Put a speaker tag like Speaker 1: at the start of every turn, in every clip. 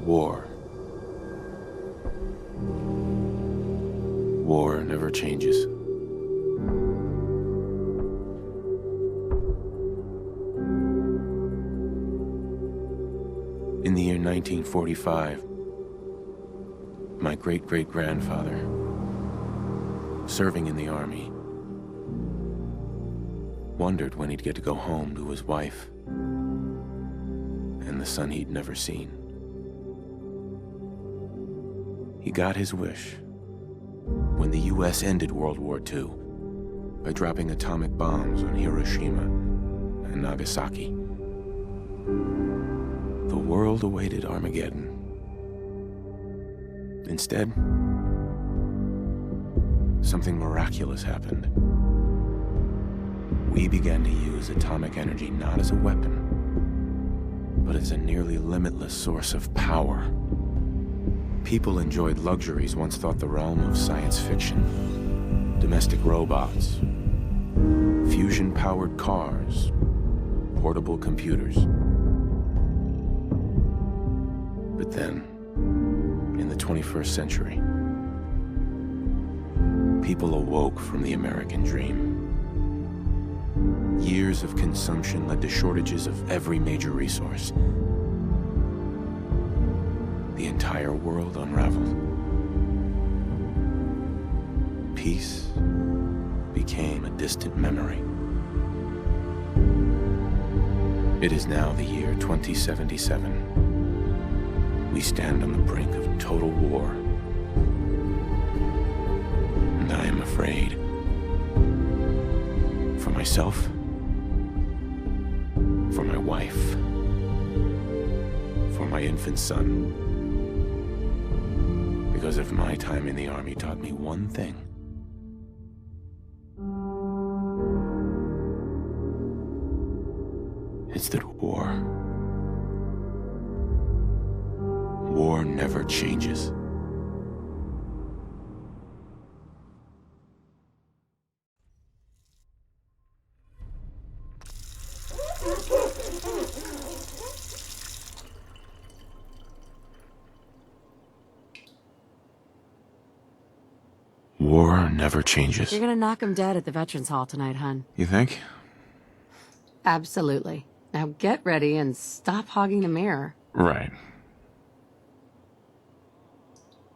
Speaker 1: War. War never changes. In the year 1945, my great-great-grandfather, serving in the army, wondered when he'd get to go home to his wife and the son he'd never seen. He got his wish when the US ended World War II by dropping atomic bombs on Hiroshima and Nagasaki. The world awaited Armageddon. Instead, something miraculous happened. We began to use atomic energy not as a weapon, but as a nearly limitless source of power. People enjoyed luxuries once thought the realm of science fiction. Domestic robots, fusion-powered cars, portable computers. But then, in the 21st century, people awoke from the American dream. Years of consumption led to shortages of every major resource. The entire world unraveled. Peace became a distant memory. It is now the year 2077. We stand on the brink of total war. And I am afraid. For myself, for my wife, for my infant son. Because if my time in the army taught me one thing, it's that war never changes. War never changes.
Speaker 2: You're gonna knock him dead at the Veterans Hall tonight, hun.
Speaker 1: You think?
Speaker 2: Absolutely. Now get ready and stop hogging the mirror.
Speaker 1: Right.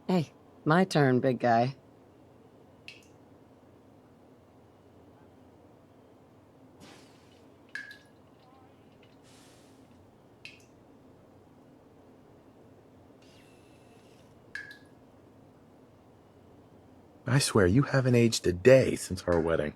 Speaker 2: Hey, my turn, big guy.
Speaker 1: I swear, you haven't aged a day since our wedding.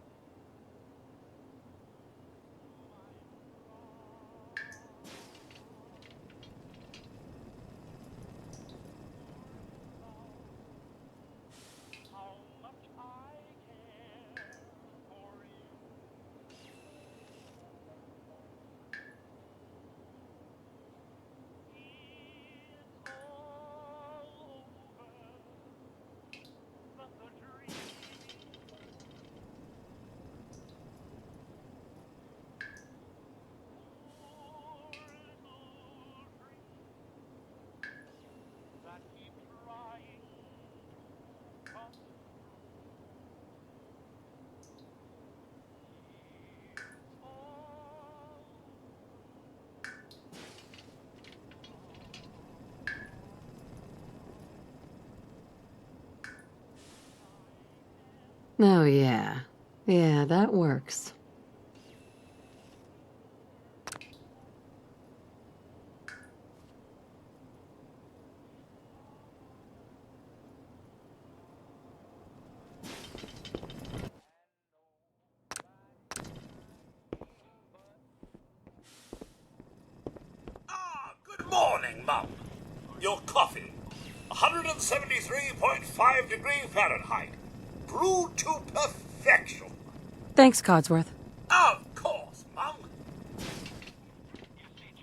Speaker 2: Oh, yeah. Yeah, that works.
Speaker 3: Good morning, Mum. Your coffee. 173.5 degrees Fahrenheit. Brewed to perfection.
Speaker 2: Thanks, Codsworth.
Speaker 3: Of course, Mum.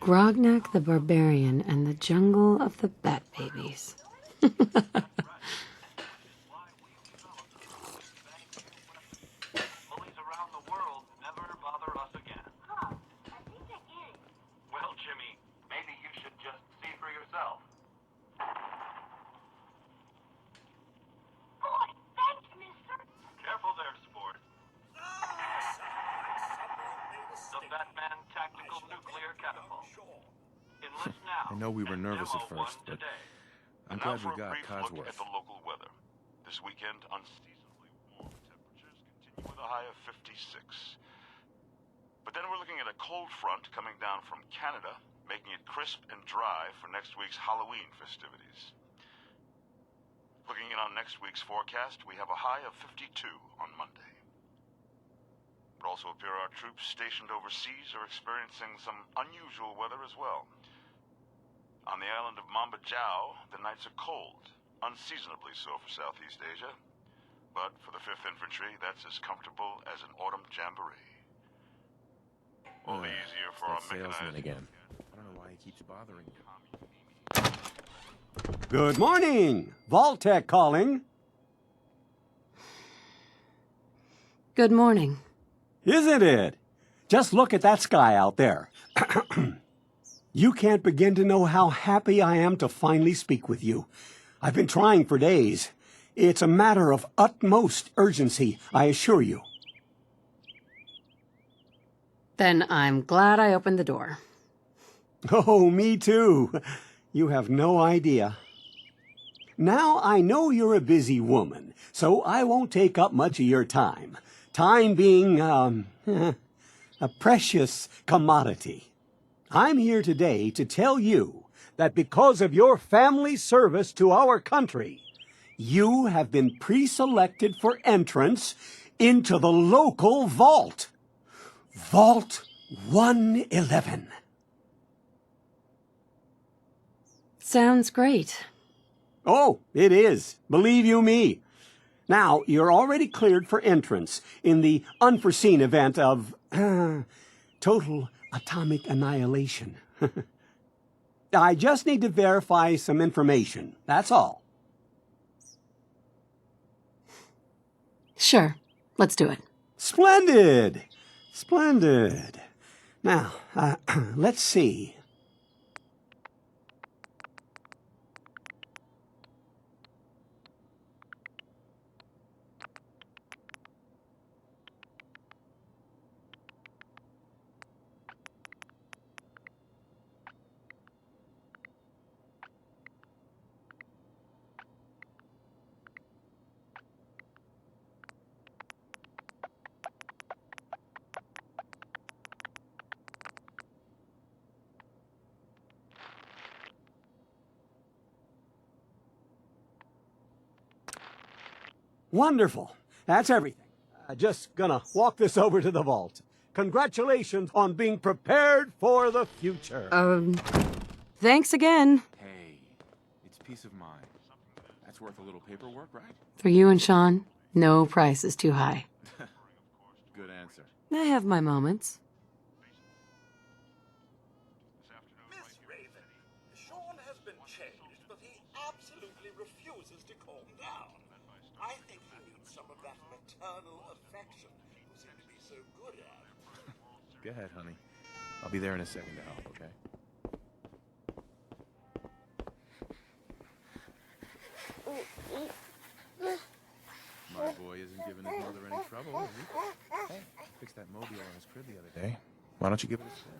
Speaker 2: Grognak the Barbarian and the Jungle of the Bat Babies.
Speaker 4: Batman Tactical Nuclear Catapult. Enlist now.
Speaker 1: I know we were
Speaker 4: and
Speaker 1: nervous at
Speaker 4: demo
Speaker 1: first,
Speaker 4: one
Speaker 1: but
Speaker 4: today.
Speaker 1: I'm
Speaker 5: Now
Speaker 1: glad
Speaker 5: for
Speaker 1: we
Speaker 5: a
Speaker 1: got
Speaker 5: brief look
Speaker 1: Codsworth.
Speaker 5: at the local weather. This weekend, unseasonably warm temperatures continue with a high of 56. But then we're looking at a cold front coming down from Canada, making it crisp and dry for next week's Halloween festivities. Looking in on next week's forecast, we have a high of 52 on Monday. It would also appear our troops stationed overseas are experiencing some unusual weather as well. On the island of Mamba Jau, the nights are cold, unseasonably so for Southeast Asia. But for the 5th Infantry, that's as comfortable as an autumn jamboree. All the easier for our
Speaker 1: That salesman
Speaker 5: mechanized...
Speaker 1: again. I don't know why he keeps bothering you.
Speaker 6: Good morning! Vault-Tec calling.
Speaker 2: Good morning.
Speaker 6: Isn't it? Just look at that sky out there. You can't begin to know how happy I am to finally speak with you. I've been trying for days. It's a matter of utmost urgency, I assure you.
Speaker 2: Then I'm glad I opened the door.
Speaker 6: Oh, me too. You have no idea. Now, I know you're a busy woman, so I won't take up much of your time. Time being, a precious commodity. I'm here today to tell you that because of your family's service to our country, you have been pre-selected for entrance into the local vault. Vault 111.
Speaker 2: Sounds great.
Speaker 6: Oh, it is. Believe you me. Now, you're already cleared for entrance in the unforeseen event of total atomic annihilation. I just need to verify some information. That's all.
Speaker 2: Sure. Let's do it.
Speaker 6: Splendid. Splendid. Now, let's see. Wonderful. That's everything. Just gonna walk this over to the vault. Congratulations on being prepared for the future.
Speaker 2: Thanks again.
Speaker 1: Hey, it's peace of mind. That's worth a little paperwork, right?
Speaker 2: For you and Sean, no price is too high.
Speaker 1: Good answer.
Speaker 2: I have my moments.
Speaker 3: Miss Raven, Sean has been changed, but he absolutely refuses to calm down. I think he needs some of that maternal affection you seem to be so good at.
Speaker 1: Go ahead, honey. I'll be there in a second to help, okay? My boy isn't giving his mother any trouble, is he? Hey, I fixed that mobile on his crib the other day. Why don't you give it a spin?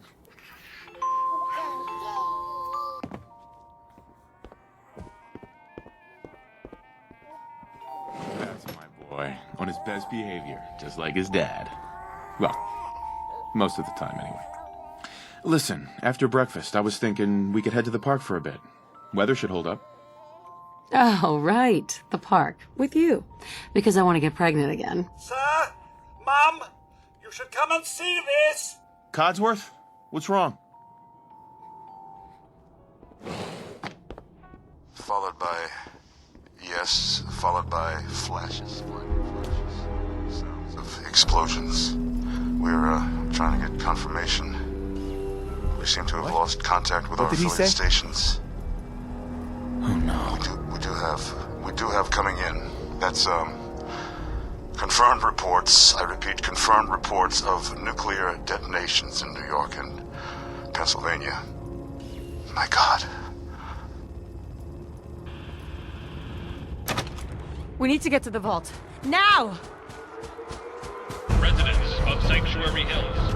Speaker 1: That's my boy. On his best behavior, just like his dad. Well, most of the time, anyway. Listen, after breakfast, I was thinking we could head to the park for a bit. Weather should hold up.
Speaker 2: Oh, right. The park. With you. Because I want to get pregnant again.
Speaker 3: Sir, Mum, you should come and see this.
Speaker 1: Codsworth? What's wrong?
Speaker 5: Followed by... yes, followed by flashes. Blinding flashes. Sounds of explosions. We're, trying to get confirmation. We seem to have lost contact with
Speaker 1: What
Speaker 5: our
Speaker 1: did he
Speaker 5: affiliate
Speaker 1: say?
Speaker 5: stations.
Speaker 1: Oh, no.
Speaker 5: We do have coming in. That's, confirmed reports, I repeat, confirmed reports of nuclear detonations in New York and Pennsylvania. My God.
Speaker 7: We need to get to the vault. Now!
Speaker 8: Residents of Sanctuary Hills,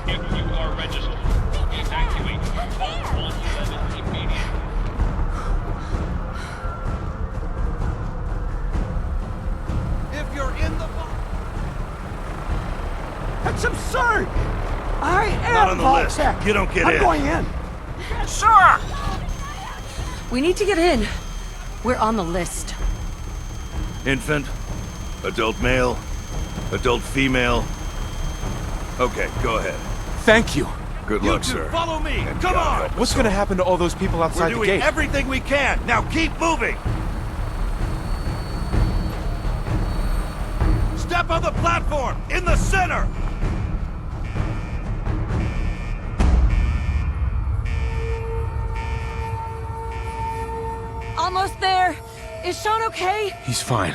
Speaker 8: if you
Speaker 6: I am
Speaker 8: Not on the list.
Speaker 6: Vault-Tec.
Speaker 8: You don't get
Speaker 6: I'm
Speaker 8: in.
Speaker 6: going in.
Speaker 3: Sir!
Speaker 7: We need to get in. We're on the list.
Speaker 8: Infant, adult male, adult female. Okay, go ahead.
Speaker 1: Thank you.
Speaker 8: Good
Speaker 9: You
Speaker 8: luck,
Speaker 9: two,
Speaker 8: sir.
Speaker 9: follow me!
Speaker 8: And
Speaker 9: Come
Speaker 8: God
Speaker 9: on!
Speaker 8: help us
Speaker 1: What's gonna
Speaker 8: all.
Speaker 1: happen to all those people
Speaker 8: We're
Speaker 1: outside the
Speaker 8: doing
Speaker 1: gate?
Speaker 8: everything we can. Now keep moving. Step on the platform in the center.
Speaker 7: Almost there. Is Sean okay?
Speaker 1: He's fine.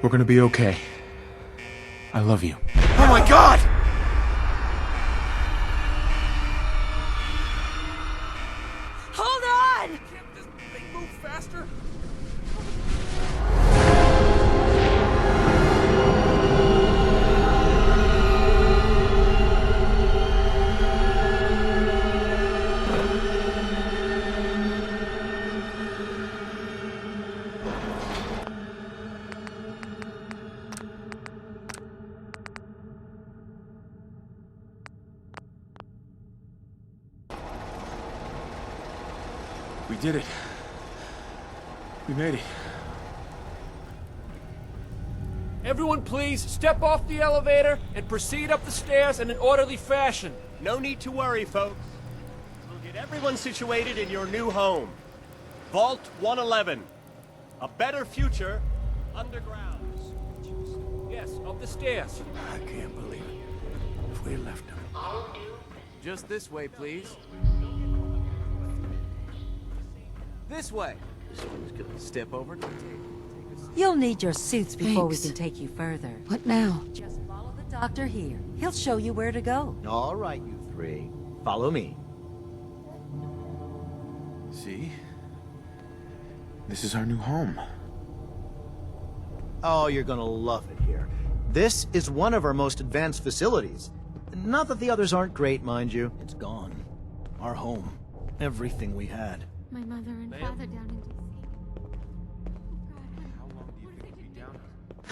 Speaker 1: We're gonna be okay. I love you.
Speaker 8: Oh my God!
Speaker 7: Hold on!
Speaker 9: Can't this thing move faster?
Speaker 1: We did it. We made it.
Speaker 9: Everyone please, step off the elevator and proceed up the stairs in an orderly fashion.
Speaker 10: No need to worry, folks. We'll get everyone situated in your new home. Vault 111. A better future underground.
Speaker 9: Yes, up the stairs.
Speaker 8: I can't believe it. If we left him.
Speaker 9: Just this way, please. This way.
Speaker 10: Someone's gonna step over to the table.
Speaker 11: You'll need your suits before
Speaker 2: Thanks.
Speaker 11: we can take you further.
Speaker 2: What now?
Speaker 11: Just follow the doctor here. He'll show you where to go.
Speaker 10: All right, you three. Follow me.
Speaker 1: See? This is our new home.
Speaker 10: Oh, you're gonna love it here. This is one of our most advanced facilities. Not that the others aren't great, mind you. It's gone. Our home. Everything we had.
Speaker 12: My mother and father down in D.C.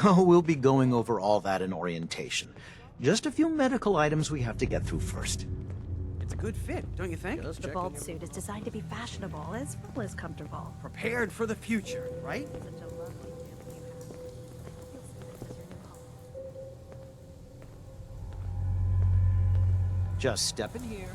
Speaker 10: Oh, we'll be going over all that in orientation. Just a few medical items we have to get through first.
Speaker 9: It's a good fit, don't you think?
Speaker 11: The bald suit is designed to be fashionable as well as comfortable.
Speaker 9: Prepared for the future, right?
Speaker 11: Such a lovely family you have. You'll see this as your new home.
Speaker 10: Just step in here.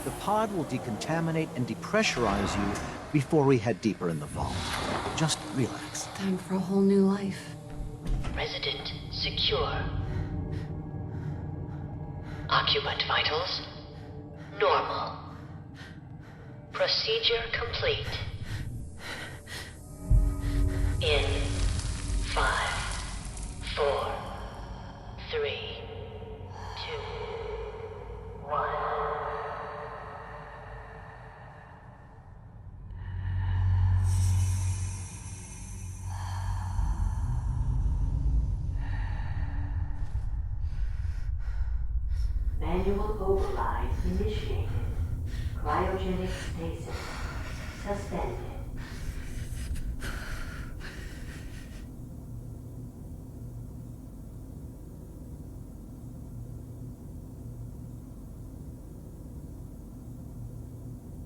Speaker 10: The pod will decontaminate and depressurize you before we head deeper in the vault. Just relax.
Speaker 2: Time for a whole new life.
Speaker 13: Resident secure. Occupant vitals normal. Procedure complete. In 5, 4, 3, 2, 1. Manual override initiated. Cryogenic stasis suspended.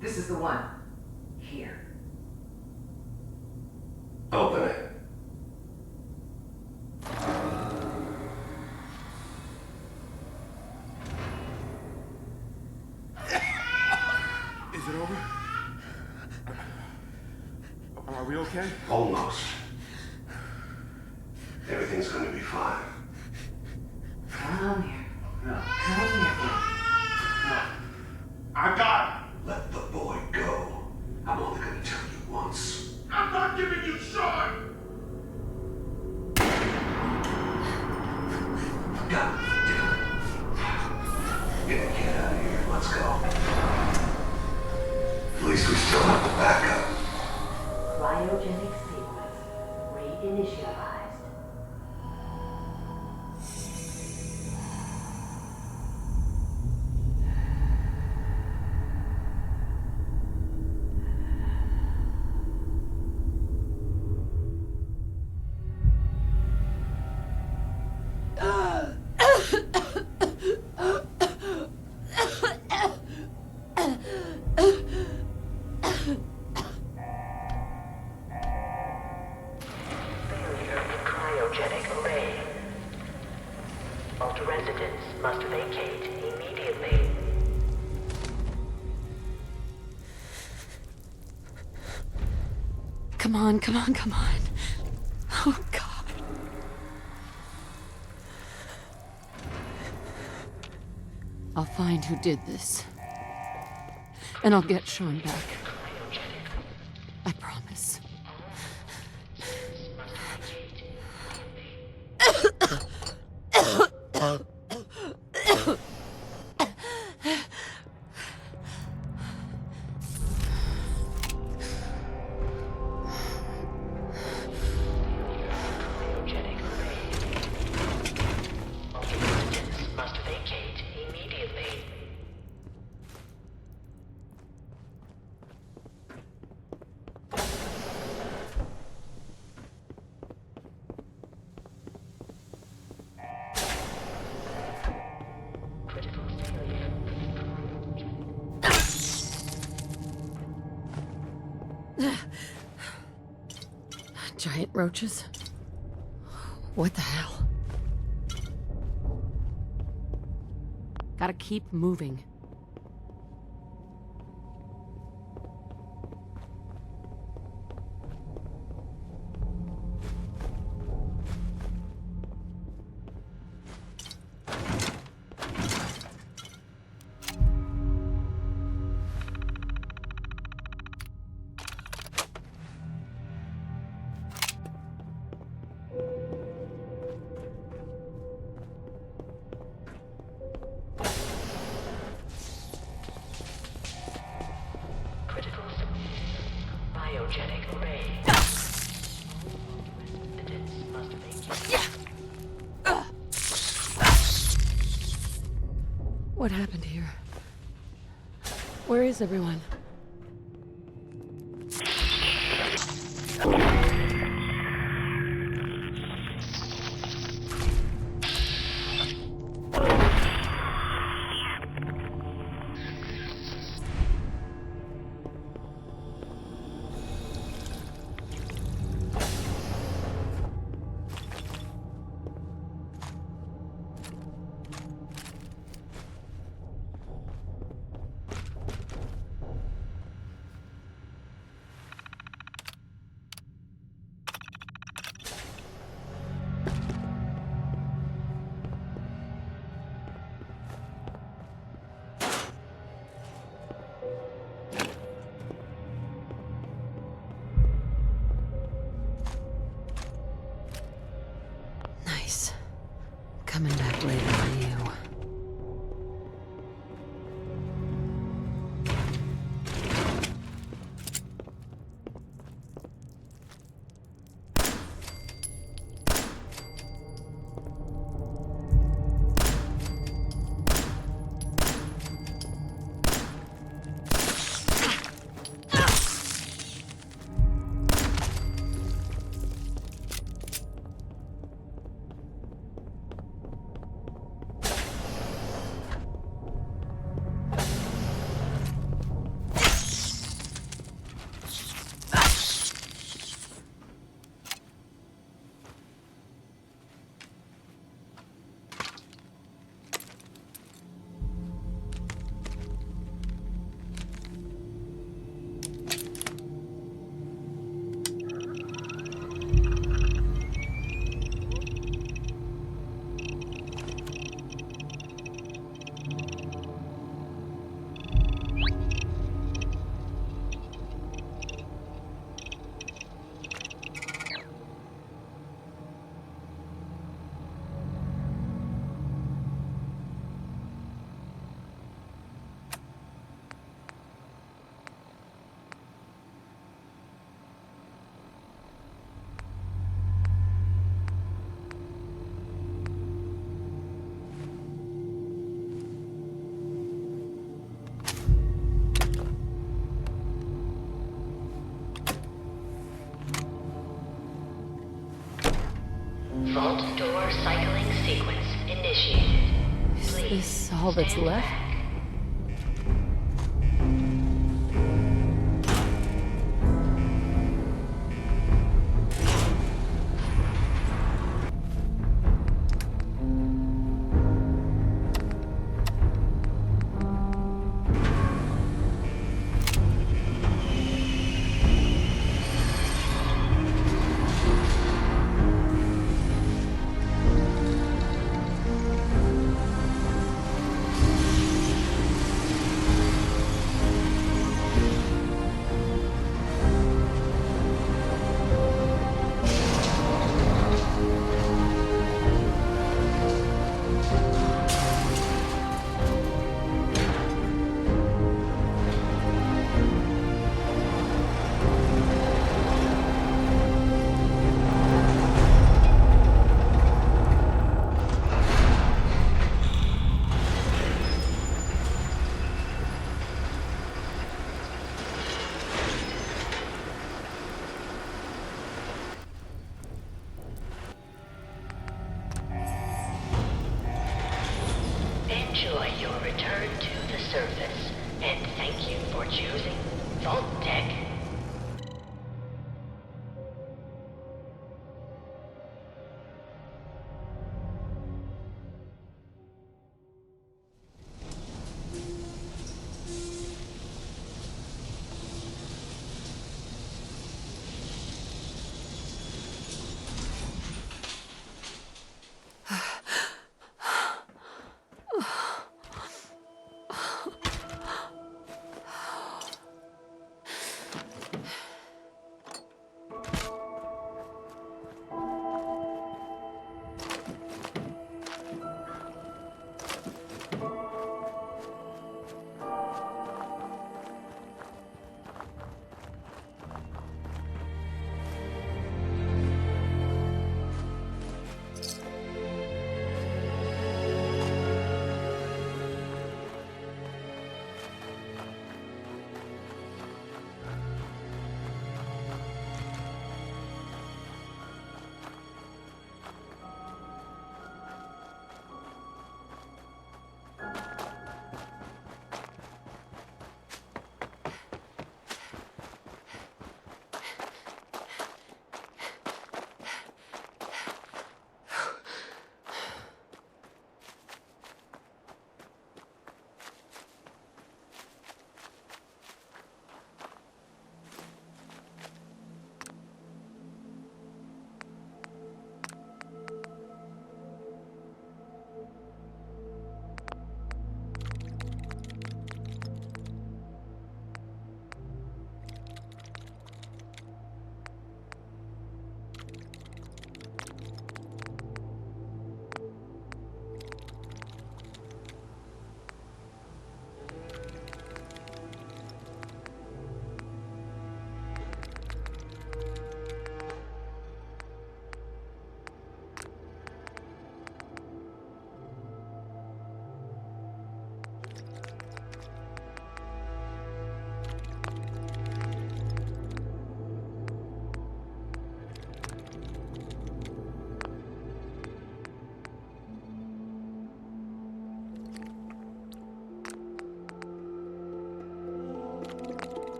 Speaker 14: This is the one. Here.
Speaker 8: Open it.
Speaker 1: Is it over? Are we okay?
Speaker 8: Almost. Everything's gonna be fine.
Speaker 14: Come here. Come here.
Speaker 8: I got it. Let the boy go. I'm only gonna tell you once. I'm not giving you Sean! Got it. Get the kid out of here. Let's go. At least we still have the backup.
Speaker 13: Cryogenic sequence reinitialized.
Speaker 2: Come on, come on, come on. Oh, God. I'll find who did this. And I'll get Sean back. I promise.
Speaker 13: Must vacate immediately. Critical failure.
Speaker 2: Giant roaches? What the hell? Gotta keep moving.
Speaker 13: Critical biogenic ray. Residents must vacate.
Speaker 2: What happened here? Where is everyone? Nice. Coming back later for you.
Speaker 13: Vault door cycling sequence initiated.
Speaker 2: Is this all that's left?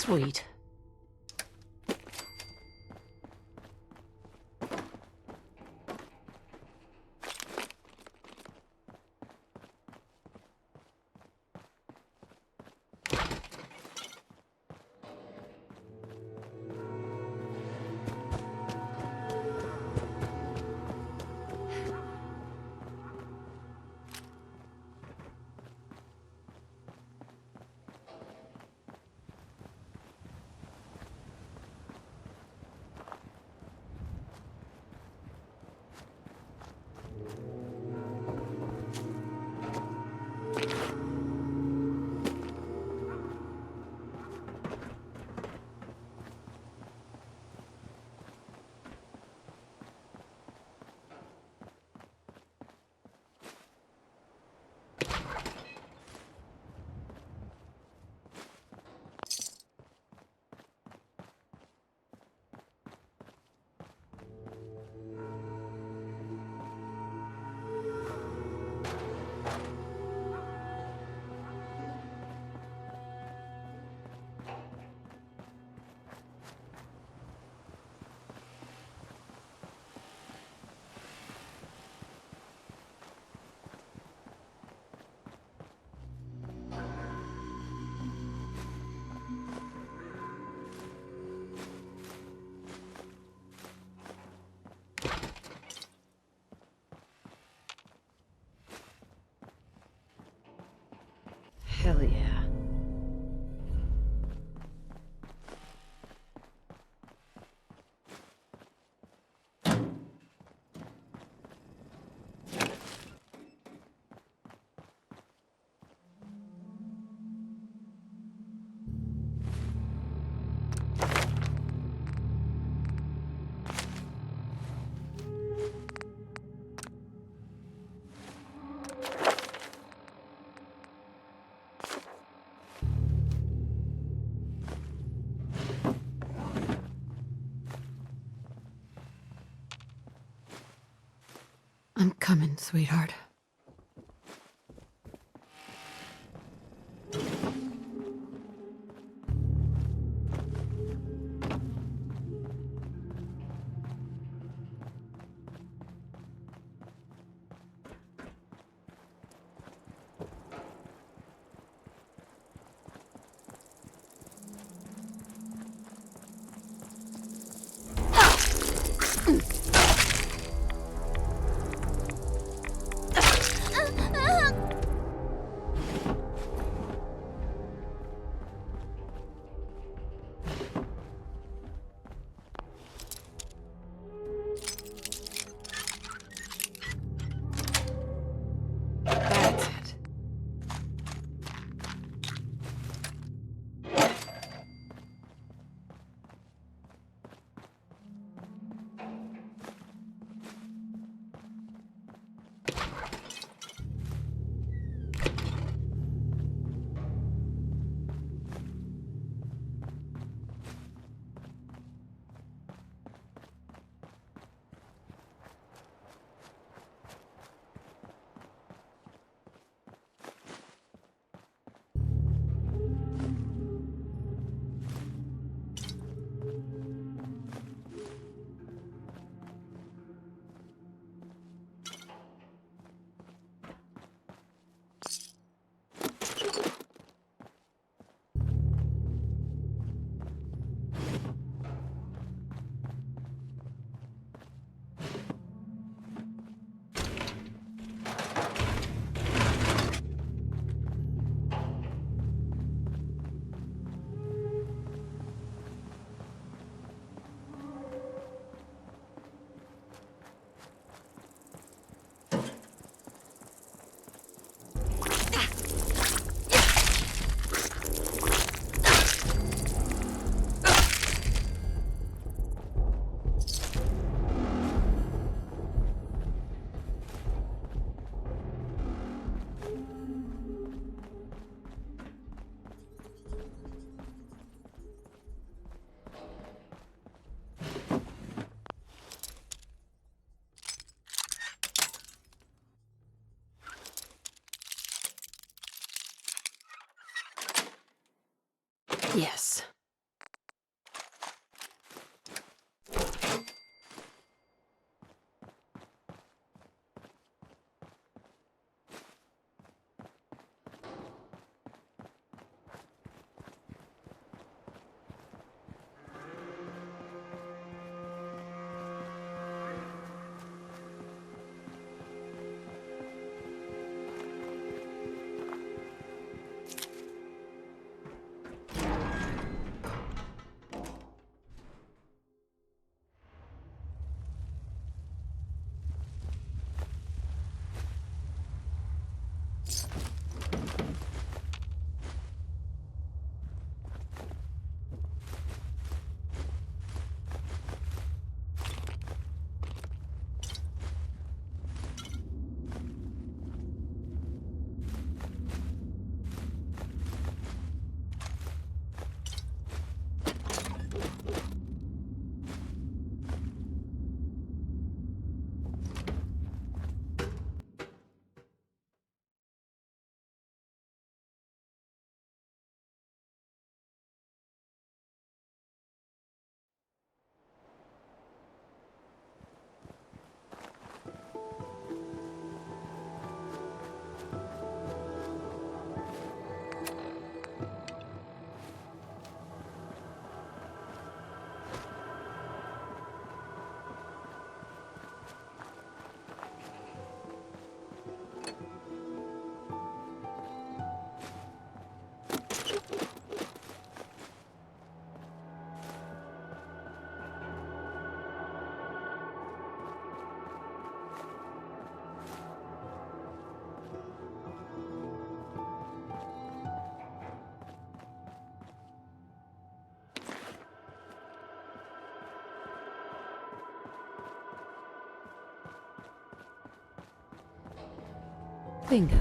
Speaker 2: Sweet. Hell yeah. I'm coming, sweetheart. That's it. Yes. Bingo.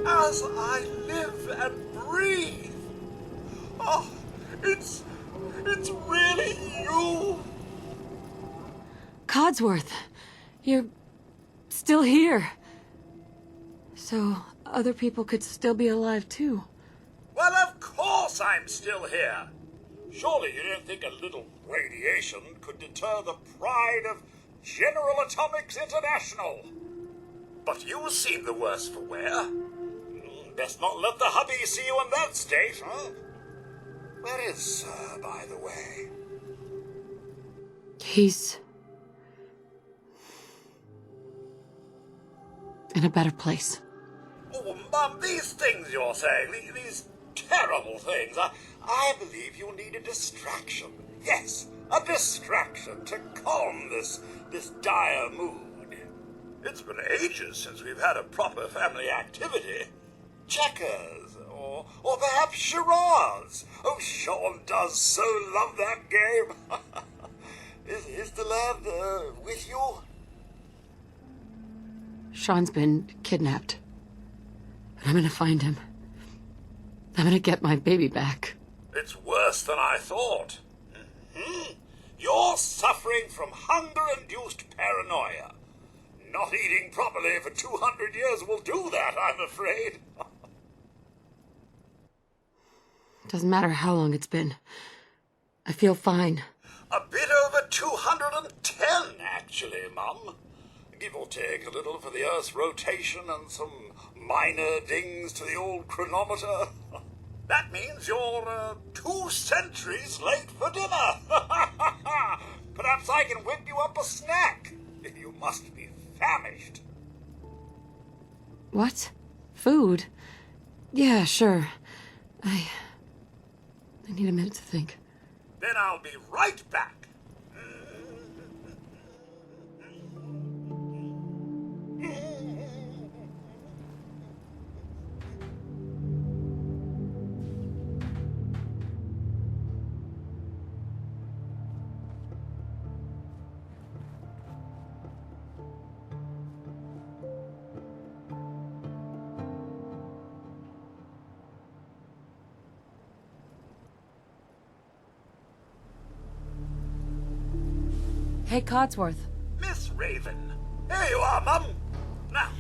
Speaker 3: As I live and breathe. Oh, it's really you.
Speaker 2: Codsworth, you're still here. So other people could still be alive too.
Speaker 3: Well, of course I'm still here. Surely you don't think a little radiation could deter the pride of General Atomics International? But you seem the worse for wear. Best not let the hubby see you in that state, huh? Where is Sir, by the way?
Speaker 2: He's in a better place.
Speaker 3: Oh, Mum, these things you're saying, these terrible things, I believe you need a distraction. Yes, a distraction to calm this dire mood. It's been ages since we've had a proper family activity. Checkers, or perhaps charades. Oh, Sean does so love that game. Is the lad with you?
Speaker 2: Sean's been kidnapped. But I'm gonna find him. I'm gonna get my baby back.
Speaker 3: It's worse than I thought. You're suffering from hunger-induced paranoia. Not eating properly for 200 years will do that, I'm afraid.
Speaker 2: Doesn't matter how long it's been. I feel fine.
Speaker 3: A bit over 210, actually, Mum. Give or take a little for the Earth's rotation and some minor dings to the old chronometer. That means you're 2 centuries late for dinner. Perhaps I can whip you up a snack. You must be famished.
Speaker 2: What? Food? Yeah, sure. I need a minute to think.
Speaker 3: Then I'll be right back.
Speaker 7: Hey, Codsworth.
Speaker 3: Miss Raven. Here you are, Mum. Now,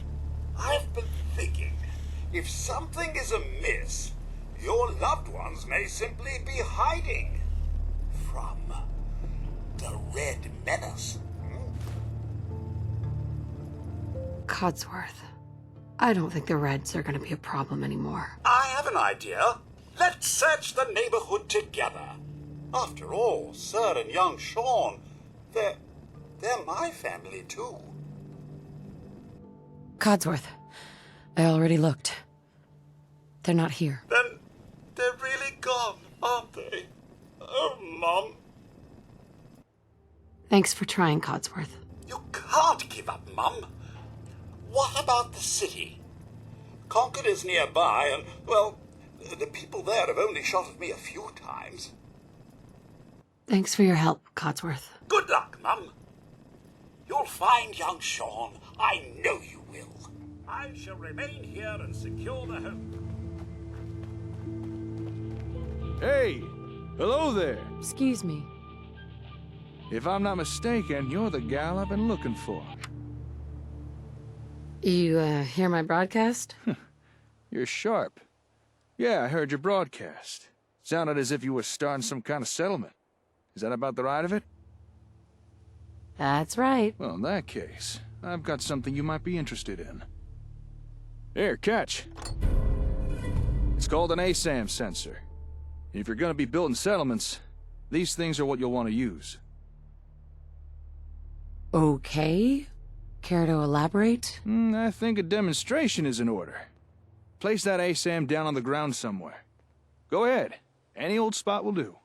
Speaker 3: I've been thinking, if something is amiss, your loved ones may simply be hiding from the Red Menace.
Speaker 2: Codsworth. I don't think the Reds are gonna be a problem anymore.
Speaker 3: I have an idea. Let's search the neighborhood together. After all, Sir and young Sean, they're my family too.
Speaker 2: Codsworth. I already looked. They're not here.
Speaker 3: Then they're really gone, aren't they? Oh, Mum.
Speaker 2: Thanks for trying, Codsworth.
Speaker 3: You can't give up, Mum. What about the city? Concord is nearby, and, well, the people there have only shot at me a few times.
Speaker 2: Thanks for your help, Codsworth.
Speaker 3: Good luck, Mum. You'll find young Sean. I know you will. I shall remain here and secure the home.
Speaker 15: Hey! Hello there!
Speaker 2: Excuse me.
Speaker 15: If I'm not mistaken, you're the gal I've been looking for.
Speaker 2: You, hear my broadcast?
Speaker 15: You're sharp. Yeah, I heard your broadcast. Sounded as if you were starting some kind of settlement. Is that about the right of it?
Speaker 2: That's right.
Speaker 15: Well, in that case, I've got something you might be interested in. Here, catch. It's called an ASAM sensor. If you're gonna be building settlements, these things are what you'll want to use.
Speaker 2: Okay. Care to elaborate?
Speaker 15: I think a demonstration is in order. Place that ASAM down on the ground somewhere. Go ahead. Any old spot will do.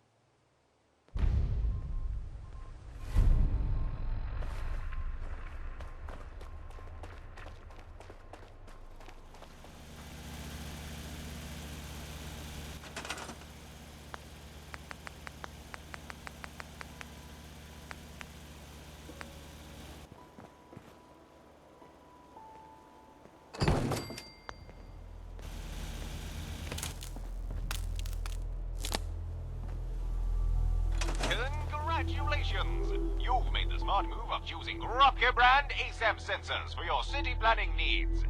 Speaker 16: Congratulations! You've made the smart move of choosing Rocker brand ASAM sensors for your city planning needs.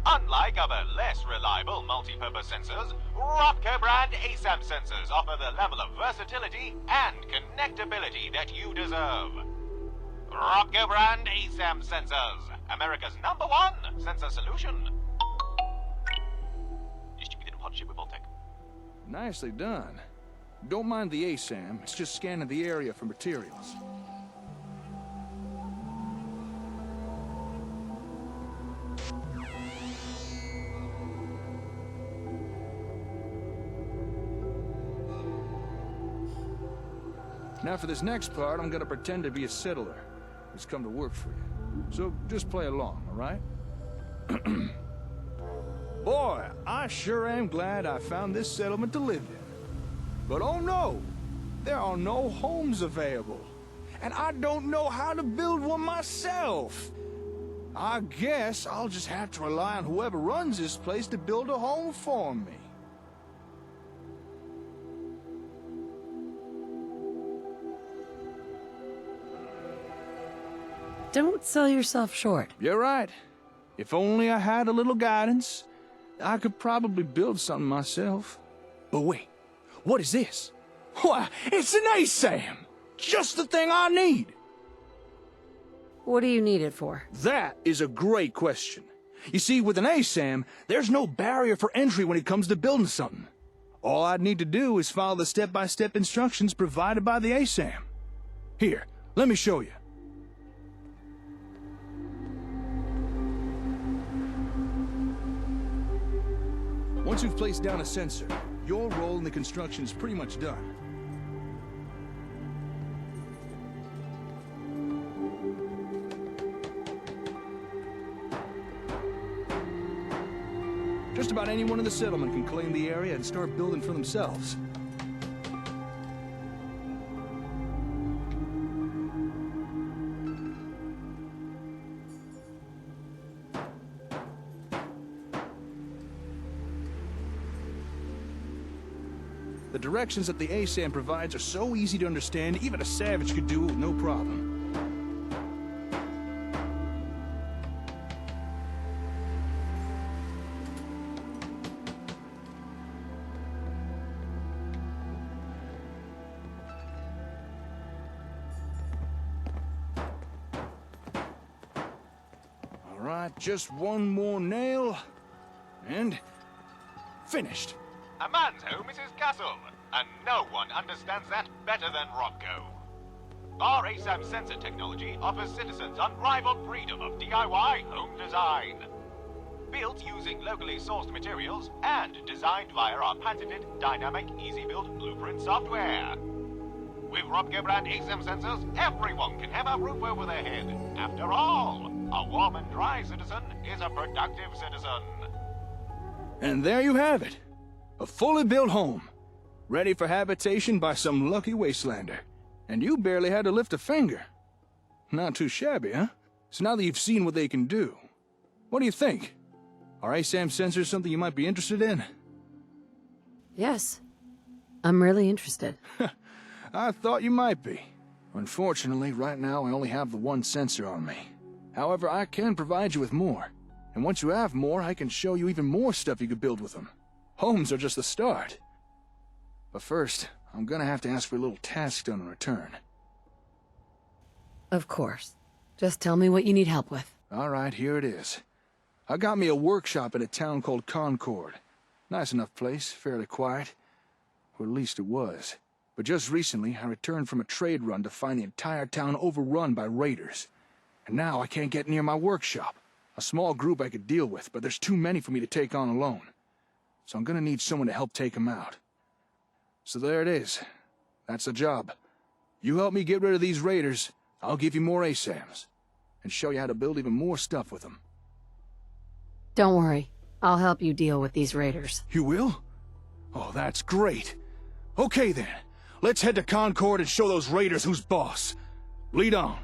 Speaker 16: Unlike other less reliable multi-purpose sensors, Rocker brand ASAM sensors offer the level of versatility and connectability that you deserve. Rocker brand ASAM sensors, America's #1 sensor solution. Distributed in partnership with Voltec.
Speaker 15: Nicely done. Don't mind the ASAM, it's just scanning the area for materials. Now for this next part, I'm gonna pretend to be a settler who's come to work for you. So just play along, all right? Boy, I sure am glad I found this settlement to live in. But oh no, there are no homes available. And I don't know how to build one myself. I guess I'll just have to rely on whoever runs this place to build a home for me.
Speaker 7: Don't sell yourself short.
Speaker 15: You're right. If only I had a little guidance, I could probably build something myself. But wait, what is this? Why, it's an ASAM! Just the thing I need!
Speaker 7: What do you need it for?
Speaker 15: That is a great question. You see, with an ASAM, there's no barrier for entry when it comes to building something. All I'd need to do is follow the step-by-step instructions provided by the ASAM. Here, let me show you. Once you've placed down a sensor, your role in the construction is pretty much done. Just about anyone in the settlement can claim the area and start building for themselves. The directions that the ASAM provides are so easy to understand, even a savage could do it with no problem. All right, just one more nail, and finished.
Speaker 16: A man's home is his castle, and no one understands that better than Robco. Our ASAM sensor technology offers citizens unrivaled freedom of DIY home design. Built using locally sourced materials and designed via our patented dynamic easy-build blueprint software. With Robco brand ASAM sensors, everyone can have a roof over their head. After all, a warm and dry citizen is a productive citizen.
Speaker 15: And there you have it. A fully built home, ready for habitation by some lucky wastelander. And you barely had to lift a finger. Not too shabby, huh? So now that you've seen what they can do, what do you think? Are ASAM sensors something you might be interested in?
Speaker 7: Yes. I'm really interested.
Speaker 15: I thought you might be. Unfortunately, right now I only have the one sensor on me. However, I can provide you with more. And once you have more, I can show you even more stuff you could build with them. Homes are just the start. But first, I'm gonna have to ask for a little task done in return.
Speaker 7: Of course. Just tell me what you need help with.
Speaker 15: All right, here it is. I got me a workshop in a town called Concord. Nice enough place, fairly quiet. Or at least it was. But just recently, I returned from a trade run to find the entire town overrun by raiders. And now I can't get near my workshop. A small group I could deal with, but there's too many for me to take on alone. So I'm gonna need someone to help take them out. So there it is. That's the job. You help me get rid of these raiders, I'll give you more ASAMs. And show you how to build even more stuff with them.
Speaker 7: Don't worry. I'll help you deal with these raiders.
Speaker 15: You will? Oh, that's great. Okay then. Let's head to Concord and show those raiders who's boss. Lead on.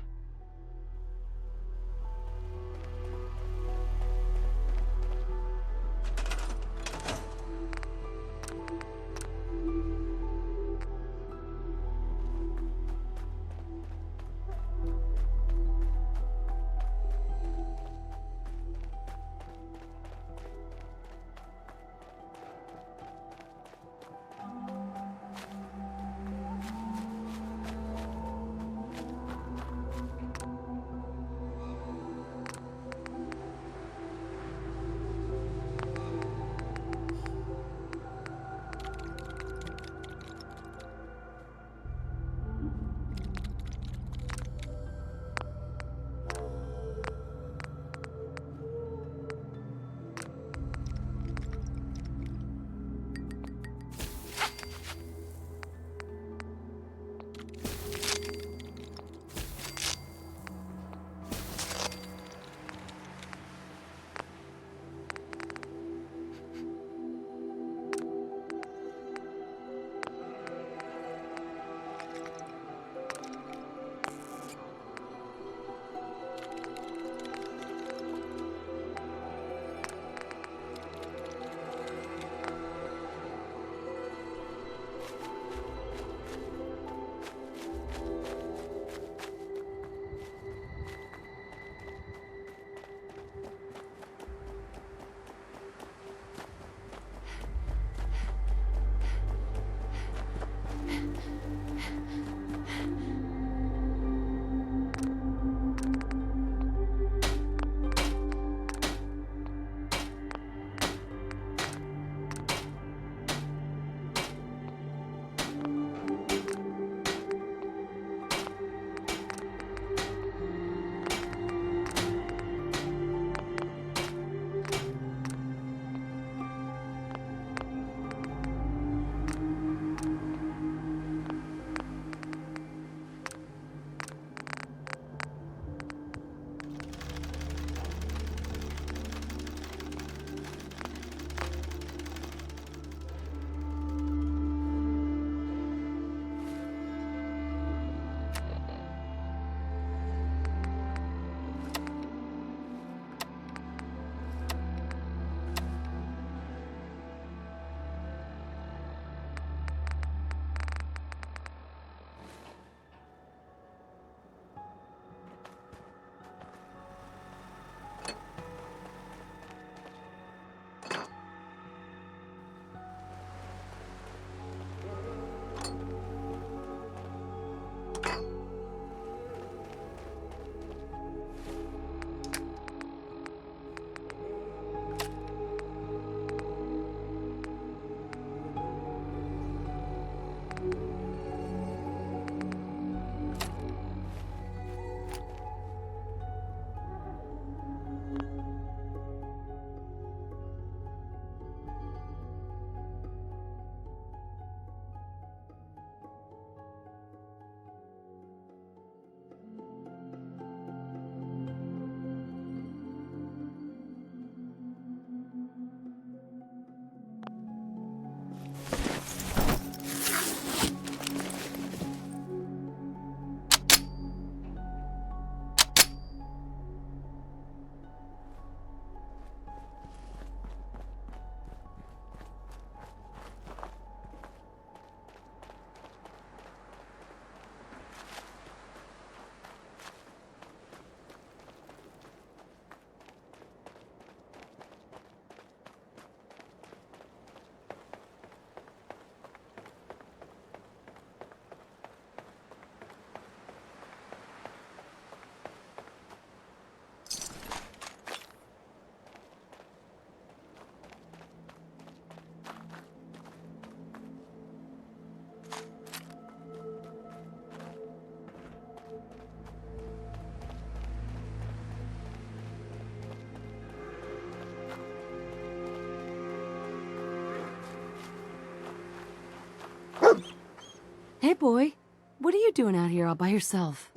Speaker 7: Hey, boy. What are you doing out here all by yourself?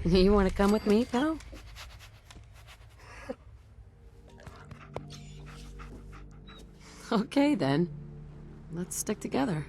Speaker 7: You want to come with me, pal? Okay, then. Let's stick together.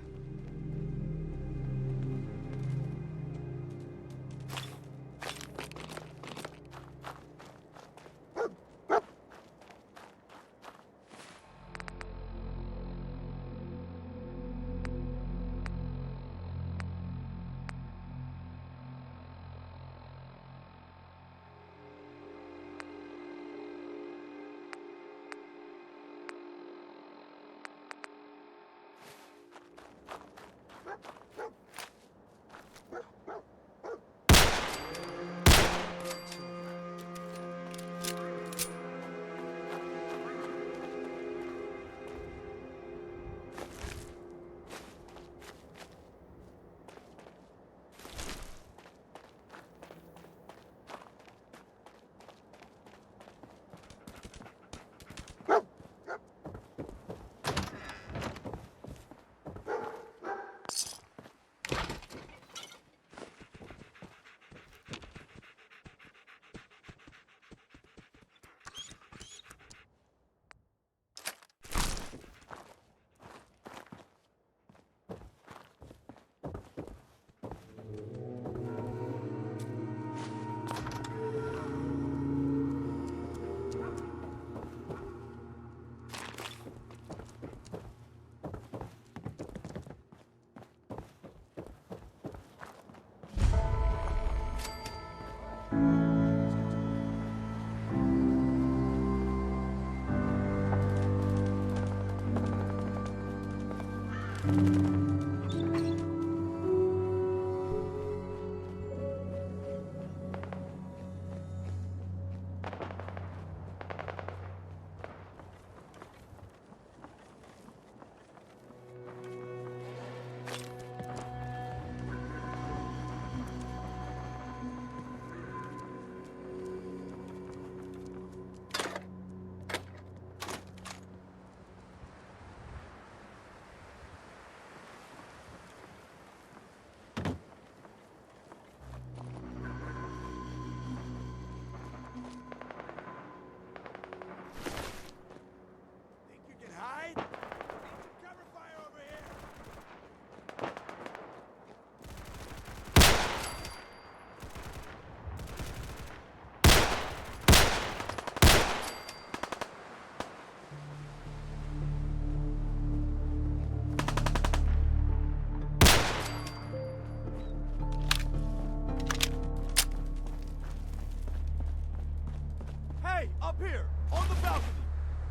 Speaker 17: Up here, on the balcony.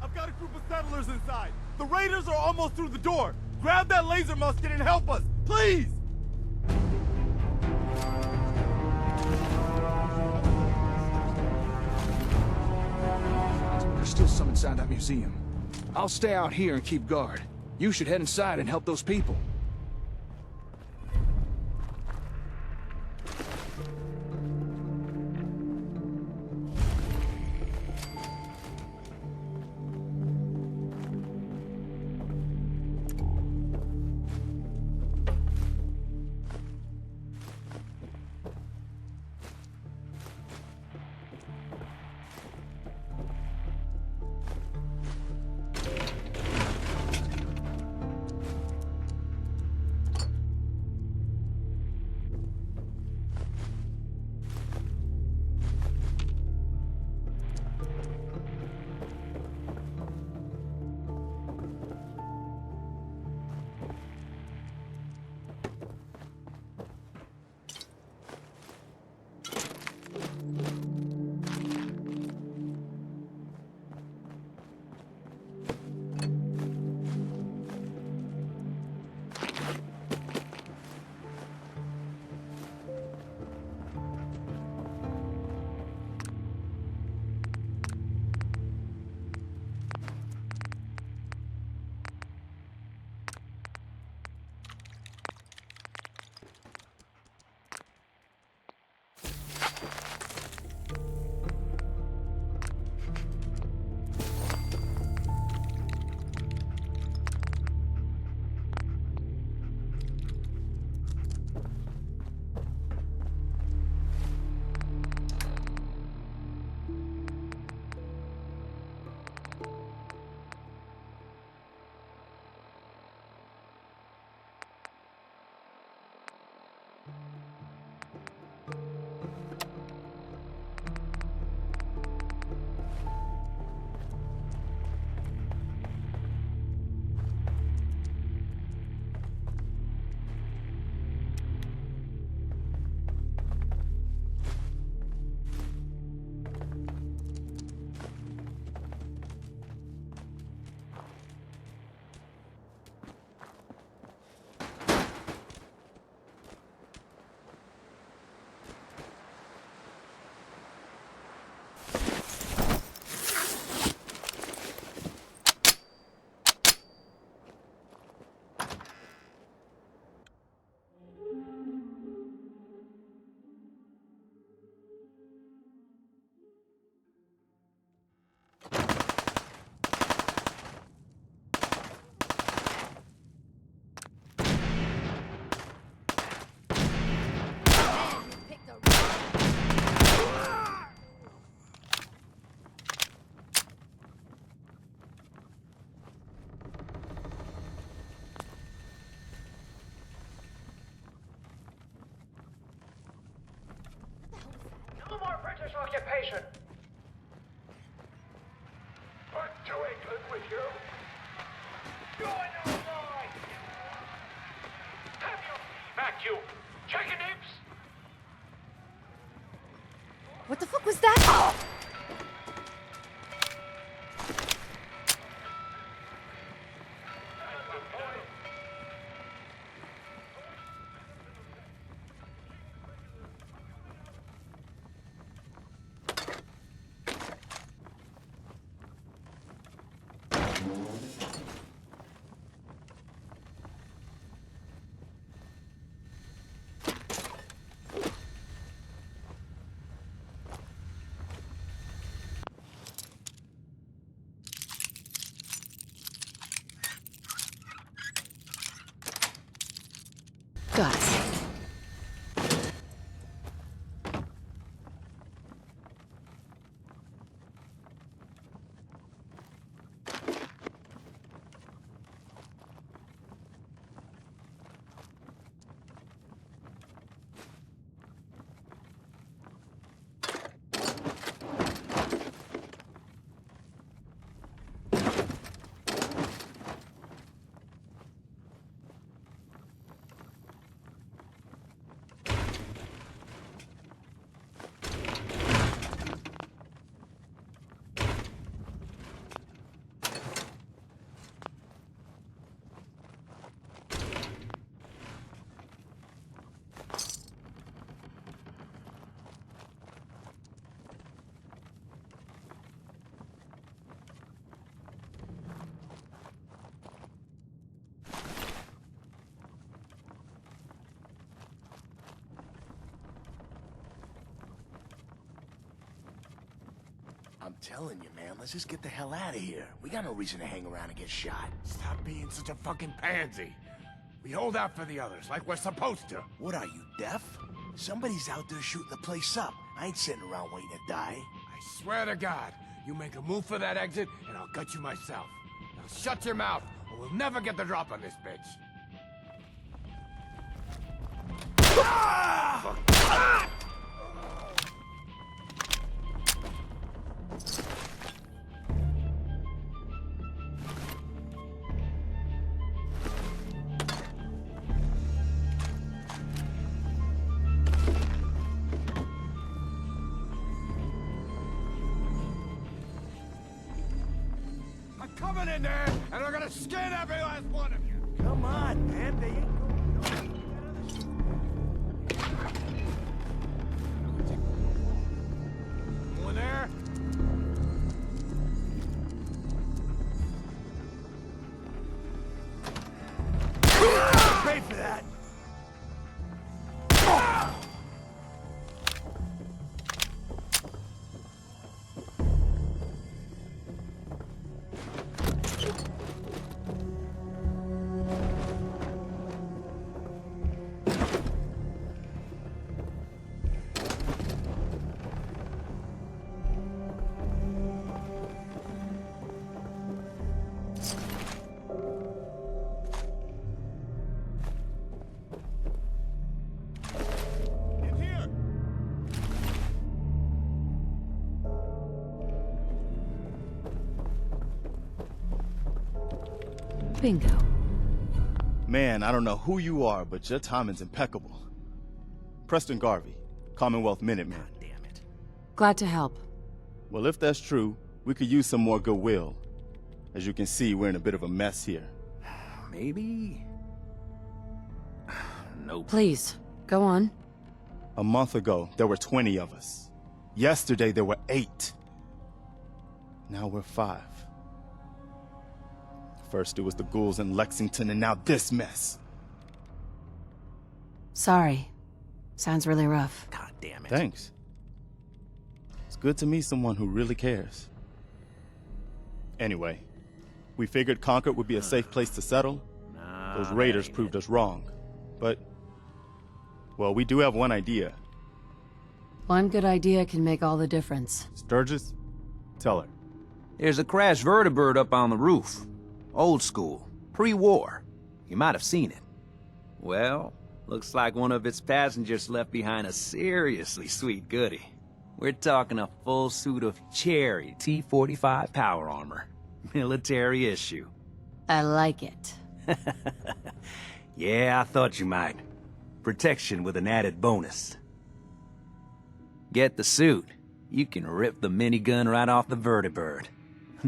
Speaker 17: I've got a group of settlers inside. The raiders are almost through the door. Grab that laser musket and help us, please!
Speaker 15: There's still some inside that museum. I'll stay out here and keep guard. You should head inside and help those people.
Speaker 4: No more British occupation! Back to England with you! You're no lie! Have your vacuum! Chicken nips!
Speaker 7: What the fuck was that? Got it.
Speaker 18: I'm telling you, man, let's just get the hell out of here. We got no reason to hang around and get shot.
Speaker 19: Stop being such a fucking pansy. We hold out for the others, like we're supposed to.
Speaker 18: What are you, deaf? Somebody's out there shooting the place up. I ain't sitting around waiting to die.
Speaker 19: I swear to God, you make a move for that exit, and I'll gut you myself. Now shut your mouth, or we'll never get the drop on this bitch. Ah! Ah! Coming in there, and we're gonna skin every last one of you!
Speaker 18: Come on, man, they ain't going...
Speaker 19: Go in there.
Speaker 18: Pay for that!
Speaker 7: Bingo.
Speaker 17: Man, I don't know who you are, but your timing's impeccable. Preston Garvey, Commonwealth Minuteman.
Speaker 18: Damn it.
Speaker 7: Glad to help.
Speaker 17: Well, if that's true, we could use some more goodwill. As you can see, we're in a bit of a mess here.
Speaker 18: Maybe? Nope.
Speaker 7: Please, go on.
Speaker 17: A month ago, there were 20 of us. Yesterday, there were 8. Now we're 5. First, it was the ghouls in Lexington, and now this mess.
Speaker 7: Sorry. Sounds really rough.
Speaker 18: God damn it.
Speaker 17: Thanks. It's good to meet someone who really cares. Anyway, we figured Concord would be a safe place to settle. Those raiders proved us wrong. But, well, we do have one idea.
Speaker 7: One good idea can make all the difference.
Speaker 17: Sturgis, tell her.
Speaker 18: There's a crashed vertibird up on the roof. Old school. Pre-war. You might have seen it. Well, looks like one of its passengers left behind a seriously sweet goodie. We're talking a full suit of Cherry T-45 power armor. Military issue.
Speaker 7: I like it.
Speaker 18: Yeah, I thought you might. Protection with an added bonus. Get the suit. You can rip the minigun right off the vertibird.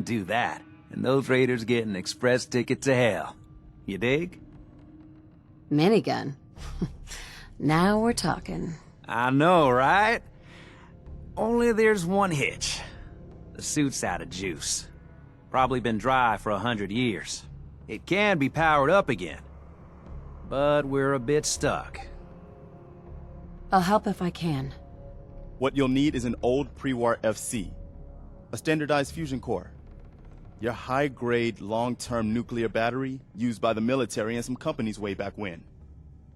Speaker 18: Do that, and those raiders get an express ticket to hell. You dig?
Speaker 7: Minigun. Now we're talking.
Speaker 18: I know, right? Only there's one hitch. The suit's out of juice. Probably been dry for 100 years. It can be powered up again. But we're a bit stuck.
Speaker 7: I'll help if I can.
Speaker 17: What you'll need is an old pre-war FC. A standardized fusion core. Your high-grade, long-term nuclear battery used by the military and some companies way back when.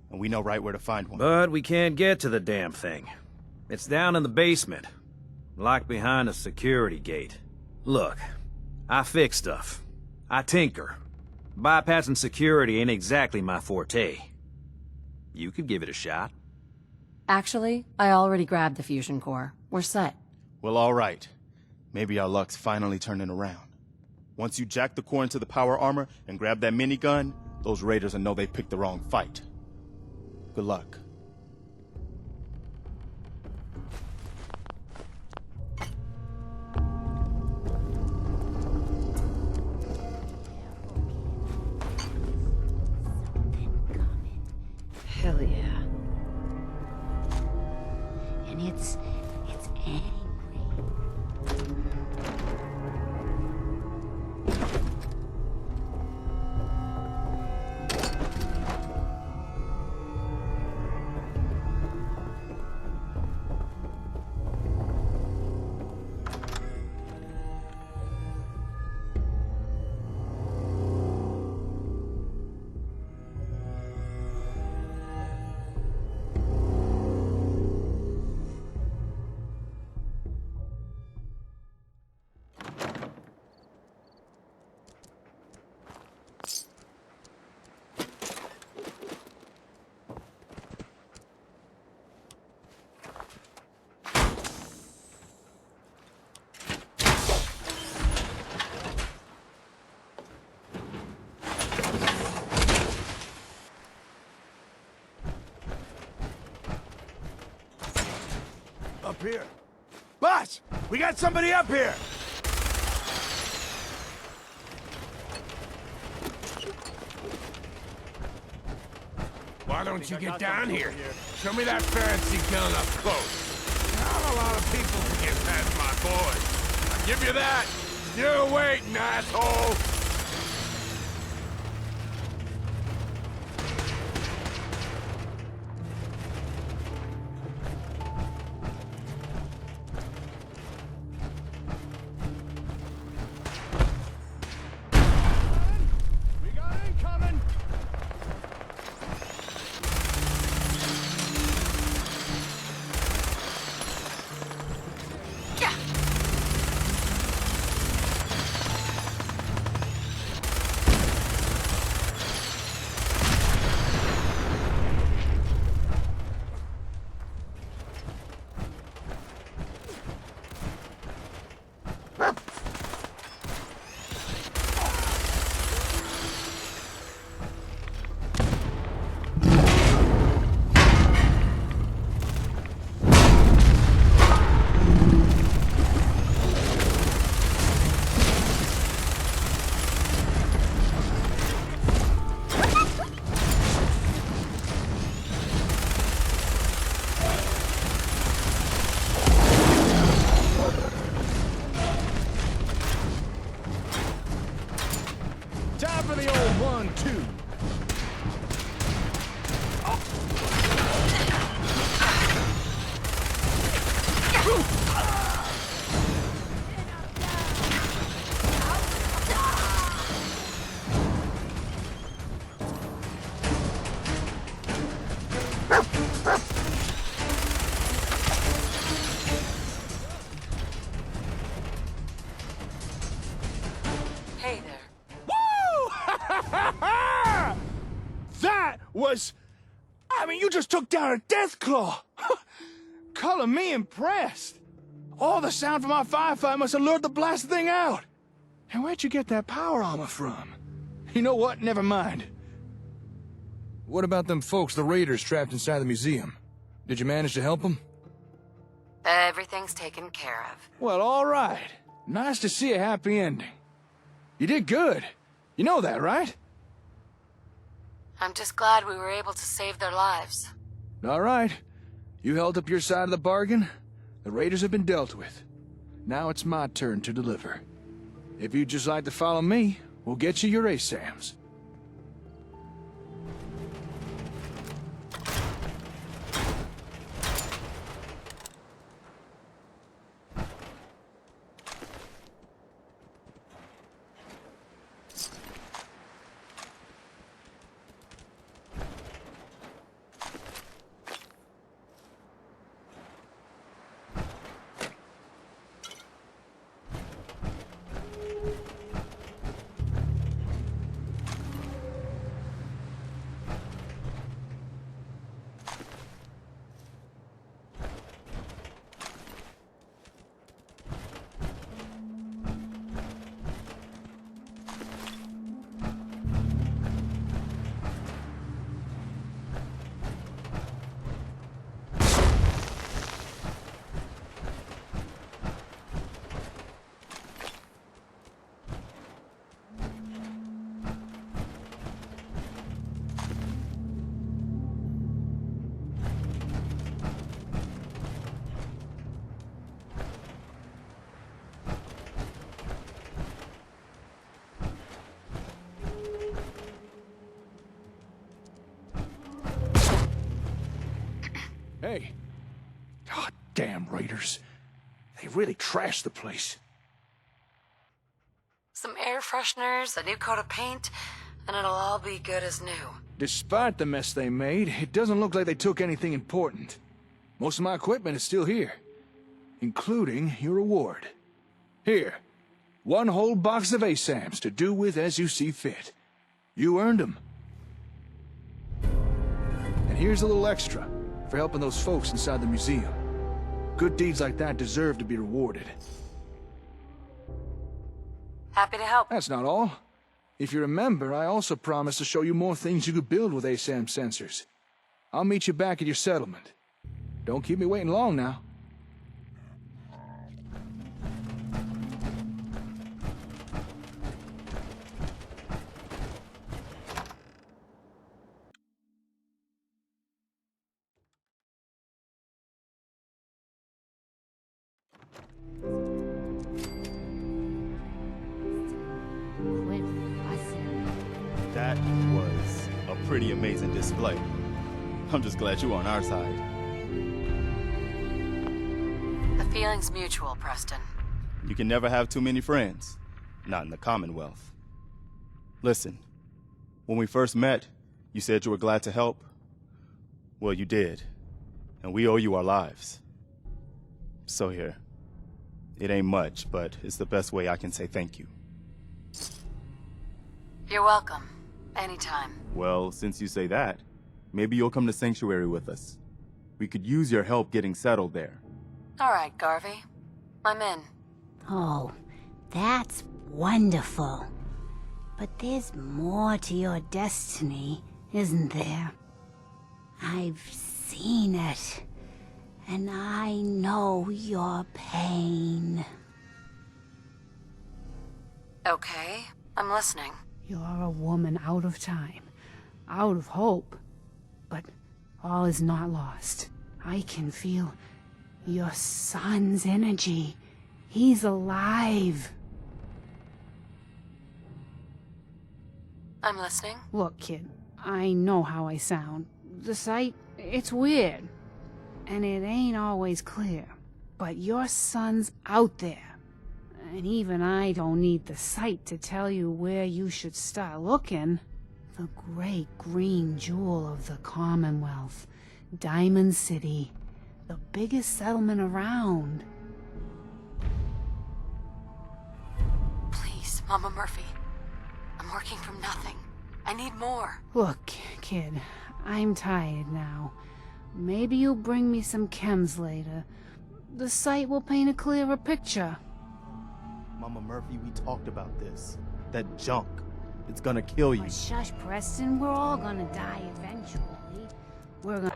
Speaker 17: And we know right where to find one.
Speaker 18: But we can't get to the damn thing. It's down in the basement. Locked behind a security gate. Look, I fix stuff. I tinker. Bypassing security ain't exactly my forte. You could give it a shot.
Speaker 7: Actually, I already grabbed the fusion core. We're set.
Speaker 17: Well, all right. Maybe our luck's finally turning around. Once you jack the core into the power armor and grab that minigun, those raiders will know they picked the wrong fight. Good luck.
Speaker 14: Hell yeah. And it's angry.
Speaker 19: Up here. Boss! We got somebody up here! Why don't you get down here? Show me that fancy gun up close. Not a lot of people can get past my boys. I'll give you that. You're waiting, asshole!
Speaker 15: I mean, you just took down a Deathclaw. Color me impressed. All the sound from our firefight must have lured the blasted thing out. And where'd you get that power armor from? You know what? Never mind. What about them folks, the raiders trapped inside the museum? Did you manage to help them?
Speaker 7: Everything's taken care of.
Speaker 15: Well, all right. Nice to see a happy ending. You did good. You know that, right?
Speaker 7: I'm just glad we were able to save their lives.
Speaker 15: All right. You held up your side of the bargain. The raiders have been dealt with. Now it's my turn to deliver. If you'd just like to follow me, we'll get you your ASAMs. Hey. God damn raiders. They really trashed the place.
Speaker 7: Some air fresheners, a new coat of paint, and it'll all be good as new.
Speaker 15: Despite the mess they made, it doesn't look like they took anything important. Most of my equipment is still here, including your reward. Here, one whole box of ASAMs to do with as you see fit. You earned them. And here's a little extra for helping those folks inside the museum. Good deeds like that deserve to be rewarded.
Speaker 7: Happy to help.
Speaker 15: That's not all. If you remember, I also promised to show you more things you could build with ASAM sensors. I'll meet you back at your settlement. Don't keep me waiting long now.
Speaker 17: That was a pretty amazing display. I'm just glad you're on our side.
Speaker 7: The feeling's mutual, Preston.
Speaker 17: You can never have too many friends. Not in the Commonwealth. Listen, when we first met, you said you were glad to help. Well, you did. And we owe you our lives. So here. It ain't much, but it's the best way I can say thank you.
Speaker 7: You're welcome. Anytime.
Speaker 17: Well, since you say that, maybe you'll come to Sanctuary with us. We could use your help getting settled there.
Speaker 7: All right, Garvey. I'm in.
Speaker 14: Oh, that's wonderful. But there's more to your destiny, isn't there? I've seen it, and I know your pain.
Speaker 7: Okay, I'm listening.
Speaker 20: You're a woman out of time, out of hope. But all is not lost. I can feel your son's energy. He's alive.
Speaker 7: I'm listening.
Speaker 20: Look, kid, I know how I sound. The sight, it's weird. And it ain't always clear. But your son's out there. And even I don't need the sight to tell you where you should start looking. The great green jewel of the Commonwealth. Diamond City. The biggest settlement around.
Speaker 7: Please, Mama Murphy. I'm working from nothing. I need more.
Speaker 20: Look, kid, I'm tired now. Maybe you'll bring me some chems later. The site will paint a clearer picture.
Speaker 17: Mama Murphy, we talked about this. That junk. It's gonna kill you.
Speaker 14: Oh, shush, Preston. We're all gonna die eventually. We're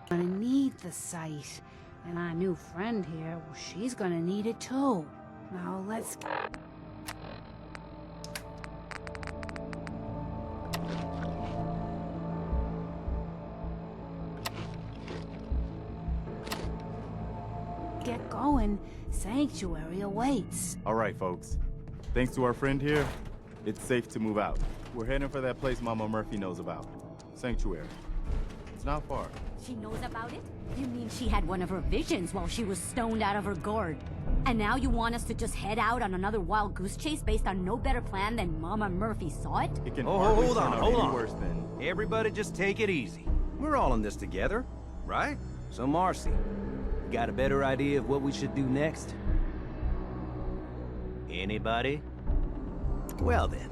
Speaker 14: gonna need the site. And our new friend here, well, she's gonna need it too. Now let's... get going. Sanctuary awaits.
Speaker 17: All right, folks. Thanks to our friend here, it's safe to move out. We're heading for that place Mama Murphy knows about. Sanctuary. It's not far.
Speaker 12: She knows about it? You mean she had one of her visions while she was stoned out of her gourd? And now you want us to just head out on another wild goose chase based on no better plan than Mama Murphy saw it?
Speaker 17: It can
Speaker 18: Oh,
Speaker 17: hardly
Speaker 18: hold
Speaker 17: turn
Speaker 18: on,
Speaker 17: out
Speaker 18: hold
Speaker 17: any
Speaker 18: on.
Speaker 17: worse than...
Speaker 18: Everybody just take it easy. We're all in this together, right? So Marcy, you got a better idea of what we should do next? Anybody? Well then.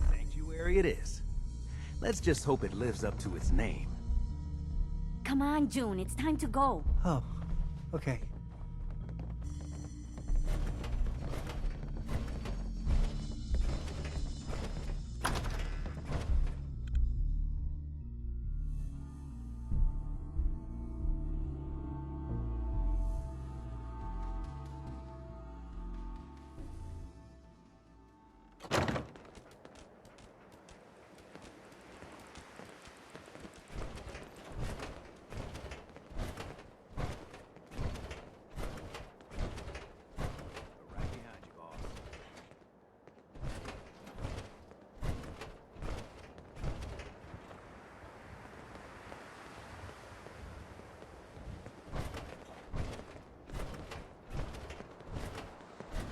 Speaker 18: Sanctuary it is. Let's just hope it lives up to its name.
Speaker 12: Come on, June, it's time to go.
Speaker 10: Oh, okay.
Speaker 18: Right behind you, boss.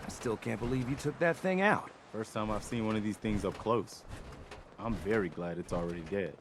Speaker 18: I still can't believe you took that thing out.
Speaker 17: First time I've seen one of these things up close. I'm very glad it's already dead.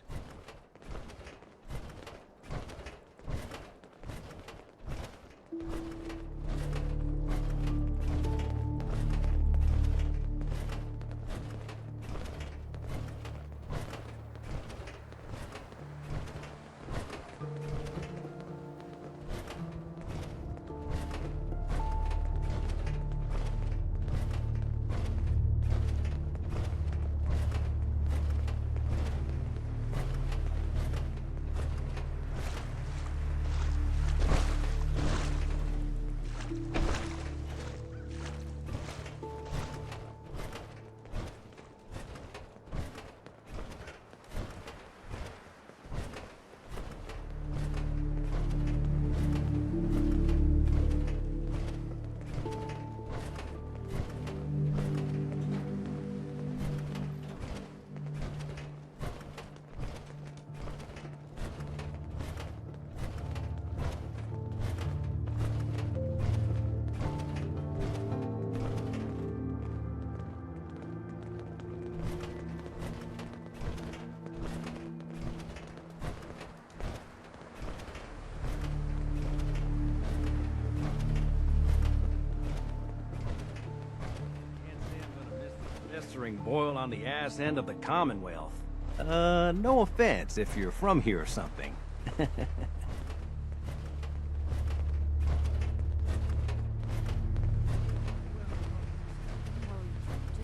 Speaker 18: Festering boil on the ass end of the Commonwealth. No offense if you're from here or something.
Speaker 12: Just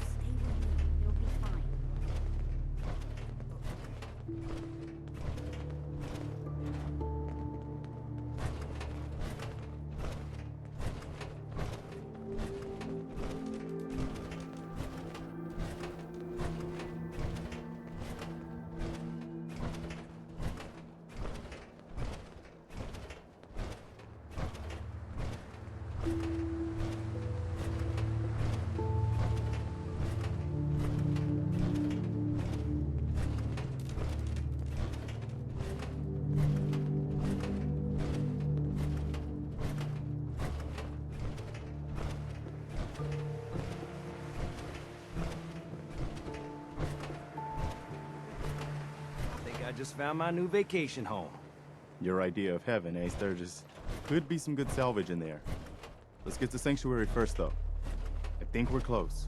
Speaker 12: stay with me. You'll be fine.
Speaker 18: just found my new vacation home.
Speaker 17: Your idea of heaven, eh, Sturgis? Could be some good salvage in there. Let's get to Sanctuary first, though. I think we're close.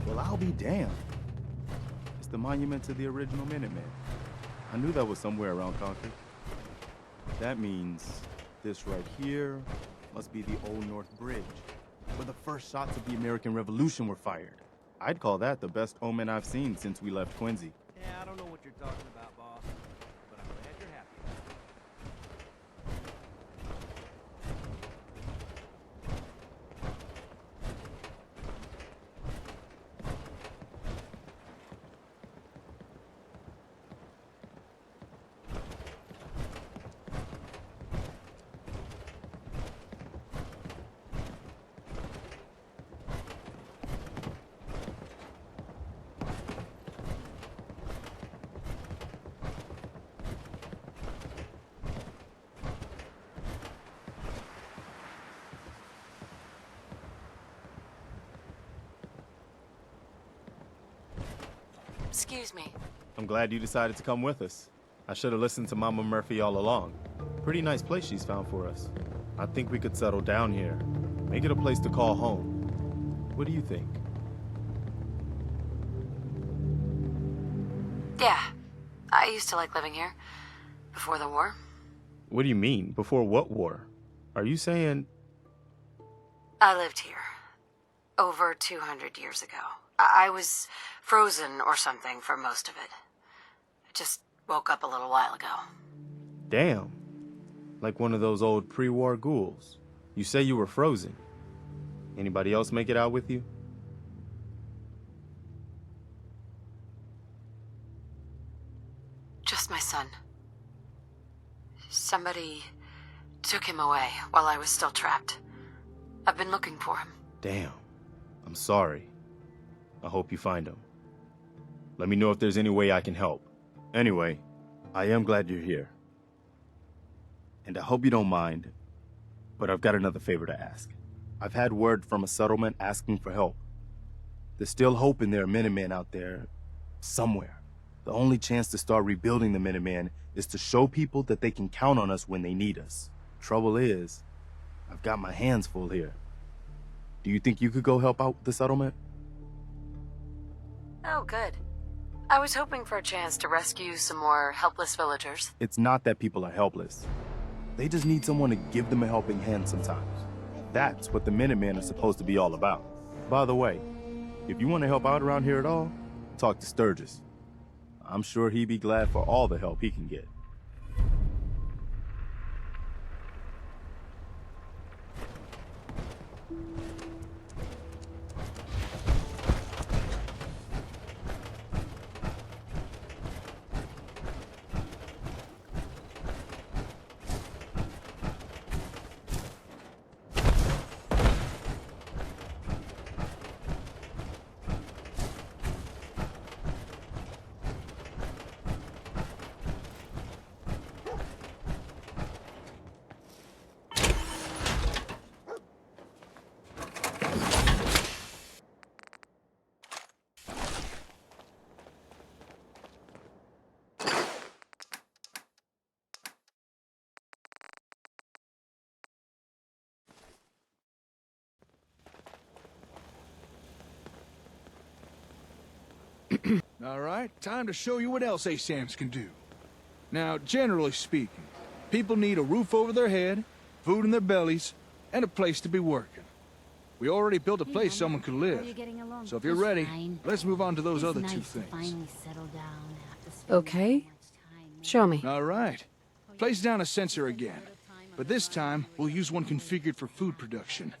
Speaker 17: Well, I'll be damned. It's the monument to the original Minutemen. I knew that was somewhere around Concord. That means this right here must be the Old North Bridge, where the first shots of the American Revolution were fired. I'd call that the best omen I've seen since we left Quincy.
Speaker 18: Yeah, I don't know what you're talking about, boss, but I'm glad you're happy.
Speaker 7: Excuse me.
Speaker 17: I'm glad you decided to come with us. I should have listened to Mama Murphy all along. Pretty nice place she's found for us. I think we could settle down here. Make it a place to call home. What do you think?
Speaker 7: Yeah. I used to like living here. Before the war.
Speaker 17: What do you mean? Before what war? Are you saying...
Speaker 7: I lived here. Over 200 years ago. I was frozen or something for most of it. I just woke up a little while ago.
Speaker 17: Damn. Like one of those old pre-war ghouls. You say you were frozen. Anybody else make it out with you?
Speaker 7: Just my son. Somebody took him away while I was still trapped. I've been looking for him.
Speaker 17: Damn. I'm sorry. I hope you find him. Let me know if there's any way I can help. Anyway, I am glad you're here. And I hope you don't mind, but I've got another favor to ask. I've had word from a settlement asking for help. There's still hope in there are Minutemen out there somewhere. The only chance to start rebuilding the Minutemen is to show people that they can count on us when they need us. Trouble is, I've got my hands full here. Do you think you could go help out the settlement?
Speaker 7: Oh, good. I was hoping for a chance to rescue some more helpless villagers.
Speaker 17: It's not that people are helpless. They just need someone to give them a helping hand sometimes. That's what the Minutemen are supposed to be all about. By the way, if you want to help out around here at all, talk to Sturgis. I'm sure he'd be glad for all the help he can get.
Speaker 15: All right, time to show you what else ASAMs can do. Now, generally speaking, people need a roof over their head, food in their bellies, and a place to be working. We already built a place someone could live. So if you're ready, let's move on to those other two things.
Speaker 7: Okay.
Speaker 2: Show me.
Speaker 15: All right. Place down a sensor again. But this time, we'll use one configured for food production.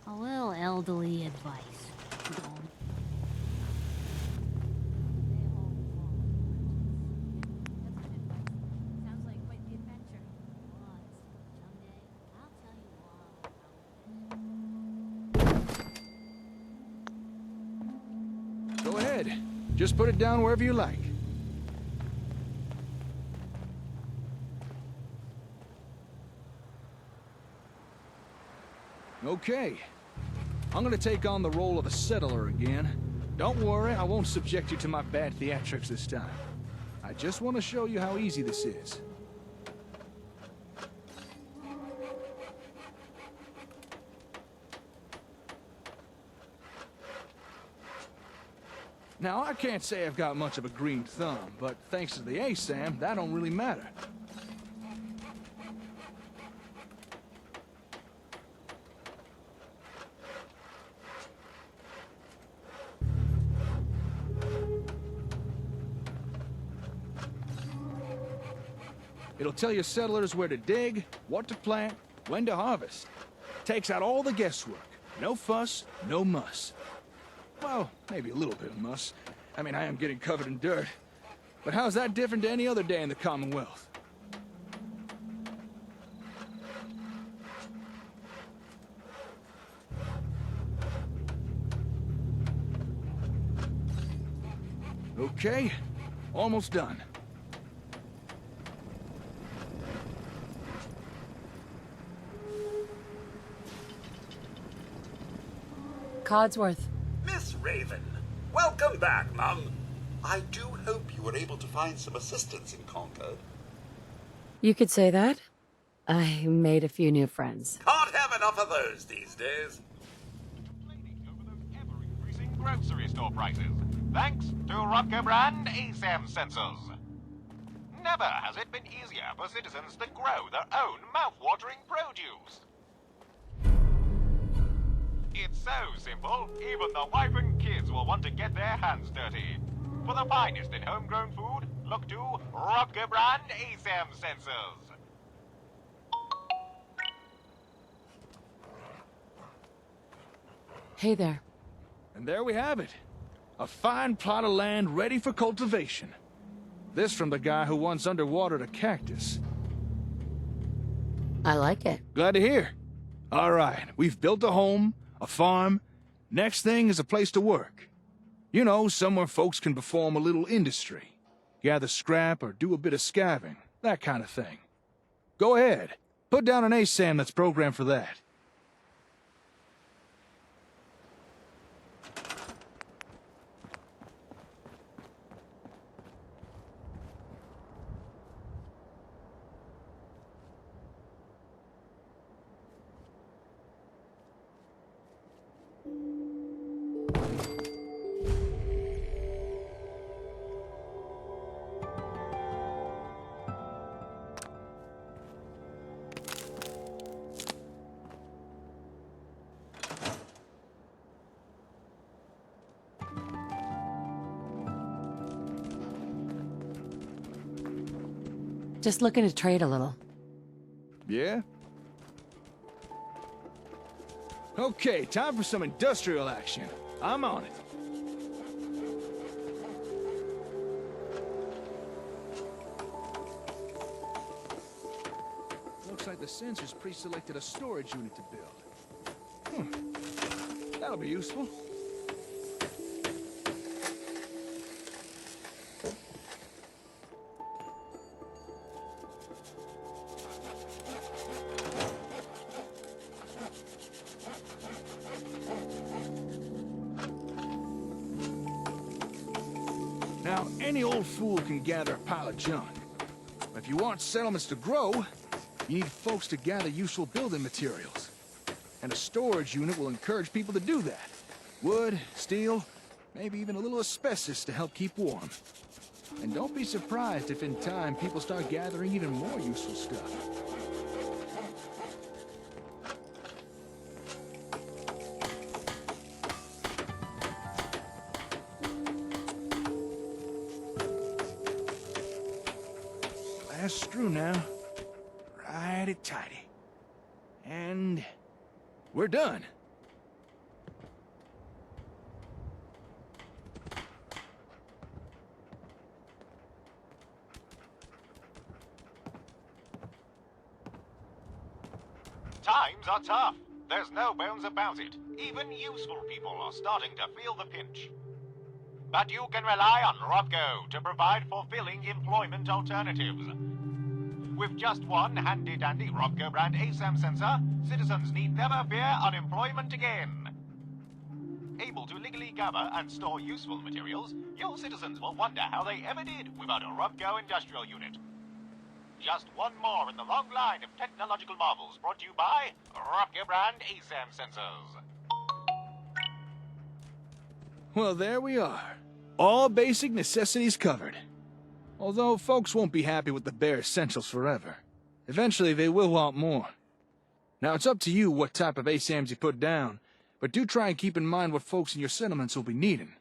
Speaker 12: A little elderly advice.
Speaker 15: Go ahead. Just put it down wherever you like. Okay. I'm gonna take on the role of the settler again. Don't worry, I won't subject you to my bad theatrics this time. I just want to show you how easy this is. Now, I can't say I've got much of a green thumb, but thanks to the ASAM, that don't really matter. It'll tell your settlers where to dig, what to plant, when to harvest. Takes out all the guesswork. No fuss, no muss. Well, maybe a little bit of muss. I mean, I am getting covered in dirt. But how's that different to any other day in the Commonwealth? Okay, almost done.
Speaker 2: Codsworth.
Speaker 3: Miss Raven, welcome back, Mum. I do hope you were able to find some assistance in Concord.
Speaker 2: You could say that. I made a few new friends.
Speaker 3: Can't have enough of those these days.
Speaker 16: Increasing grocery store prices, thanks to Rotko brand ASAM sensors. Never has it been easier for citizens to grow their own mouth-watering produce. It's so simple, even the wife and kids will want to get their hands dirty. For the finest in homegrown food, look to Rotko brand ASAM sensors.
Speaker 2: Hey there.
Speaker 15: And there we have it. A fine plot of land ready for cultivation. This from the guy who once underwatered a cactus.
Speaker 2: I like it.
Speaker 15: Glad to hear. All right, we've built a home, a farm. Next thing is a place to work. You know, somewhere folks can perform a little industry. Gather scrap or do a bit of scavenging, that kind of thing. Go ahead. Put down an ASAM that's programmed for that.
Speaker 2: Just looking to trade a little.
Speaker 15: Yeah? Okay, time for some industrial action. I'm on it. Looks like the sensors pre-selected a storage unit to build. That'll be useful. Now, any old fool can gather a pile of junk. But if you want settlements to grow, you need folks to gather useful building materials. And a storage unit will encourage people to do that. Wood, steel, maybe even a little asbestos to help keep warm. And don't be surprised if in time people start gathering even more useful stuff. screw now. Righty-tighty. And we're done.
Speaker 16: Times are tough. There's no bones about it. Even useful people are starting to feel the pinch. But you can rely on Robco to provide fulfilling employment alternatives. With just one handy-dandy Robco brand ASAM sensor, citizens need never fear unemployment again. Able to legally gather and store useful materials, your citizens will wonder how they ever did without a Robco industrial unit. Just one more in the long line of technological marvels brought to you by Robco brand ASAM sensors.
Speaker 15: Well, there we are. All basic necessities covered. Although folks won't be happy with the bare essentials forever. Eventually they will want more. Now it's up to you what type of ASAMs you put down, but do try and keep in mind what folks in your settlements will be needing.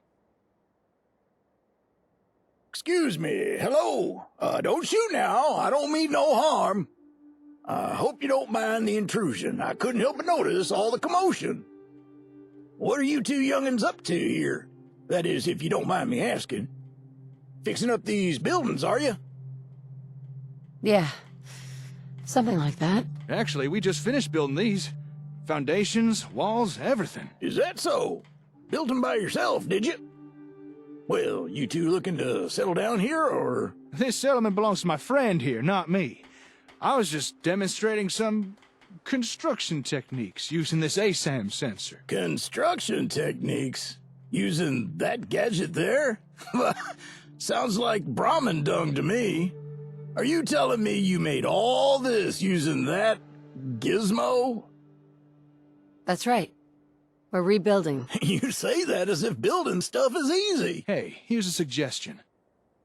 Speaker 21: Excuse me, hello. Don't shoot now, I don't mean no harm. I hope you don't mind the intrusion. I couldn't help but notice all the commotion. What are you two young'uns up to here? That is, if you don't mind me asking. Fixing up these buildings, are you?
Speaker 7: Yeah, something like that.
Speaker 15: Actually, we just finished building these. Foundations, walls, everything.
Speaker 21: Is that so? Built them by yourself, did you? Well, you two looking to settle down here, or...?
Speaker 15: This settlement belongs to my friend here, not me. I was just demonstrating some construction techniques using this ASAM sensor.
Speaker 21: Construction techniques? Using that gadget there? Sounds like Brahmin dung to me. Are you telling me you made all this using that gizmo?
Speaker 7: That's right. We're rebuilding.
Speaker 21: You say that as if building stuff is easy.
Speaker 15: Hey, here's a suggestion.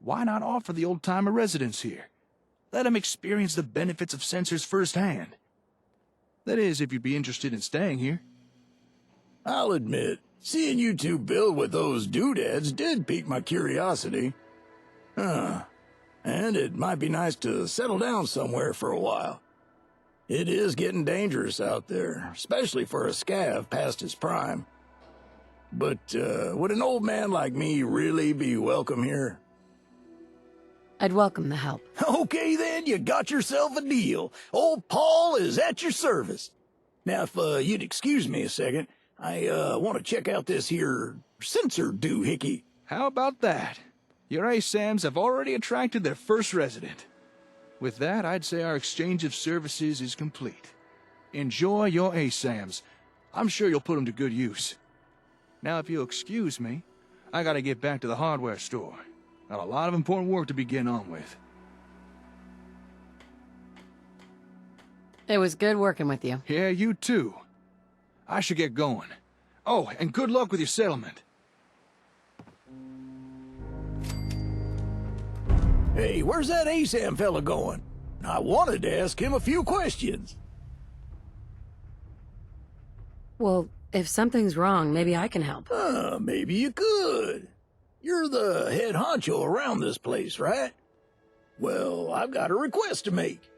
Speaker 15: Why not offer the old-timer residents here? Let them experience the benefits of sensors firsthand. That is, if you'd be interested in staying here.
Speaker 21: I'll admit, seeing you two build with those doodads did pique my curiosity. And it might be nice to settle down somewhere for a while. It is getting dangerous out there, especially for a scav past his prime. But, would an old man like me really be welcome here?
Speaker 7: I'd welcome the help.
Speaker 21: Okay then, you got yourself a deal. Old Paul is at your service. Now, if you'd excuse me a second, I want to check out this here sensor doohickey.
Speaker 15: How about that? Your ASAMs have already attracted their first resident. With that, I'd say our exchange of services is complete. Enjoy your ASAMs. I'm sure you'll put them to good use. Now, if you'll excuse me, I gotta get back to the hardware store. Got a lot of important work to be getting on with.
Speaker 7: It was good working with you.
Speaker 15: Yeah, you too. I should get going. Oh, and good luck with your settlement.
Speaker 21: Hey, where's that ASAM fella going? I wanted to ask him a few questions.
Speaker 7: Well, if something's wrong, maybe I can help.
Speaker 21: Maybe you could. You're the head honcho around this place, right? Well, I've got a request to make.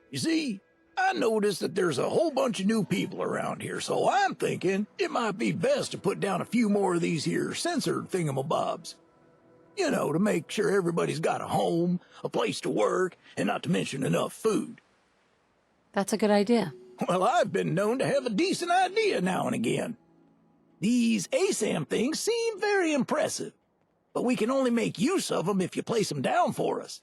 Speaker 21: You see, I noticed that there's a whole bunch of new people around here, so I'm thinking it might be best to put down a few more of these here censored thingamabobs. You know, to make sure everybody's got a home, a place to work, and not to mention enough food.
Speaker 7: That's a good idea.
Speaker 21: Well, I've been known to have a decent idea now and again. These ASAM things seem very impressive, but we can only make use of them if you place them down for us.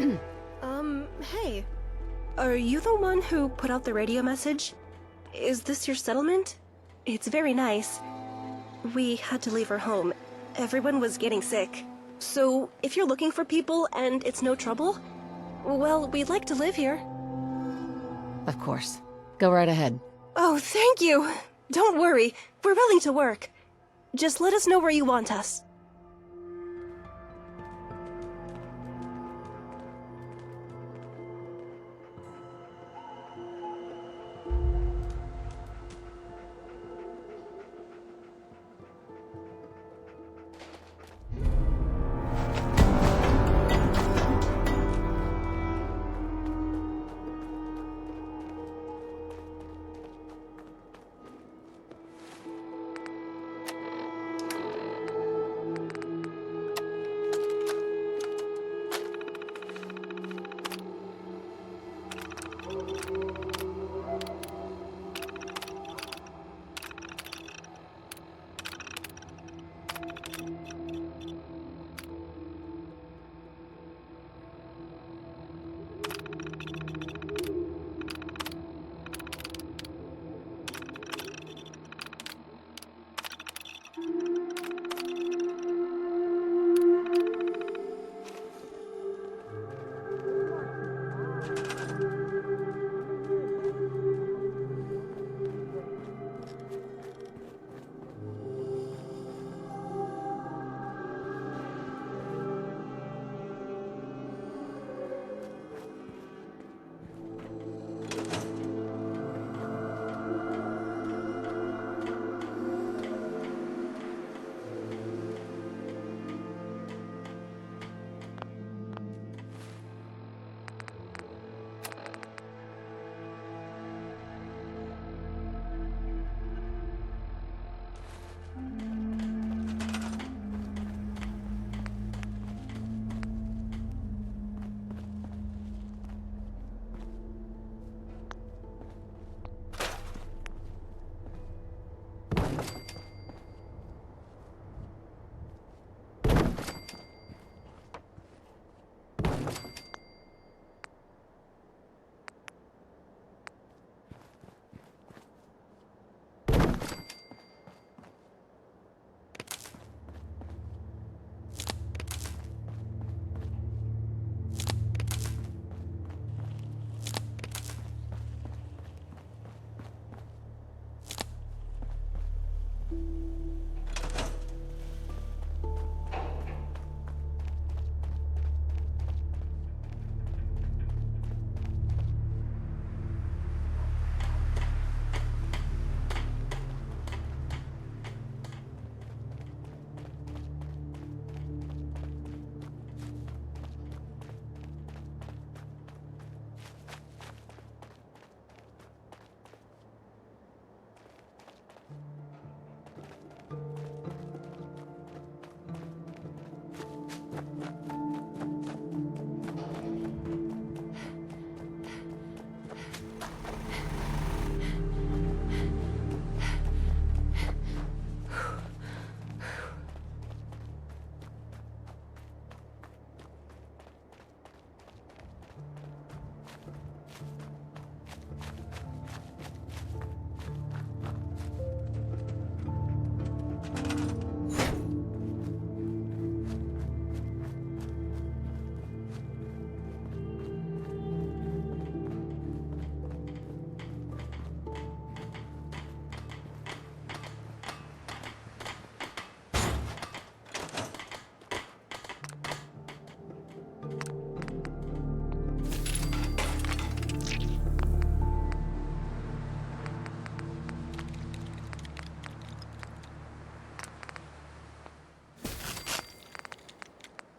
Speaker 5: Hey. Are you the one who put out the radio message? Is this your settlement? It's very nice. We had to leave our home. Everyone was getting sick. So, if you're looking for people and it's no trouble, well, we'd like to live here.
Speaker 7: Of course. Go right ahead.
Speaker 5: Oh, thank you! Don't worry, we're willing to work. Just let us know where you want us.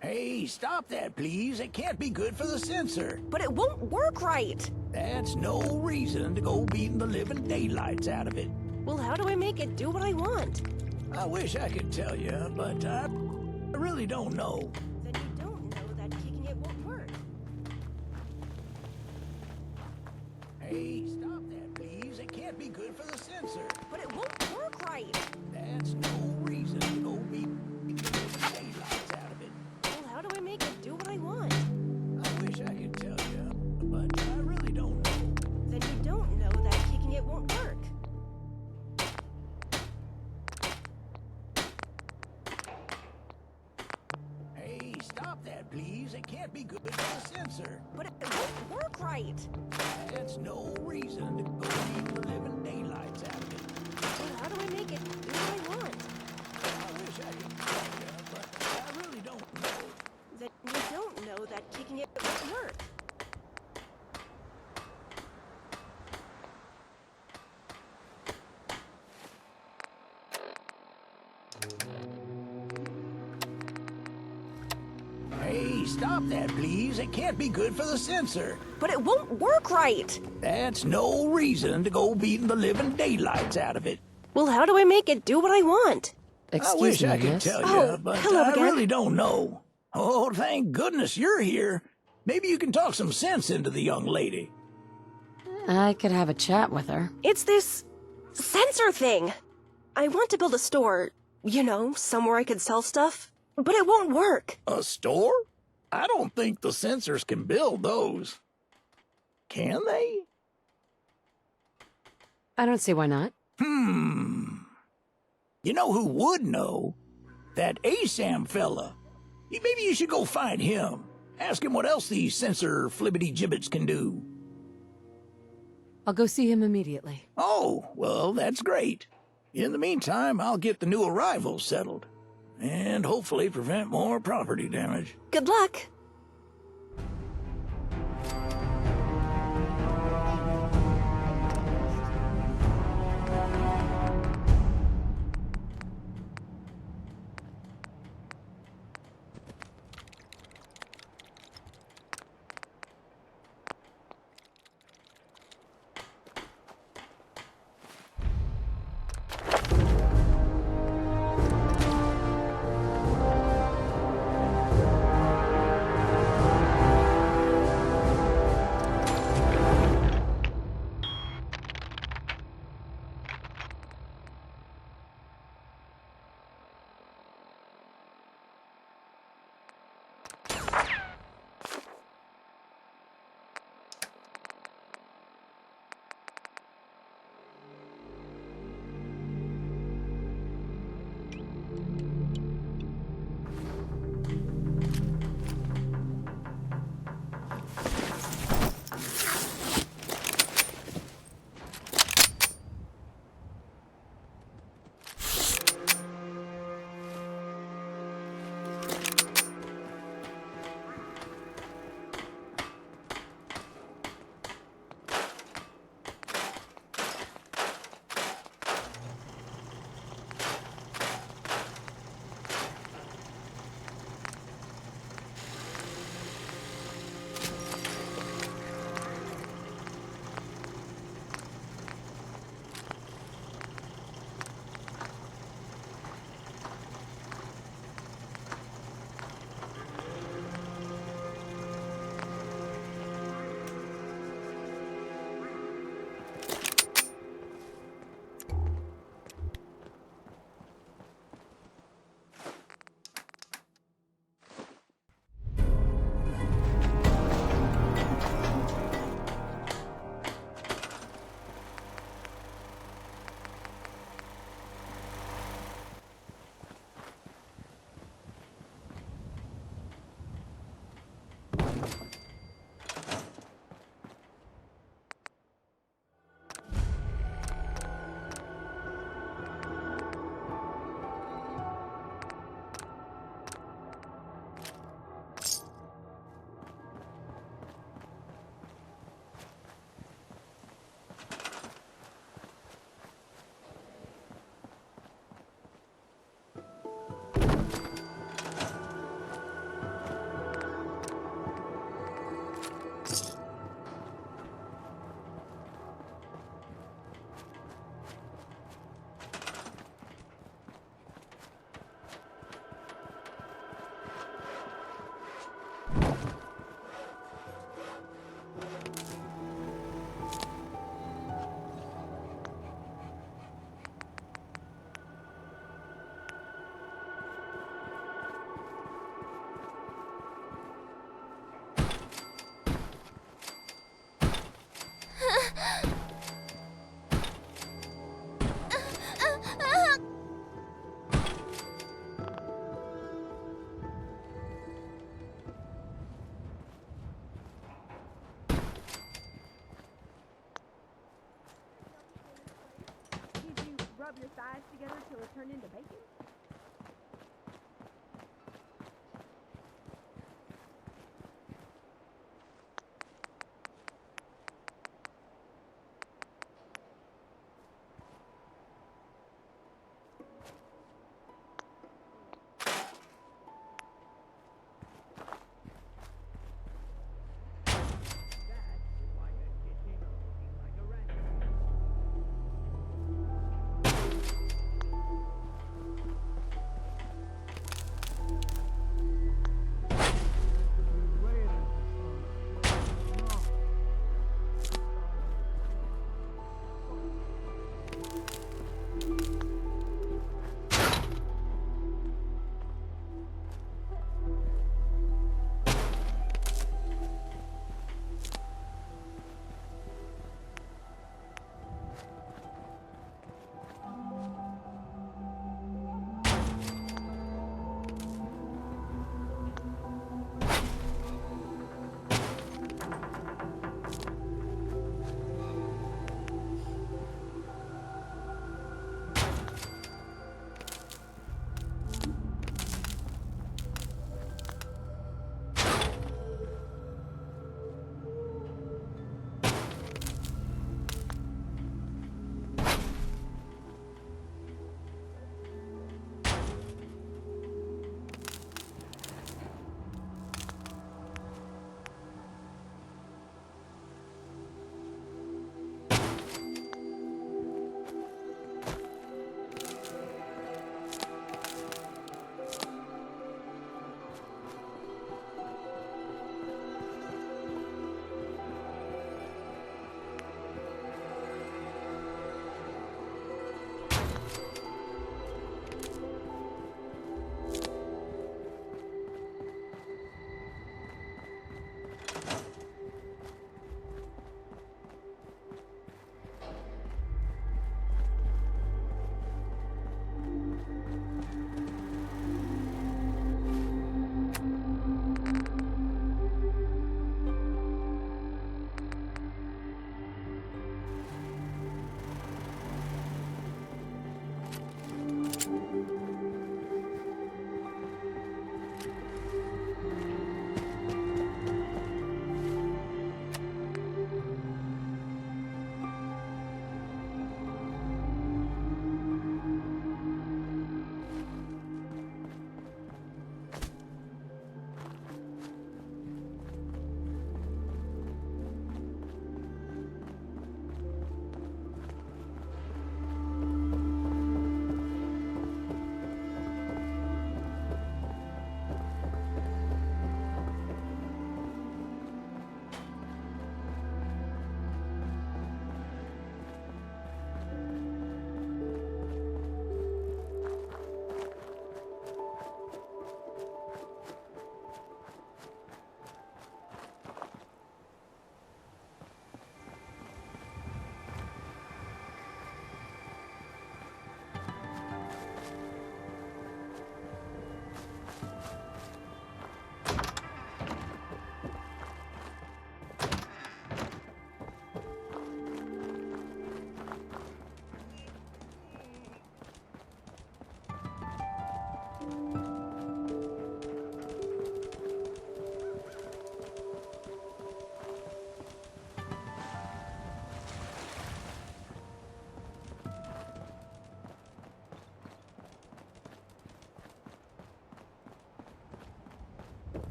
Speaker 21: Hey, stop that, please. It can't be good for the sensor.
Speaker 5: But it won't work right.
Speaker 21: That's no reason to go beating the living daylights out of it.
Speaker 5: Well, how do I make it do what I want?
Speaker 21: I wish I could tell you, but I really don't know.
Speaker 5: Then you don't know that kicking it won't work.
Speaker 21: Hey, stop that, please. It can't be good for the sensor.
Speaker 5: But it won't work right.
Speaker 21: That's no reason to go beating the living daylights out of it.
Speaker 5: Well, how do I make it do what I want?
Speaker 21: I wish it can't be good for the sensor.
Speaker 5: But it won't work right.
Speaker 21: That's no reason to go beat the living daylights out of it.
Speaker 5: Well, how do I make it do what I want?
Speaker 21: I wish I could tell you, but I really don't know.
Speaker 5: That you don't know that kicking it won't work.
Speaker 21: Hey, stop that, please. It can't be good for the sensor.
Speaker 5: But it won't work right.
Speaker 21: That's no reason to go beating the living daylights out of it.
Speaker 5: Well, how do I make it do what I want?
Speaker 21: I wish I could tell you, but
Speaker 5: hello
Speaker 21: I
Speaker 5: again.
Speaker 21: really don't know. Oh, thank goodness you're here. Maybe you can talk some sense into the young lady.
Speaker 7: I could have a chat with her.
Speaker 5: It's this sensor thing. I want to build a store, you know, somewhere I could sell stuff, but it won't work.
Speaker 21: A store? I don't think the sensors can build those. Can they?
Speaker 7: I don't see why not.
Speaker 21: You know who would know? That ASAM fella. Maybe you should go find him. Ask him what else these sensor flibbity-gibbets can do.
Speaker 7: I'll go see him immediately.
Speaker 21: Oh, well, that's great. In the meantime, I'll get the new arrivals settled. And hopefully prevent more property damage.
Speaker 5: Good luck.
Speaker 20: turn into bacon?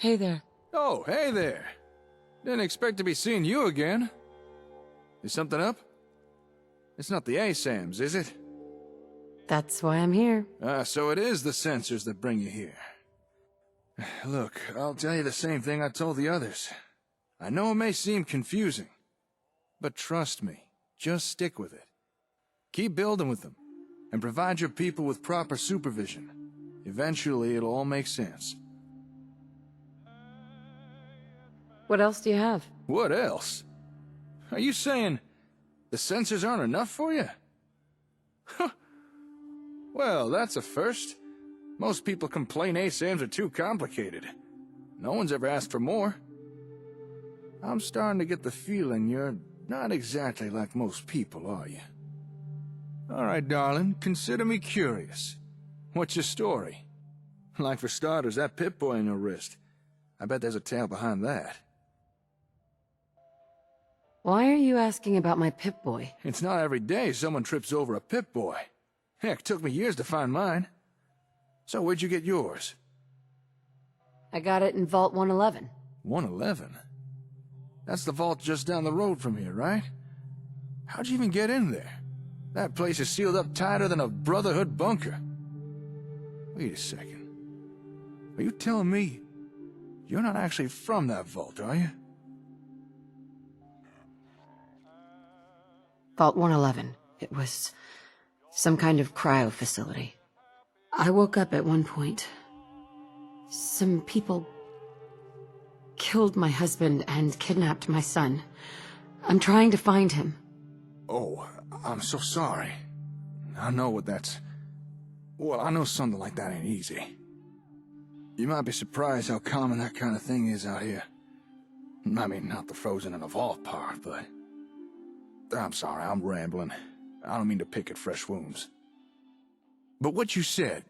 Speaker 2: Hey there.
Speaker 15: Oh, hey there. Didn't expect to be seeing you again. Is something up? It's not the ASAMs, is it?
Speaker 2: That's why I'm here.
Speaker 15: So it is the sensors that bring you here. Look, I'll tell you the same thing I told the others. I know it may seem confusing, but trust me, just stick with it. Keep building with them, and provide your people with proper supervision. Eventually, it'll all make sense.
Speaker 2: What else do you have?
Speaker 15: What else? Are you saying the sensors aren't enough for you? Huh. Well, that's a first. Most people complain ASAMs are too complicated. No one's ever asked for more. I'm starting to get the feeling you're not exactly like most people, are you? All right, darling, consider me curious. What's your story? Like for starters, that Pip-Boy on your wrist. I bet there's a tale behind that.
Speaker 2: Why are you asking about my Pip-Boy?
Speaker 15: It's not every day someone trips over a Pip-Boy. Heck, took me years to find mine. So where'd you get yours?
Speaker 2: I got it in Vault 111.
Speaker 15: 111? That's the vault just down the road from here, right? How'd you even get in there? That place is sealed up tighter than a Brotherhood bunker. Wait a second. Are you telling me you're not actually from that vault, are you?
Speaker 2: Vault 111. It was some kind of cryo facility. I woke up at one point. Some people killed my husband and kidnapped my son. I'm trying to find him.
Speaker 15: Oh, I'm so sorry. I know what that's... Well, I know something like that ain't easy. You might be surprised how common that kind of thing is out here. I mean, not the frozen in a vault part, but... I'm sorry, I'm rambling. I don't mean to pick at fresh wounds. But what you said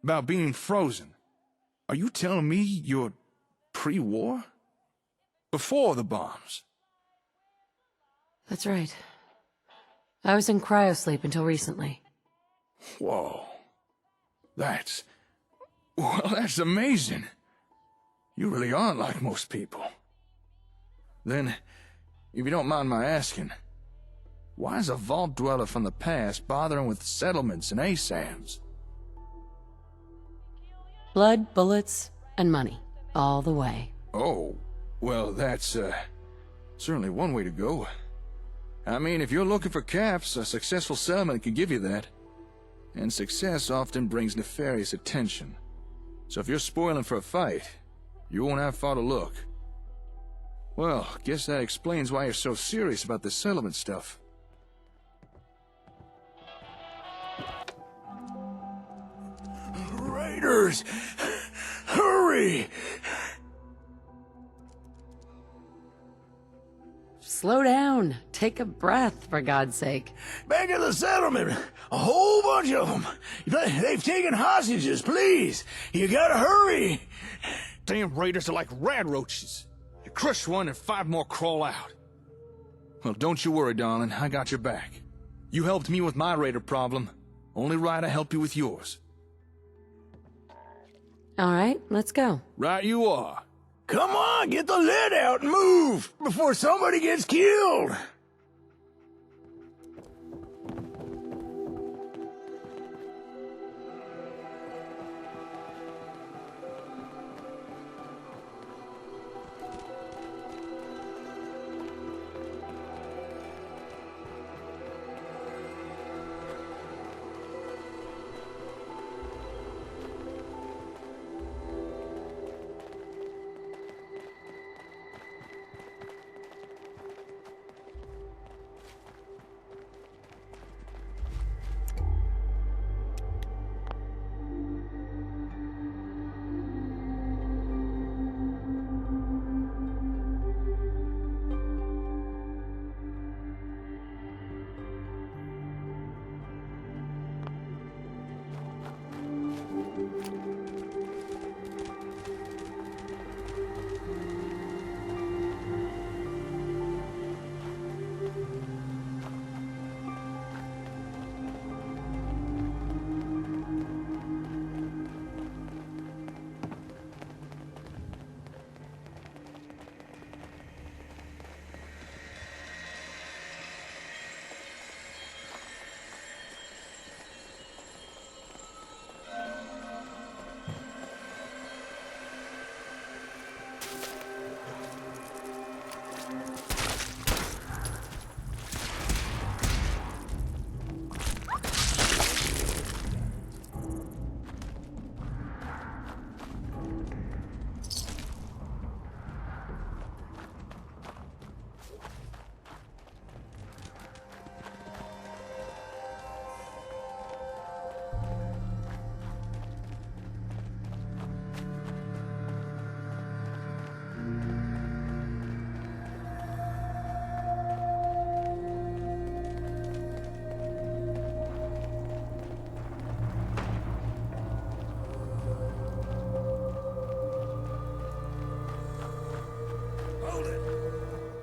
Speaker 15: about being frozen, are you telling me you're pre-war? Before the bombs?
Speaker 2: That's right. I was in cryosleep until recently.
Speaker 15: Whoa. Well, that's amazing. You really aren't like most people. Then, if you don't mind my asking, why is a vault dweller from the past bothering with settlements and ASAMs?
Speaker 2: Blood, bullets, and money. All the way.
Speaker 15: Oh, well, that's, certainly one way to go. I mean, if you're looking for caps, a successful settlement can give you that. And success often brings nefarious attention. So if you're spoiling for a fight, you won't have far to look. Well, guess that explains why you're so serious about this settlement stuff.
Speaker 21: Raiders! Hurry!
Speaker 2: Slow down. Take a breath, for God's sake.
Speaker 21: Back at the settlement! A whole bunch of them! They've taken hostages, please! You gotta hurry!
Speaker 15: Damn raiders are like rad roaches. You crush one and 5 more crawl out. Well, don't you worry, darling. I got your back. You helped me with my raider problem. Only right I help you with yours.
Speaker 2: All right, let's go.
Speaker 15: Right you are.
Speaker 21: Come on, get the lid out and move before somebody gets killed!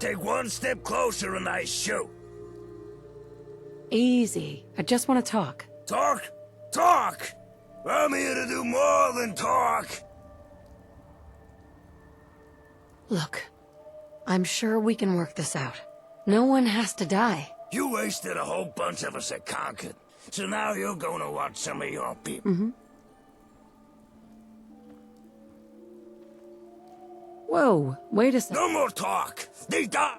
Speaker 21: Take one step closer and I shoot.
Speaker 2: Easy. I just want to talk.
Speaker 21: Talk? Talk! I'm here to do more than talk.
Speaker 2: Look, I'm sure we can work this out. No one has to die.
Speaker 21: You wasted a whole bunch of us at Concord, so now you're gonna watch some of your people.
Speaker 2: Whoa, wait a second.
Speaker 21: No more talk! They die!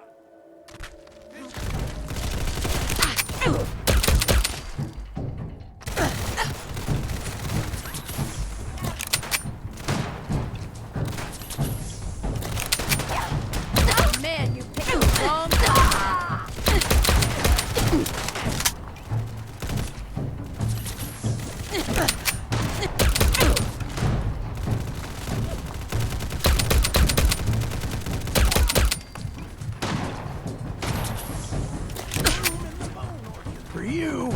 Speaker 12: Man, you picked the wrong time.
Speaker 21: For you!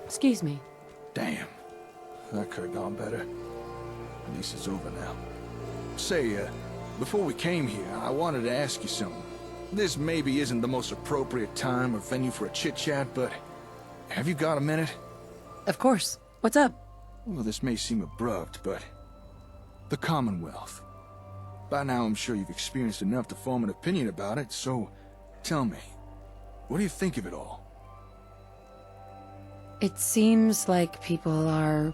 Speaker 2: Excuse me.
Speaker 15: Damn. That could have gone better. At least it's over now. Say, before we came here, I wanted to ask you something. This maybe isn't the most appropriate time or venue for a chit-chat, but have you got a minute?
Speaker 2: Of course. What's up?
Speaker 15: Well, this may seem abrupt, but the Commonwealth. By now, I'm sure you've experienced enough to form an opinion about it, so tell me, what do you think of it all?
Speaker 2: It seems like people are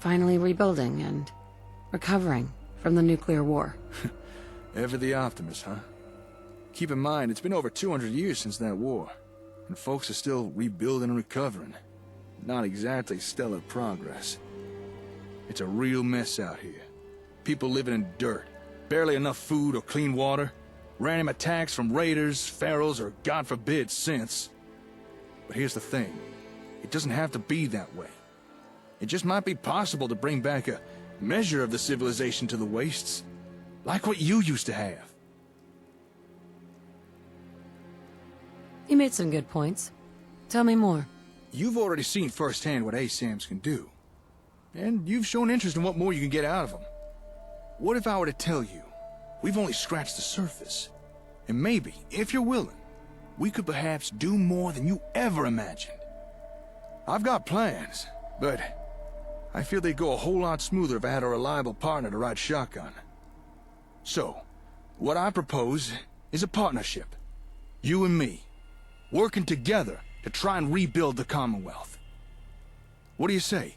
Speaker 2: finally rebuilding and recovering from the nuclear war.
Speaker 15: Ever the optimist, huh? Keep in mind, it's been over 200 years since that war, and folks are still rebuilding and recovering. Not exactly stellar progress. It's a real mess out here. People living in dirt, barely enough food or clean water, random attacks from raiders, ferals, or God forbid, synths. But here's the thing. It doesn't have to be that way. It just might be possible to bring back a measure of the civilization to the wastes, like what you used to have.
Speaker 2: You made some good points. Tell me more.
Speaker 15: You've already seen firsthand what ASAMs can do, and you've shown interest in what more you can get out of them. What if I were to tell you, we've only scratched the surface, and maybe, if you're willing, we could perhaps do more than you ever imagined? I've got plans, but I feel they'd go a whole lot smoother if I had a reliable partner to ride shotgun. So, what I propose is a partnership. You and me, working together to try and rebuild the Commonwealth. What do you say?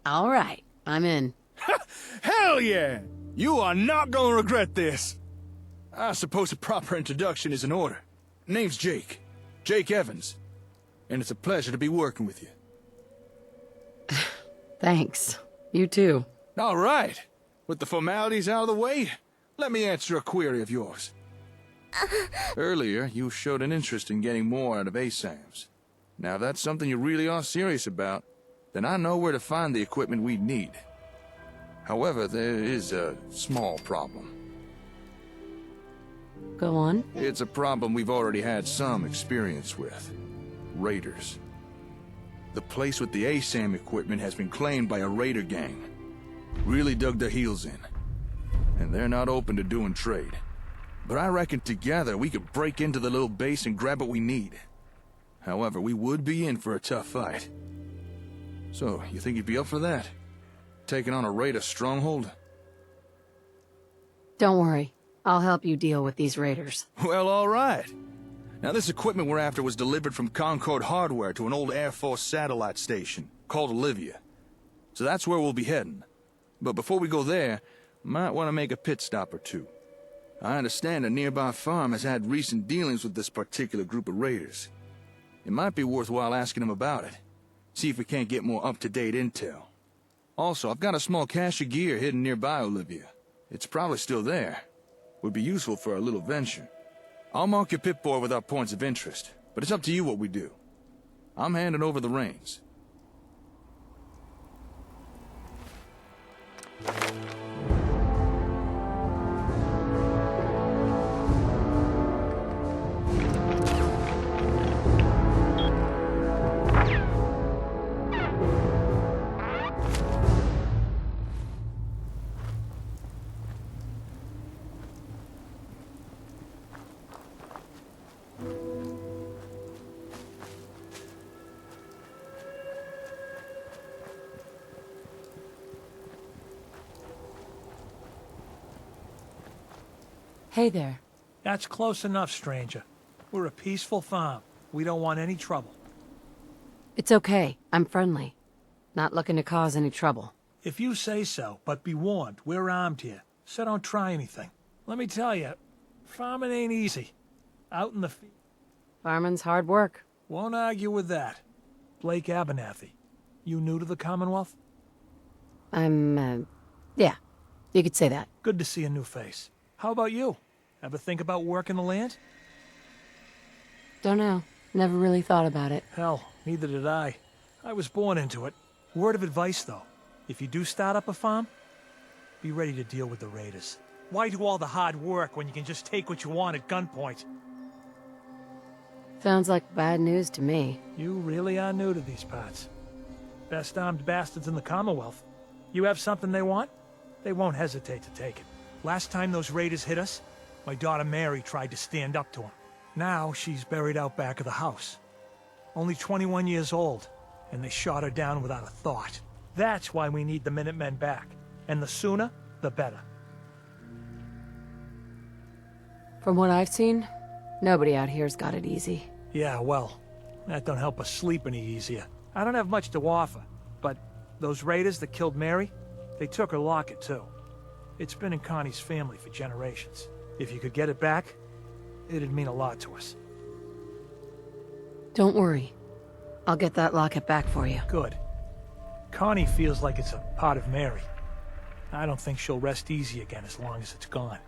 Speaker 2: All right, I'm in.
Speaker 15: Hell yeah! You are not gonna regret this! I suppose a proper introduction is in order. Name's Jake. Jake Evans. And it's a pleasure to be working with you.
Speaker 2: Thanks. You too.
Speaker 15: All right. With the formalities out of the way, let me answer a query of yours. Earlier, you showed an interest in getting more out of ASAMs. Now, if that's something you really are serious about, then I know where to find the equipment we need. However, there is a small problem.
Speaker 2: Go on.
Speaker 15: It's a problem we've already had some experience with. Raiders. The place with the ASAM equipment has been claimed by a raider gang. Really dug their heels in. And they're not open to doing trade. But I reckon together we could break into the little base and grab what we need. However, we would be in for a tough fight. So, you think you'd be up for that? Taking on a raider stronghold?
Speaker 2: Don't worry. I'll help you deal with these raiders.
Speaker 15: Well, all right. Now, this equipment we're after was delivered from Concord Hardware to an old Air Force satellite station called Olivia. So that's where we'll be heading. But before we go there, might want to make a pit stop or two. I understand a nearby farm has had recent dealings with this particular group of raiders. It might be worthwhile asking them about it. See if we can't get more up-to-date intel. Also, I've got a small cache of gear hidden nearby Olivia. It's probably still there. Would be useful for a little venture. I'll mark your Pip-Boy with our points of interest, but it's up to you what we do. I'm handing over the reins.
Speaker 2: Hey there.
Speaker 6: That's close enough, stranger. We're a peaceful farm. We don't want any trouble.
Speaker 2: It's okay. I'm friendly. Not looking to cause any trouble.
Speaker 6: If you say so, but be warned, we're armed here, so don't try anything. Let me tell you, farming ain't easy. Out in the field.
Speaker 2: Farming's hard work.
Speaker 6: Won't argue with that. Blake Abernathy. You new to the Commonwealth?
Speaker 2: Yeah. You could say that.
Speaker 6: Good to see a new face. How about you? Ever think about working the land?
Speaker 2: Don't know. Never really thought about it.
Speaker 6: Hell, neither did I. I was born into it. Word of advice, though. If you do start up a farm, be ready to deal with the raiders. Why do all the hard work when you can just take what you want at gunpoint?
Speaker 2: Sounds like bad news to me.
Speaker 6: You really are new to these parts. Best armed bastards in the Commonwealth. You have something they want? They won't hesitate to take it. Last time those raiders hit us, my daughter Mary tried to stand up to them. Now she's buried out back of the house. Only 21 years old, and they shot her down without a thought. That's why we need the Minutemen back. And the sooner, the better.
Speaker 2: From what I've seen, nobody out here's got it easy.
Speaker 6: Yeah, well, that don't help us sleep any easier. I don't have much to offer, but those raiders that killed Mary, they took her locket too. It's been in Connie's family for generations. If you could get it back, it'd mean a lot to us.
Speaker 2: Don't worry. I'll get that locket back for you.
Speaker 6: Good. Connie feels like it's a part of Mary. I don't think she'll rest easy again as long as it's gone.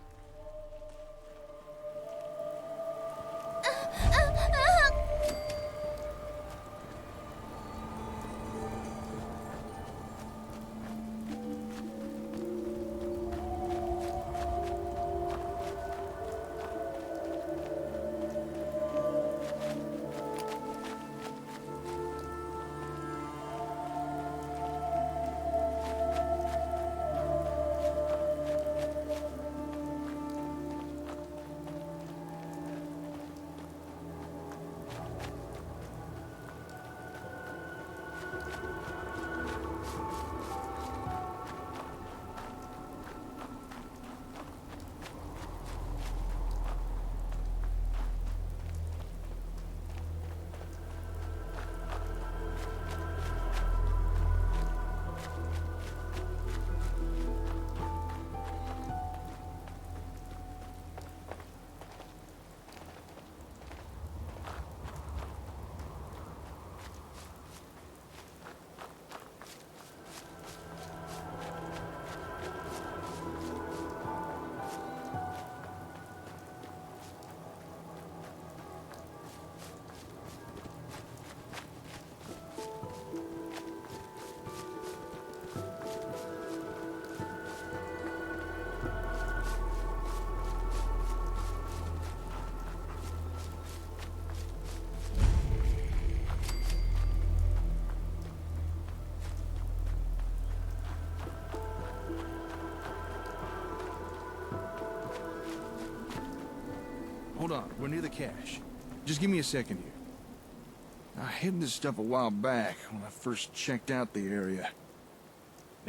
Speaker 15: hold on. We're near the cache. Just give me a second here. I hid this stuff a while back when I first checked out the area.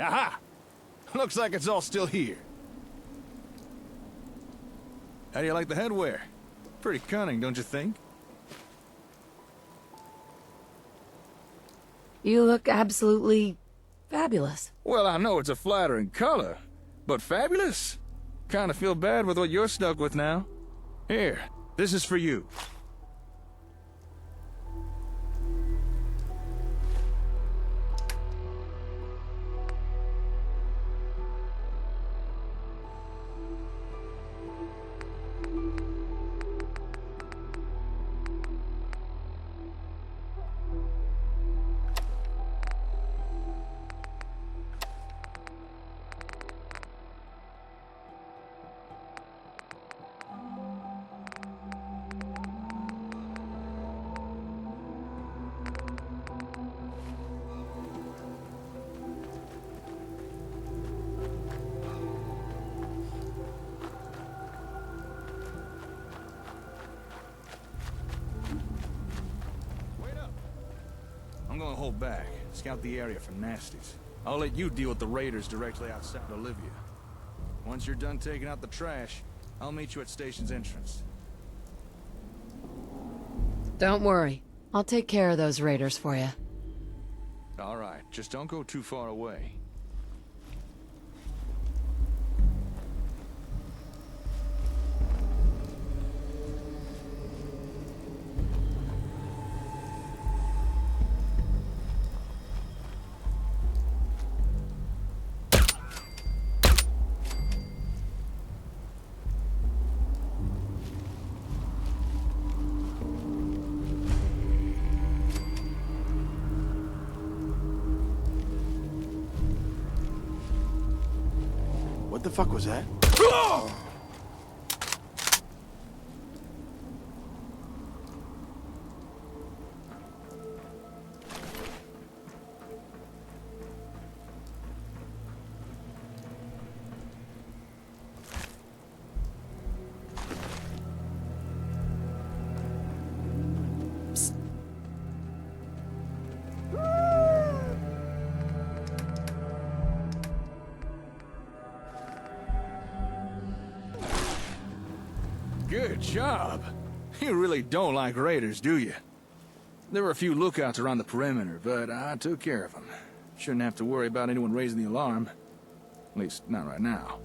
Speaker 15: Aha! Looks like it's all still here. How do you like the headwear? Pretty cunning, don't you think?
Speaker 2: You look absolutely fabulous.
Speaker 15: Well, I know it's a flattering color, but fabulous? Kinda feel bad with what you're stuck with now. Here, this is for you. I'm gonna hold back, scout the area for nasties. I'll let you deal with the raiders directly outside Olivia. Once you're done taking out the trash, I'll meet you at station's entrance.
Speaker 2: Don't worry. I'll take care of those raiders for you.
Speaker 15: All right, just don't go too far away.
Speaker 10: What the fuck was that?
Speaker 15: Good job. You really don't like raiders, do you? There were a few lookouts around the perimeter, but I took care of them. Shouldn't have to worry about anyone raising the alarm. At least, not right now.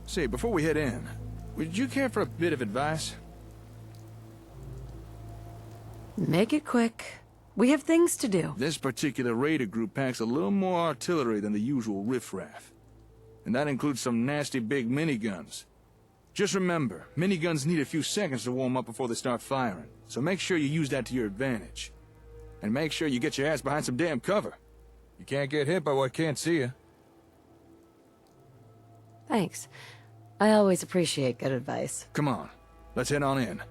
Speaker 15: Say, before we head in, would you care for a bit of advice?
Speaker 2: Make it quick. We have things to do.
Speaker 15: This particular raider group packs a little more artillery than the usual riffraff. And that includes some nasty big miniguns. Just remember, miniguns need a few seconds to warm up before they start firing, so make sure you use that to your advantage. And make sure you get your ass behind some damn cover. You can't get hit by what can't see you.
Speaker 2: Thanks. I always appreciate good advice.
Speaker 15: Come on, let's head on in.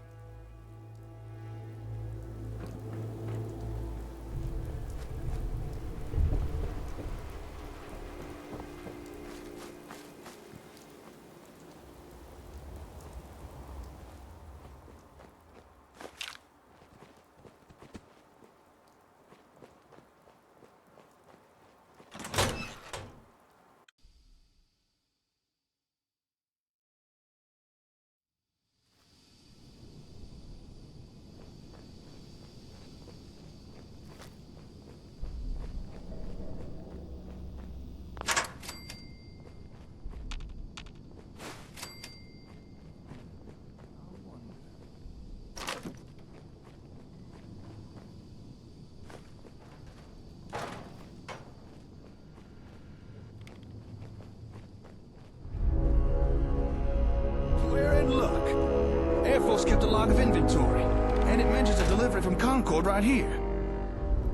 Speaker 15: Air Force kept a log of inventory, and it mentions a delivery from Concord right here.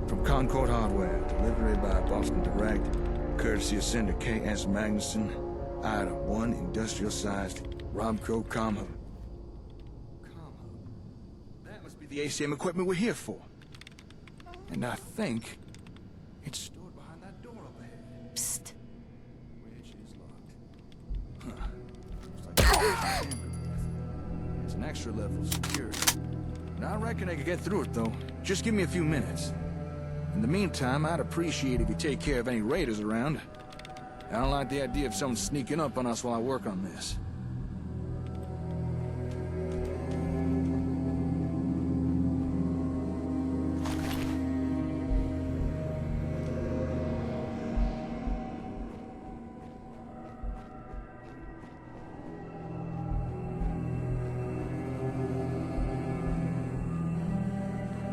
Speaker 15: From Concord Hardware, delivery by Boston Direct, courtesy of Senator K.S. Magnuson, item 1, industrial-sized Robco Comhub. That must be the ACM equipment we're here for. And I think it's stored behind that door up ahead.
Speaker 2: Psst.
Speaker 15: Which is locked. Huh. Looks like it's an extra level security. And I reckon I could get through it, though. Just give me a few minutes. In the meantime, I'd appreciate if you take care of any raiders around. I don't like the idea of someone sneaking up on us while I work on this.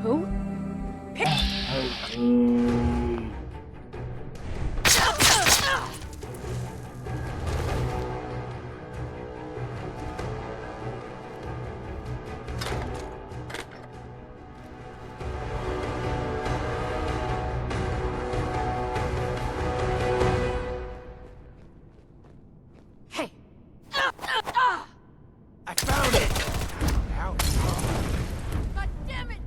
Speaker 2: Who?
Speaker 19: Hey! I found it!
Speaker 12: God damn it!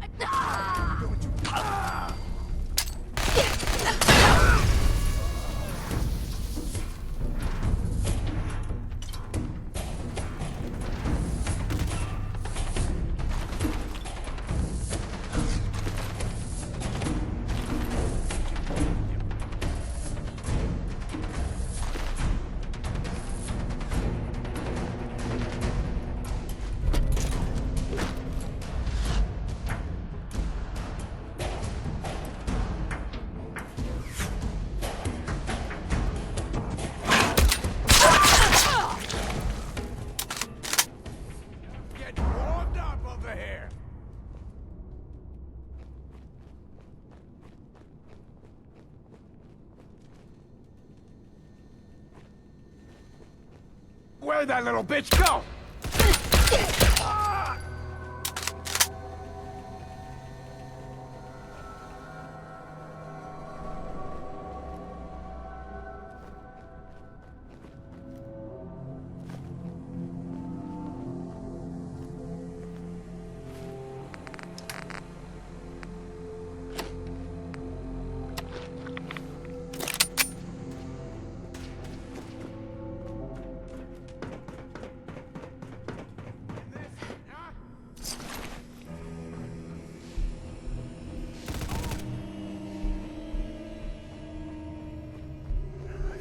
Speaker 19: Get warmed up over here! Where'd that little bitch go?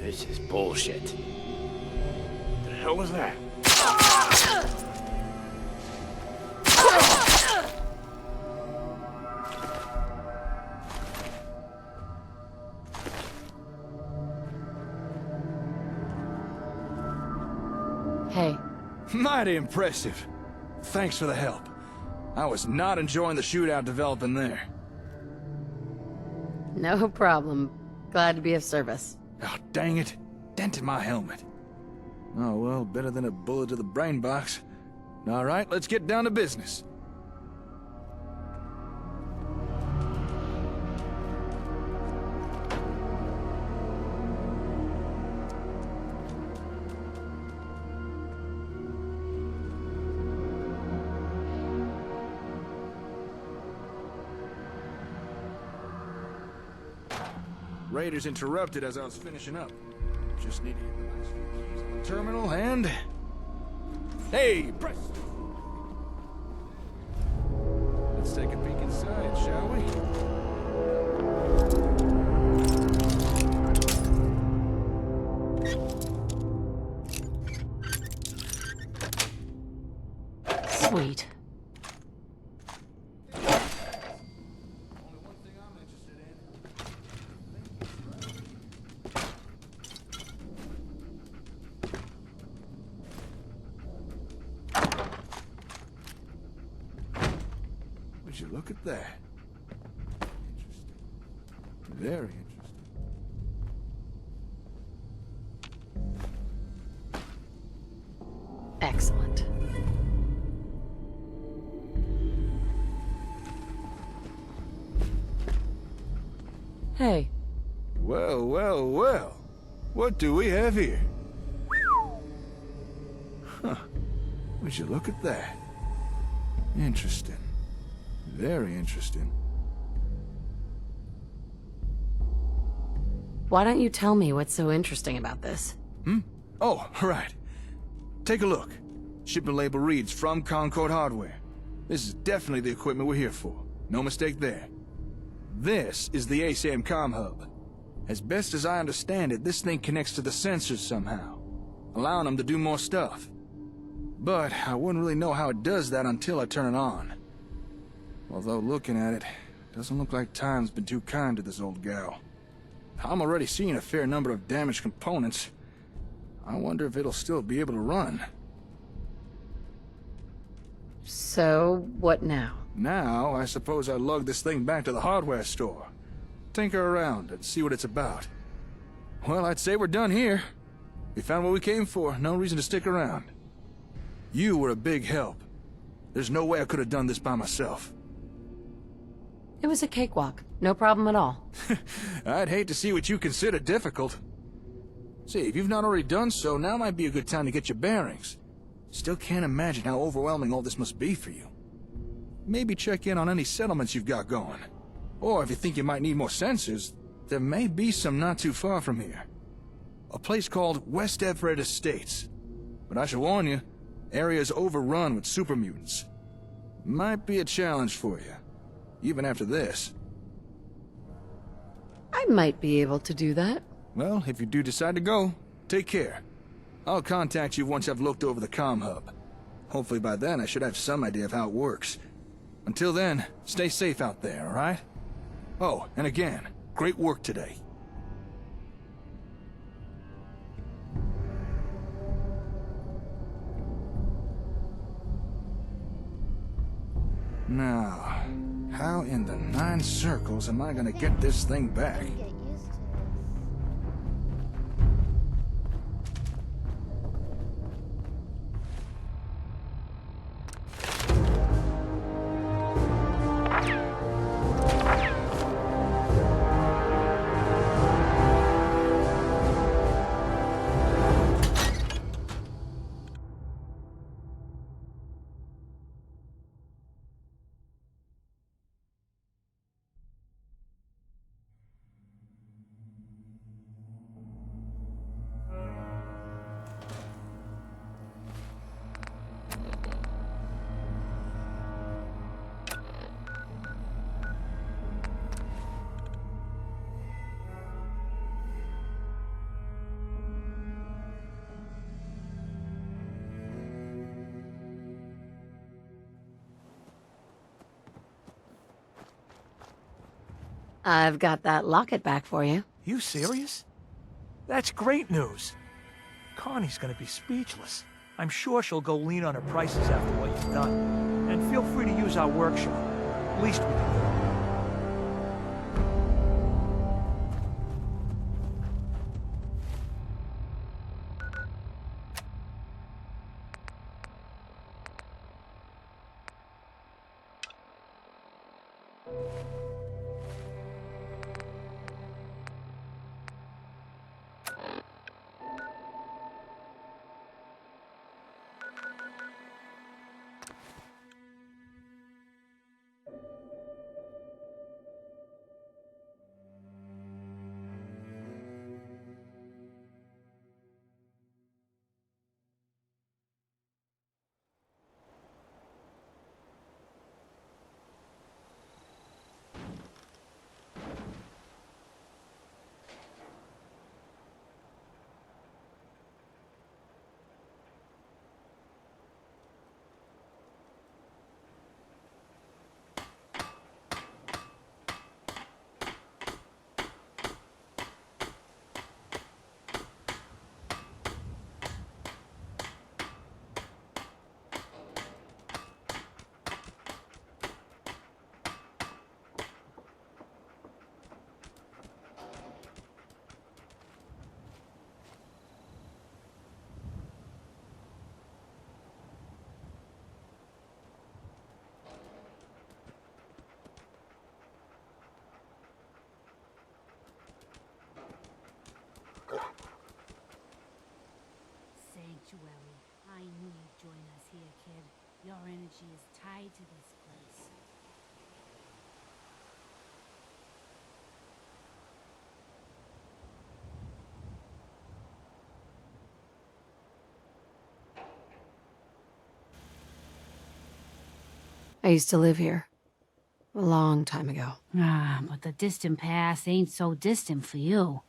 Speaker 21: This is bullshit.
Speaker 19: What the hell was that?
Speaker 2: Hey.
Speaker 15: Mighty impressive. Thanks for the help. I was not enjoying the shootout developing there.
Speaker 2: No problem. Glad to be of service.
Speaker 15: Oh, dang it. Dented my helmet. Oh, well, better than a bullet to the brain box. All right, let's get down to business. Raiders interrupted as I was finishing up. Just need to hit the last few keys on the terminal and... Hey, press! Let's take a peek inside, shall we?
Speaker 2: Sweet.
Speaker 15: Would you look at that? Interesting. Very interesting.
Speaker 2: Excellent. Hey.
Speaker 15: Well, well, well. What do we have here? Huh. Would you look at that? Interesting. Very interesting.
Speaker 2: Why don't you tell me what's so interesting about this?
Speaker 15: Oh, right. Take a look. Shipment label reads, from Concord Hardware. This is definitely the equipment we're here for. No mistake there. This is the ASAM comm hub. As best as I understand it, this thing connects to the sensors somehow, allowing them to do more stuff. But I wouldn't really know how it does that until I turn it on. Although looking at it, doesn't look like time's been too kind to this old gal. I'm already seeing a fair number of damaged components. I wonder if it'll still be able to run.
Speaker 2: So, what now?
Speaker 15: Now, I suppose I lug this thing back to the hardware store. Tinker around and see what it's about. Well, I'd say we're done here. We found what we came for, no reason to stick around. You were a big help. There's no way I could have done this by myself.
Speaker 2: It was a cakewalk. No problem at all.
Speaker 15: I'd hate to see what you consider difficult. See, if you've not already done so, now might be a good time to get your bearings. Still can't imagine how overwhelming all this must be for you. Maybe check in on any settlements you've got going. Or if you think you might need more sensors, there may be some not too far from here. A place called West Everett Estates. But I should warn you, area's overrun with super mutants. Might be a challenge for you, even after this.
Speaker 2: I might be able to do that.
Speaker 15: Well, if you do decide to go, take care. I'll contact you once I've looked over the comm hub. Hopefully by then I should have some idea of how it works. Until then, stay safe out there, alright? Oh, and again, great work today. Now, how in the 9 circles am I gonna get this thing back?
Speaker 2: I've got that locket back for you.
Speaker 6: You serious? That's great news. Connie's gonna be speechless. I'm sure she'll go lean on her prices after what you've done. And feel free to use our workshop. Least we can do.
Speaker 14: Sanctuary. I knew you'd join us here, kid. Your energy is tied to this place.
Speaker 2: I used to live here. A long time ago.
Speaker 14: Ah, but the distant past ain't so distant for you.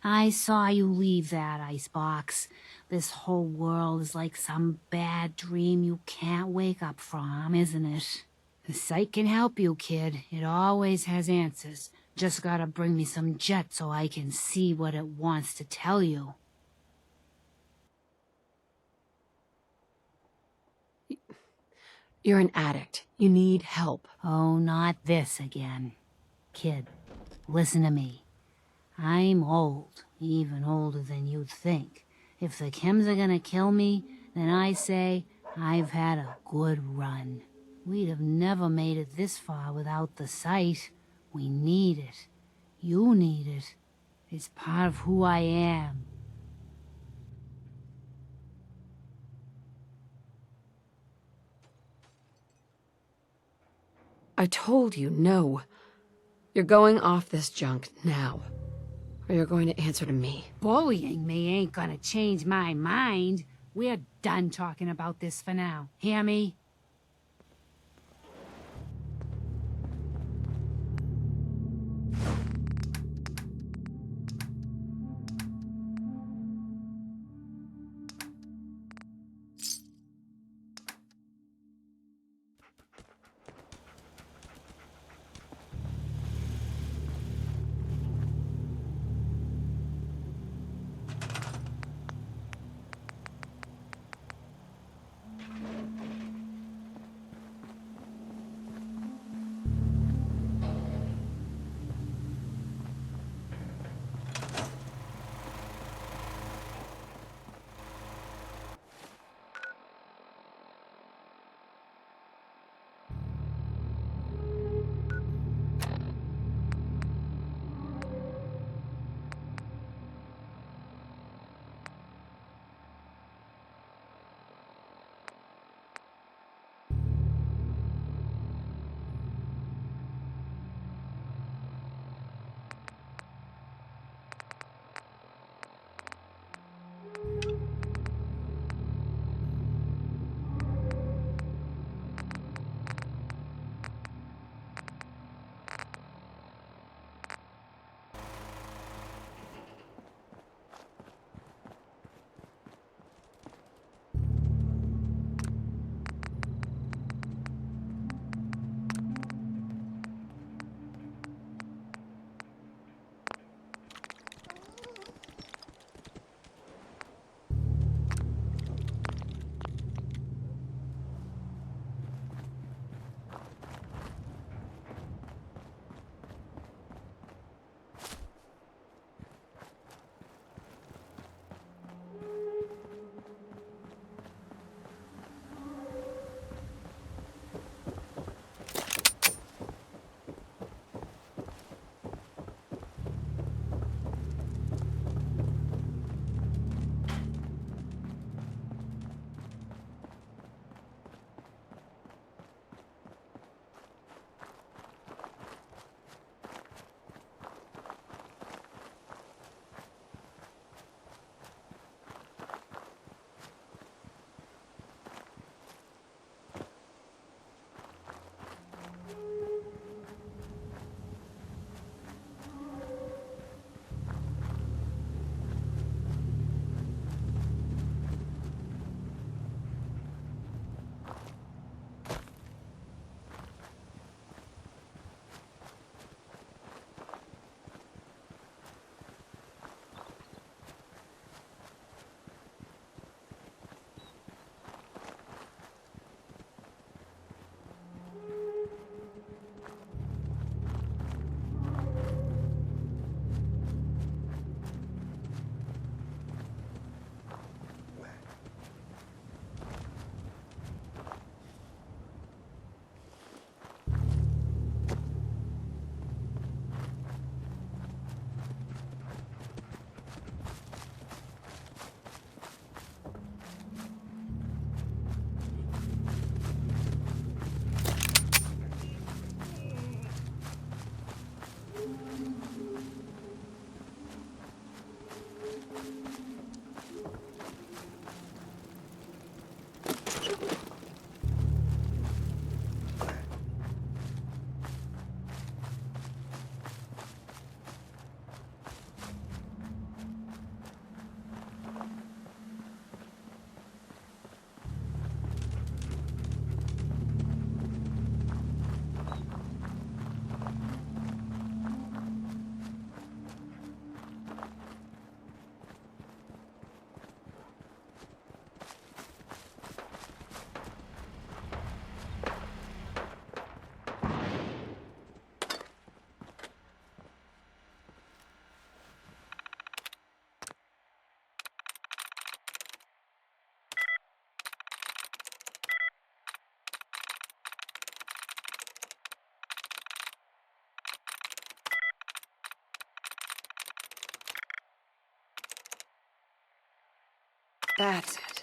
Speaker 14: I saw you leave that icebox. This whole world is like some bad dream you can't wake up from, isn't it? The site can help you, kid. It always has answers. Just gotta bring me some jet so I can see what it wants to tell you.
Speaker 2: You're an addict. You need help.
Speaker 14: Oh, not this again. Kid, listen to me. I'm old, even older than you'd think. If the chems are gonna kill me, then I say I've had a good run. We'd have never made it this far without the site. We need it. You need it. It's part of who I am.
Speaker 2: I told you, no. You're going off this junk now. Or you're going to answer to me.
Speaker 14: Bullying me ain't gonna change my mind. We're done talking about this for now. Hear me?
Speaker 2: That's it.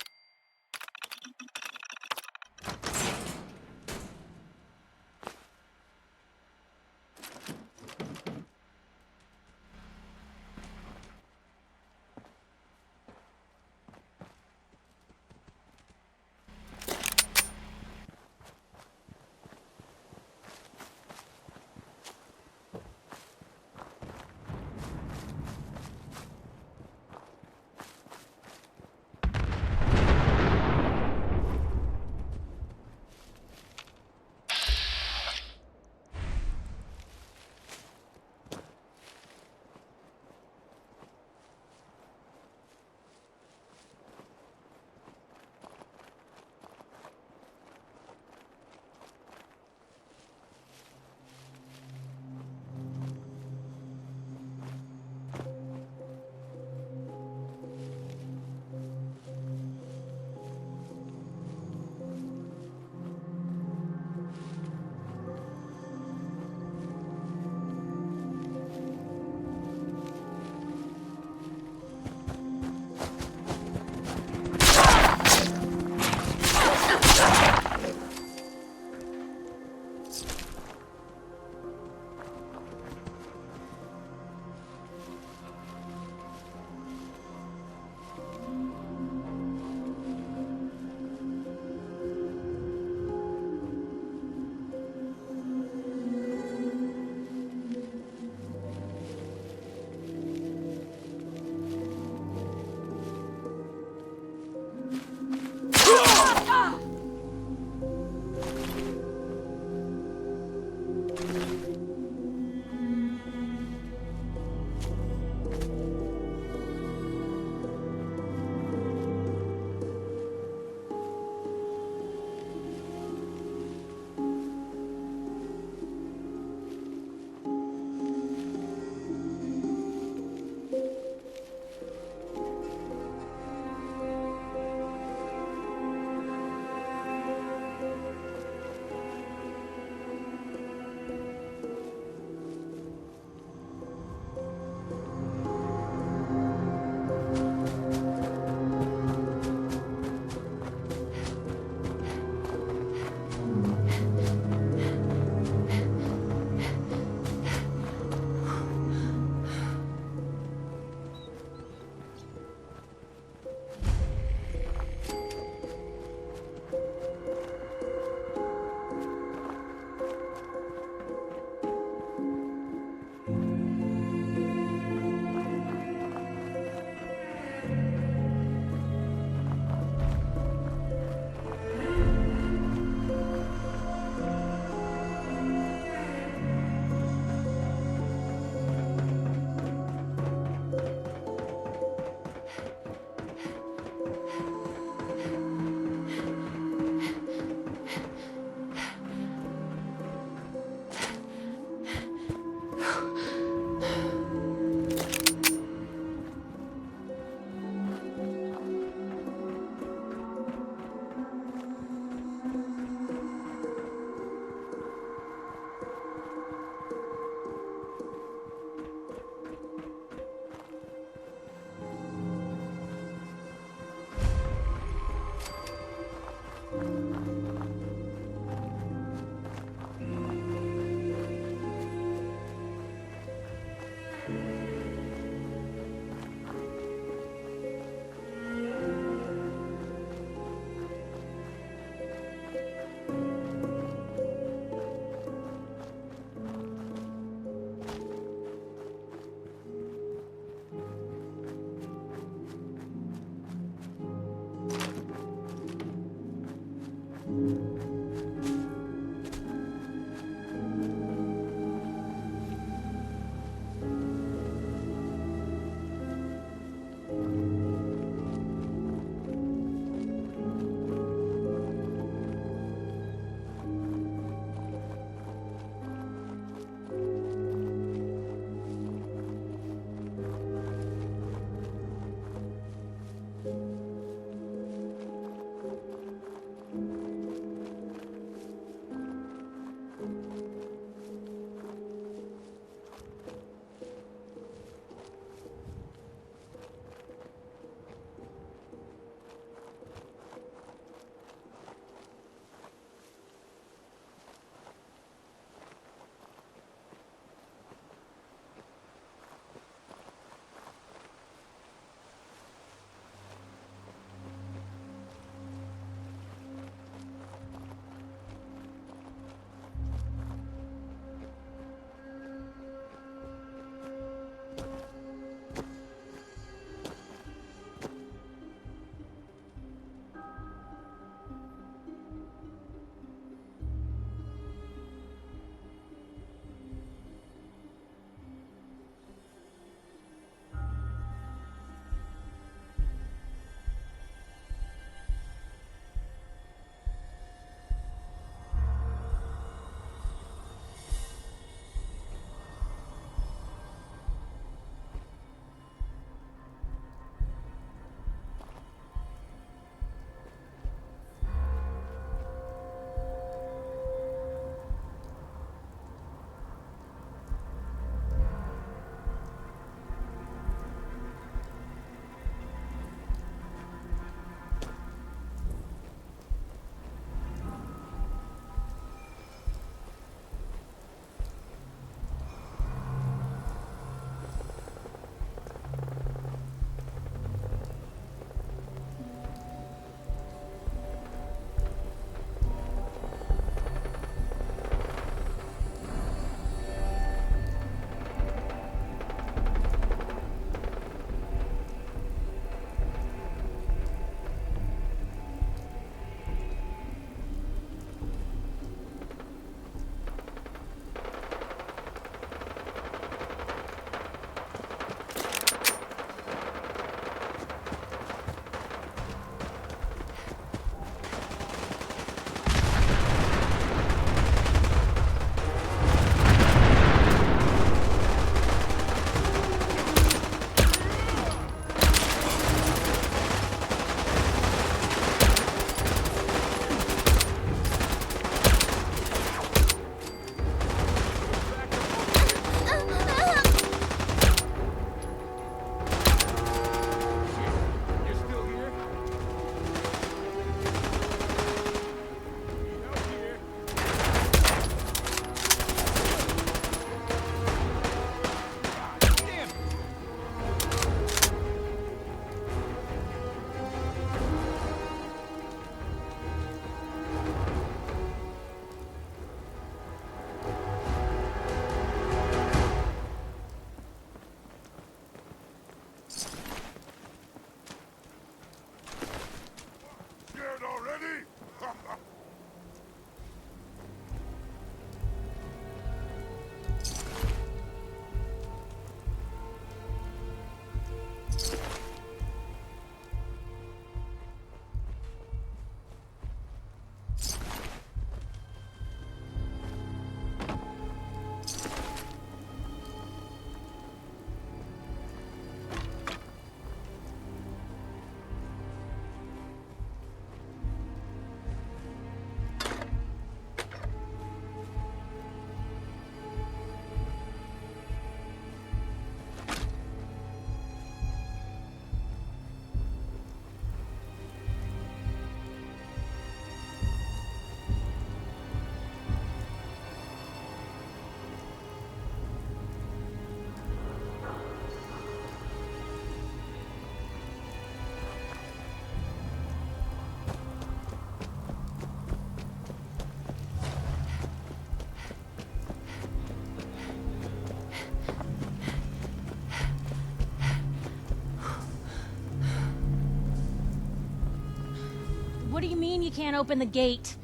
Speaker 9: What do you mean you can't open the gate?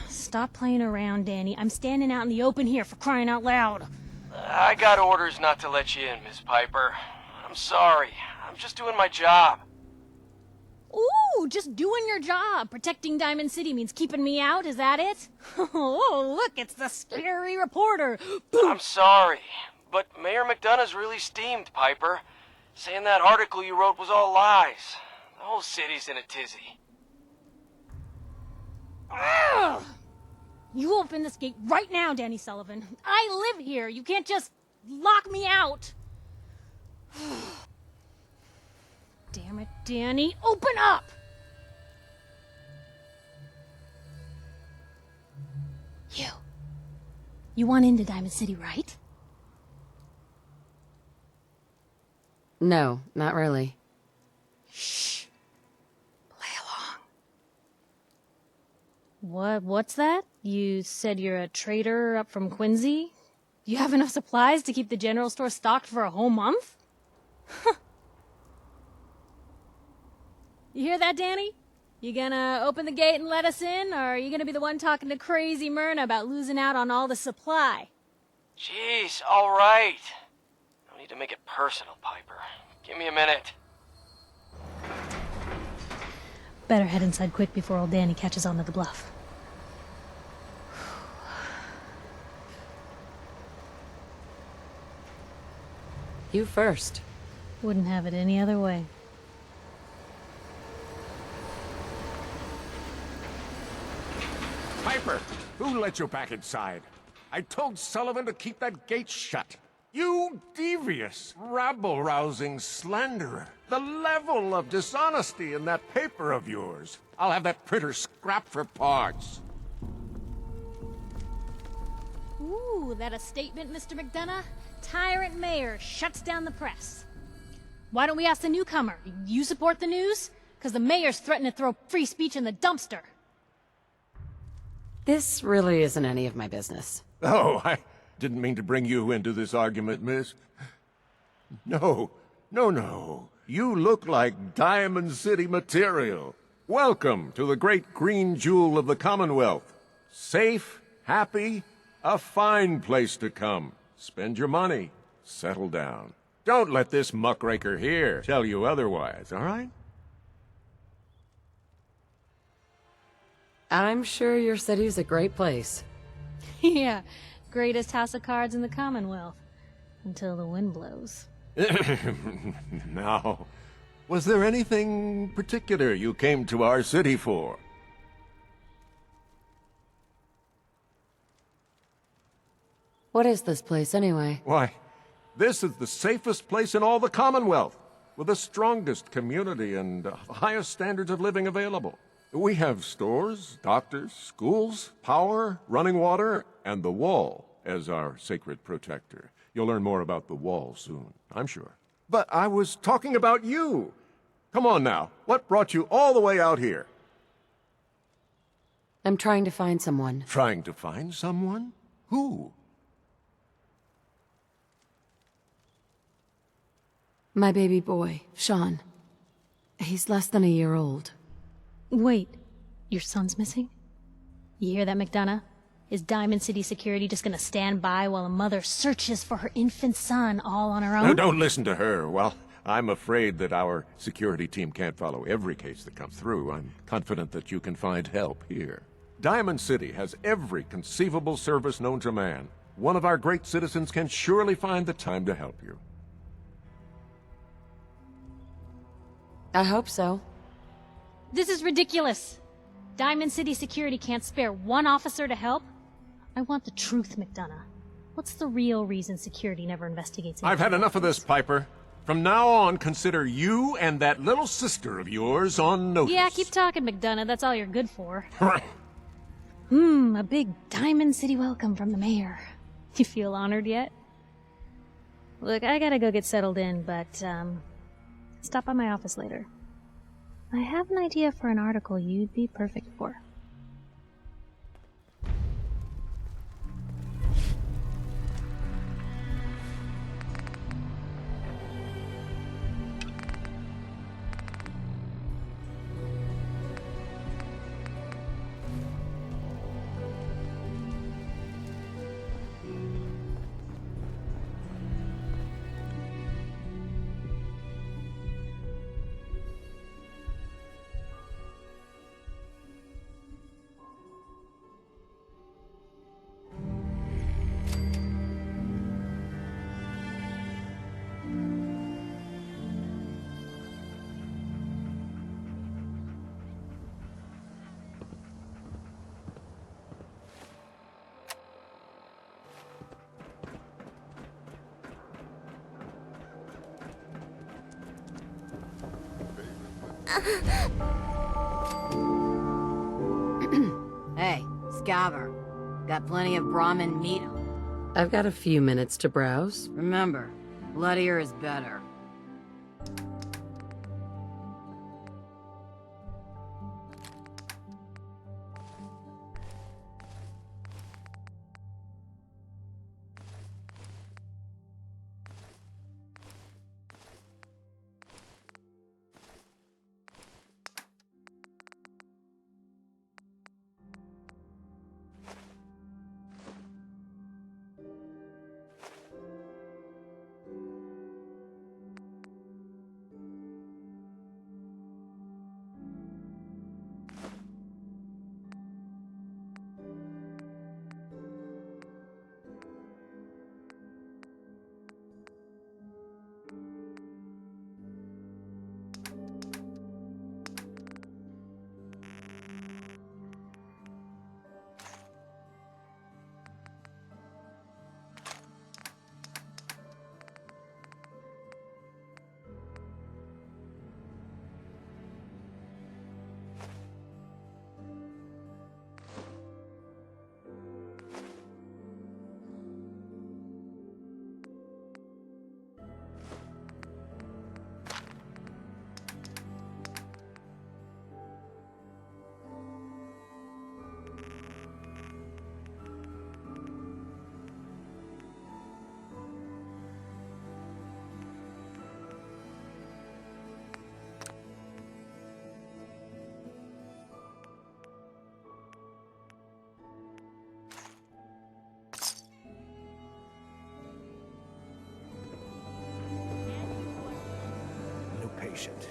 Speaker 9: Stop playing around, Danny. I'm standing out in the open here, for crying out loud.
Speaker 22: I got orders not to let you in, Miss Piper. I'm sorry. I'm just doing my job.
Speaker 9: Ooh, just doing your job. Protecting Diamond City means keeping me out, is that it? Oh, look, it's the scary reporter.
Speaker 22: I'm sorry, but Mayor McDonough's really steamed, Piper. Saying that article you wrote was all lies. The whole city's in a tizzy.
Speaker 9: Ugh! You open this gate right now, Danny Sullivan. I live here. You can't just lock me out. Damn it, Danny. Open up! You want into Diamond City, right?
Speaker 2: No, not really.
Speaker 9: Shh. Play along. What's that? You said you're a trader up from Quincy? You have enough supplies to keep the general store stocked for a whole month? You hear that, Danny? You gonna open the gate and let us in, or are you gonna be the one talking to crazy Myrna about losing out on all the supply?
Speaker 22: Jeez, all right. No need to make it personal, Piper. Give me a minute.
Speaker 9: Better head inside quick before old Danny catches on to the bluff.
Speaker 2: You first.
Speaker 9: Wouldn't have it any other way.
Speaker 19: Piper, who let you back inside? I told Sullivan to keep that gate shut. You devious, rabble-rousing slanderer. The level of dishonesty in that paper of yours. I'll have that printer scrapped for parts.
Speaker 9: Ooh, that a statement, Mr. McDonough? Tyrant mayor shuts down the press. Why don't we ask the newcomer? You support the news? Because the mayor's threatening to throw free speech in the dumpster.
Speaker 2: This really isn't any of my business.
Speaker 19: Oh, I didn't mean to bring you into this argument, miss. No. You look like Diamond City material. Welcome to the great green jewel of the Commonwealth. Safe, happy, a fine place to come. Spend your money. Settle down. Don't let this muckraker here tell you otherwise, all right?
Speaker 2: I'm sure your city's a great place.
Speaker 9: Yeah, greatest house of cards in the Commonwealth. Until the wind blows.
Speaker 19: Now, was there anything particular you came to our city for?
Speaker 2: What is this place, anyway?
Speaker 19: Why, this is the safest place in all the Commonwealth, with the strongest community and highest standards of living available. We have stores, doctors, schools, power, running water, and the Wall as our sacred protector. You'll learn more about the Wall soon, I'm sure. But I was talking about you. Come on now, what brought you all the way out here?
Speaker 2: I'm trying to find someone.
Speaker 19: Trying to find someone? Who?
Speaker 2: My baby boy, Sean. He's less than a year old.
Speaker 9: Wait, your son's missing? You hear that, McDonough? Is Diamond City Security just gonna stand by while a mother searches for her infant son all on her own?
Speaker 19: No, don't listen to her. Well, I'm afraid that our security team can't follow every case that comes through. I'm confident that you can find help here. Diamond City has every conceivable service known to man. One of our great citizens can surely find the time to help you.
Speaker 2: I hope so.
Speaker 9: This is ridiculous. Diamond City Security can't spare one officer to help? I want the truth, McDonough. What's the real reason security never investigates?
Speaker 19: I've had enough of this, Piper. From now on, consider you and that little sister of yours on notice.
Speaker 9: Yeah, keep talking, McDonough. That's all you're good for. A big Diamond City welcome from the mayor. You feel honored yet? Look, I gotta go get settled in, but, stop by my office later. I have an idea for an article you'd be perfect for.
Speaker 7: Hey, Scaver. Got plenty of Brahmin meat?
Speaker 2: I've got a few minutes to browse.
Speaker 7: Remember, bloodier is better.
Speaker 1: Patient.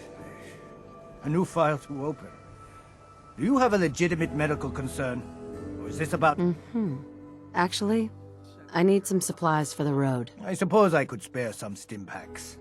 Speaker 1: A new file to open. Do you have a legitimate medical concern? Or is this about...
Speaker 2: Actually, I need some supplies for the road.
Speaker 1: I suppose I could spare some stim packs.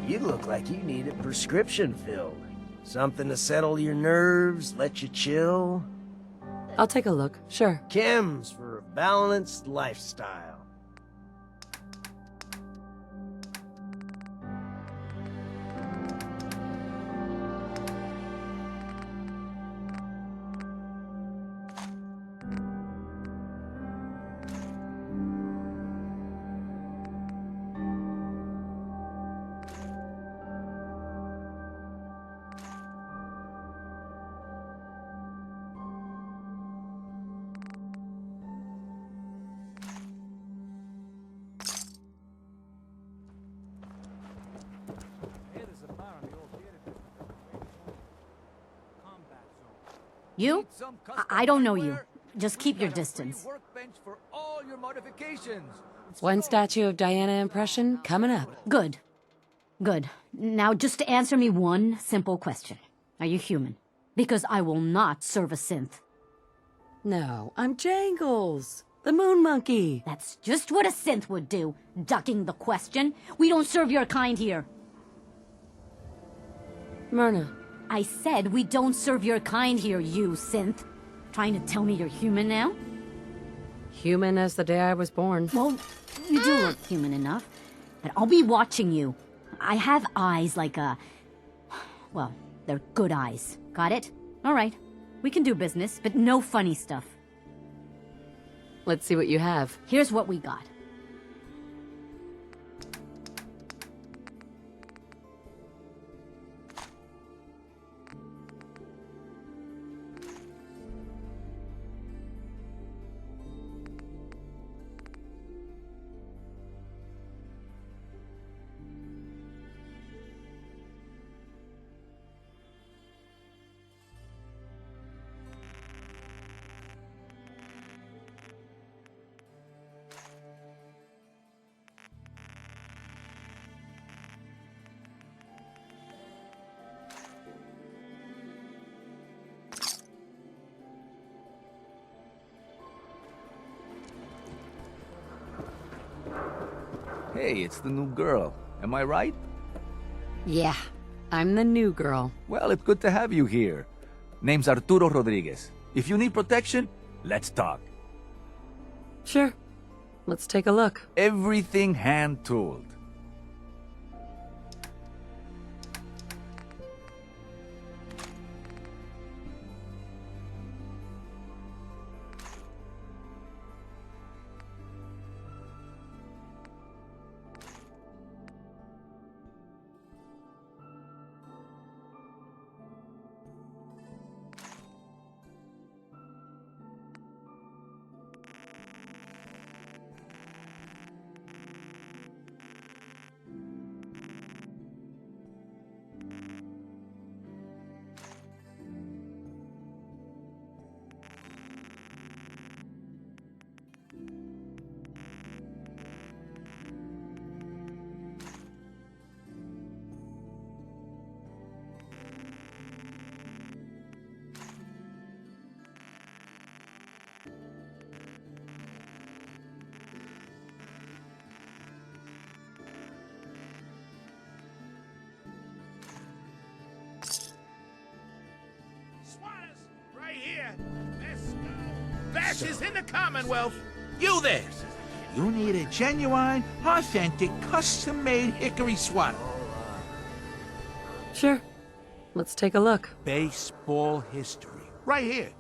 Speaker 11: You look like you need a prescription filled. Something to settle your nerves, let you chill.
Speaker 2: I'll take a look, sure.
Speaker 11: Chems for a balanced lifestyle.
Speaker 12: You? I don't know you. Just keep your distance.
Speaker 2: One statue of Diana impression coming up.
Speaker 12: Good. Good. Now just answer me one simple question. Are you human? Because I will not serve a synth.
Speaker 2: No, I'm Jangles, the moon monkey.
Speaker 12: That's just what a synth would do, ducking the question. We don't serve your kind here.
Speaker 2: Myrna.
Speaker 12: I said we don't serve your kind here, you synth. Trying to tell me you're human now?
Speaker 2: Human as the day I was born.
Speaker 12: Well, you do look human enough. But I'll be watching you. I have eyes like a... Well, they're good eyes. Got it? All right. We can do business, but no funny stuff.
Speaker 2: Let's see what you have.
Speaker 12: Here's what we got.
Speaker 18: Hey, it's the new girl. Am I right?
Speaker 2: Yeah, I'm the new girl.
Speaker 18: Well, it's good to have you here. Name's Arturo Rodriguez. If you need protection, let's talk.
Speaker 2: Sure. Let's take a look.
Speaker 18: Everything hand-tooled.
Speaker 19: Right here. Let's go. Bash is in the Commonwealth. You there. You need a genuine, authentic, custom-made hickory swatter.
Speaker 2: Sure. Let's take a look.
Speaker 19: Baseball history. Right here.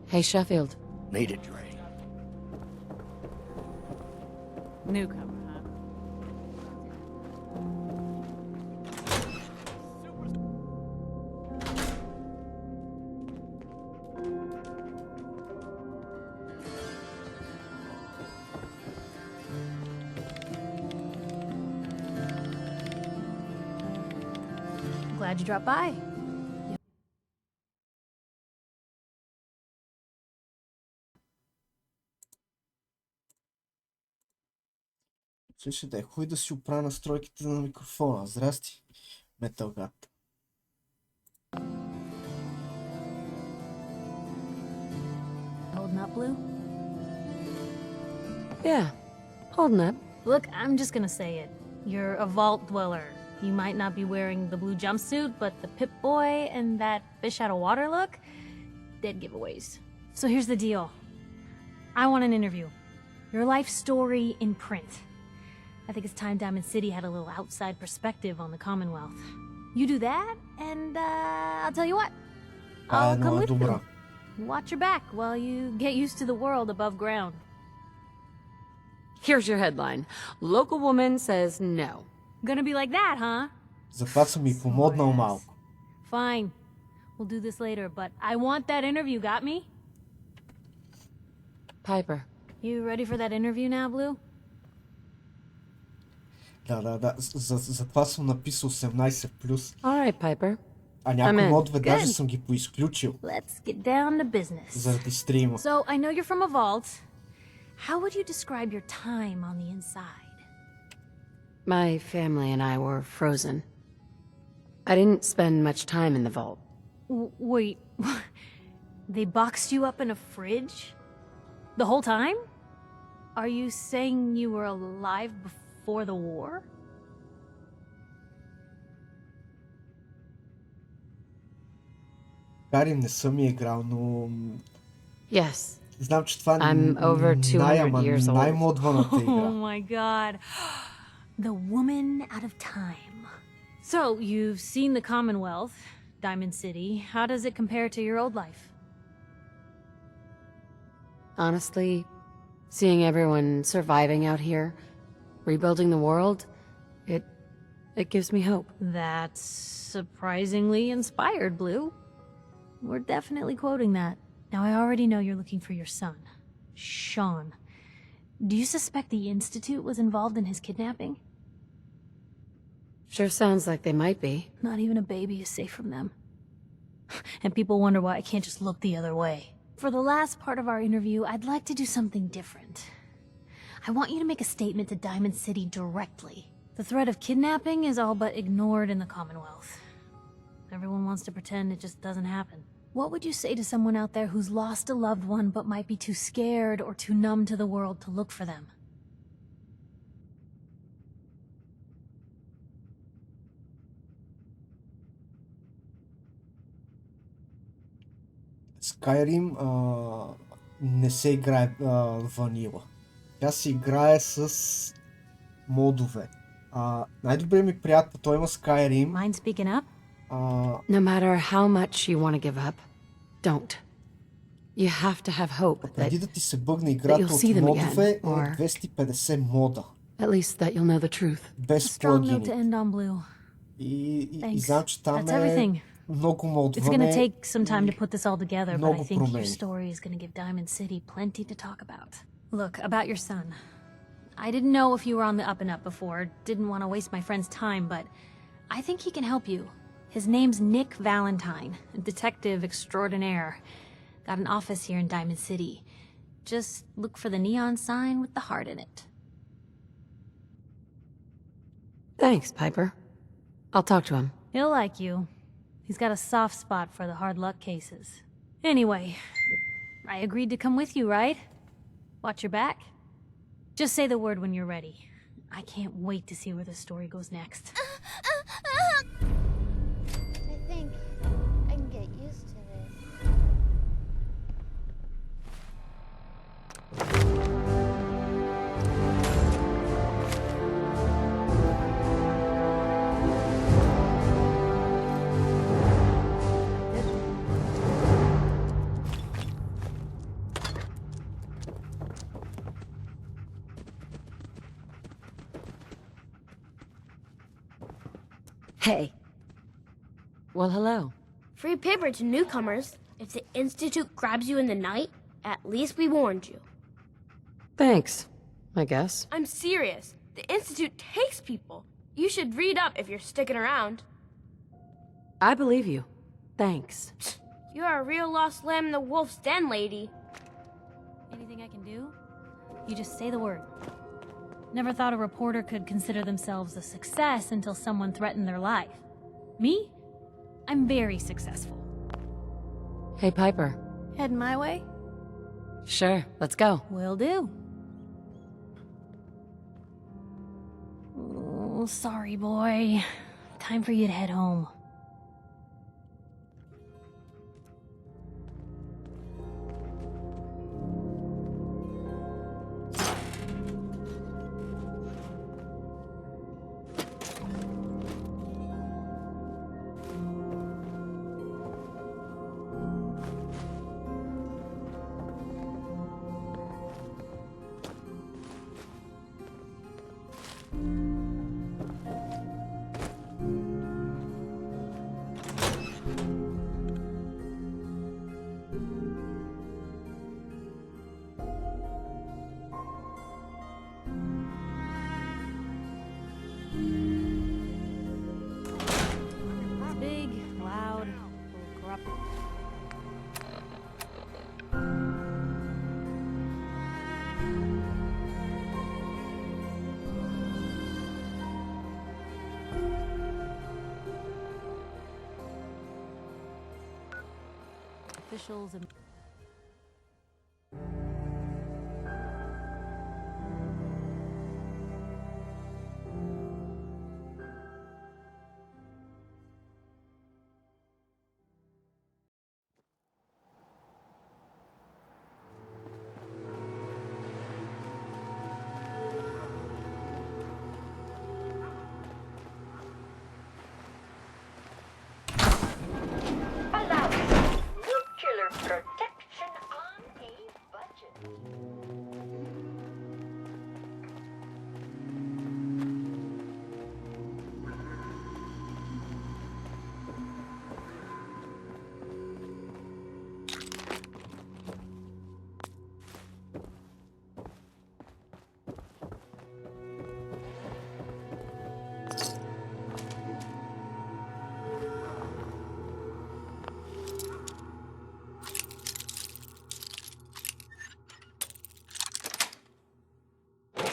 Speaker 2: Hey, Sheffield.
Speaker 21: Made it, Dre.
Speaker 20: Newcomer, huh?
Speaker 9: Glad you dropped by.
Speaker 8: Слушай, да е хуй да си оправя настройките на микрофона. Здрасти, Металгат.
Speaker 9: Holding up, Blue?
Speaker 2: Yeah, holding up.
Speaker 9: Look, I'm just gonna say it. You're a vault dweller. You might not be wearing the blue jumpsuit, but the Pip-Boy and that fish out of water look, dead giveaways. So here's the deal. I want an interview. Your life story in print. I think it's time Diamond City had a little outside perspective on the Commonwealth. You do that, and I'll tell you what. I'll come with you. Watch your back while you get used to the world above ground.
Speaker 2: Here's your headline. Local woman says no.
Speaker 9: Gonna be like that, huh?
Speaker 8: Затова съм ми помогнал малко.
Speaker 9: Fine. We'll do this later, but I want that interview, got me?
Speaker 2: Piper.
Speaker 9: You ready for that interview now, Blue?
Speaker 8: Да. Затова съм написал 18+.
Speaker 2: Alright, Piper.
Speaker 8: А някои модове даже съм ги поизключил.
Speaker 9: Let's get down to business.
Speaker 8: Заради стрима.
Speaker 9: So, I know you're from a vault. How would you describe your time on the inside?
Speaker 2: My family and I were frozen. I didn't spend much time in the vault.
Speaker 9: Wait, they boxed you up in a fridge? The whole time? Are you saying you were alive before the war?
Speaker 8: Карим не съм я играл, но...
Speaker 2: Yes.
Speaker 8: Знам, че това
Speaker 2: I'm over 200 years old.
Speaker 8: най-модваната игра.
Speaker 9: Oh my god. The woman out of time. So, you've seen the Commonwealth, Diamond City. How does it compare to your old life?
Speaker 2: Honestly, seeing everyone surviving out here, rebuilding the world, it gives me hope.
Speaker 9: That's surprisingly inspired, Blue. We're definitely quoting that. Now, I already know you're looking for your son, Sean. Do you suspect the Institute was involved in his kidnapping?
Speaker 2: Sure sounds like they might be.
Speaker 9: Not even a baby is safe from them. And people wonder why I can't just look the other way. For the last part of our interview, I'd like to do something different. I want you to make a statement to Diamond City directly. The threat of kidnapping is all but ignored in the Commonwealth. Everyone wants to pretend it just doesn't happen. What would you say to someone out there who's lost a loved one but might be too scared or too numb to the world to look for them?
Speaker 8: Skyrim не се играе ванила. Тя се играе с модове. Най-добрият ми приятел, той има Skyrim.
Speaker 9: Mind speaking up?
Speaker 2: No matter how much you want to give up, don't. You have to have hope that
Speaker 8: Преди да ти се бъгне играта
Speaker 2: you'll
Speaker 8: от
Speaker 2: see them
Speaker 8: модове,
Speaker 2: again,
Speaker 8: има 250 мода.
Speaker 2: at least that you'll know the truth.
Speaker 8: Без
Speaker 9: Strong note to
Speaker 8: плагини.
Speaker 9: end on, Blue.
Speaker 8: И
Speaker 9: Thanks.
Speaker 8: знам, че там
Speaker 9: That's everything.
Speaker 8: много
Speaker 9: It's
Speaker 8: модване.
Speaker 9: gonna take some time to put this all together, but I
Speaker 8: Много
Speaker 9: think your
Speaker 8: промени.
Speaker 9: story is gonna give Diamond City plenty to talk about. Look, about your son. I didn't know if you were on the up and up before, didn't want to waste my friend's time, but I think he can help you. His name's Nick Valentine, a detective extraordinaire. Got an office here in Diamond City. Just look for the neon sign with the heart in it.
Speaker 2: Thanks, Piper. I'll talk to him.
Speaker 9: He'll like you. He's got a soft spot for the hard luck cases. Anyway, I agreed to come with you, right? Watch your back? Just say the word when you're ready. I can't wait to see where the story goes next.
Speaker 4: I think I can get used to this.
Speaker 2: Hey. Well, hello.
Speaker 4: Free paper to newcomers. If the Institute grabs you in the night, at least we warned you.
Speaker 2: Thanks, I guess.
Speaker 4: I'm serious. The Institute takes people. You should read up if you're sticking around.
Speaker 2: I believe you. Thanks.
Speaker 4: You're a real lost lamb in the wolf's den, lady.
Speaker 9: Anything I can do? You just say the word. Never thought a reporter could consider themselves a success until someone threatened their life. Me? I'm very successful.
Speaker 2: Hey, Piper.
Speaker 9: Heading my way?
Speaker 2: Sure, let's go.
Speaker 9: Will do. Oh, sorry, boy. Time for you to head home. It's big, loud, full of corrupt. officials and...
Speaker 13: Nuclear protection on a budget.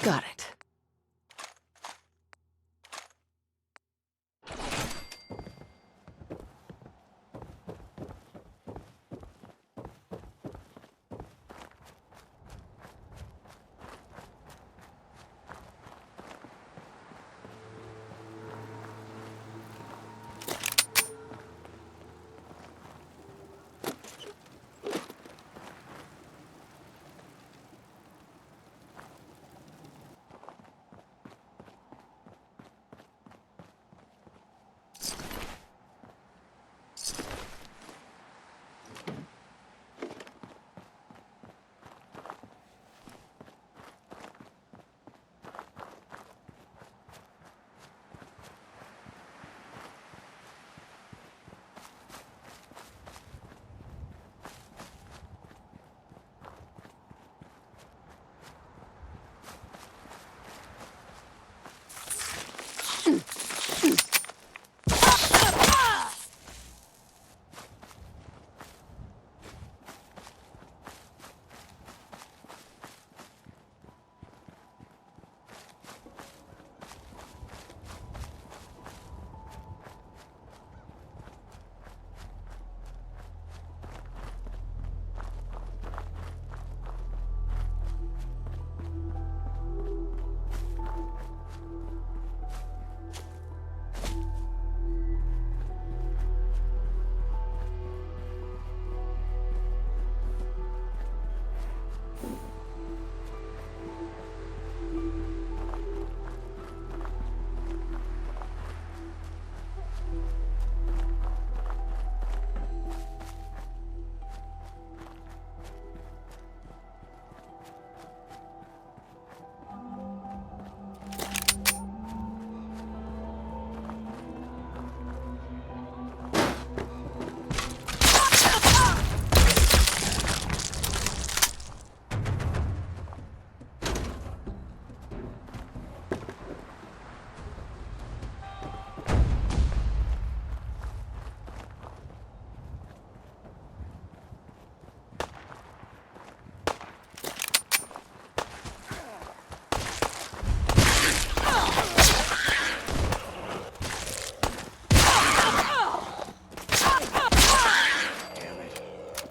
Speaker 2: Got it.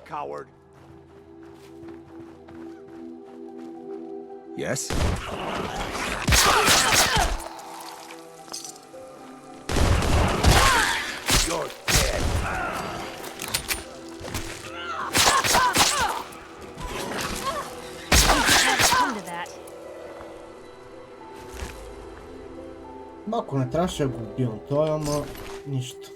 Speaker 3: Coward.
Speaker 18: Yes?
Speaker 3: You're dead.
Speaker 9: Come to that.
Speaker 8: Ma ako ne трябваше да го убивам той, ама нищо.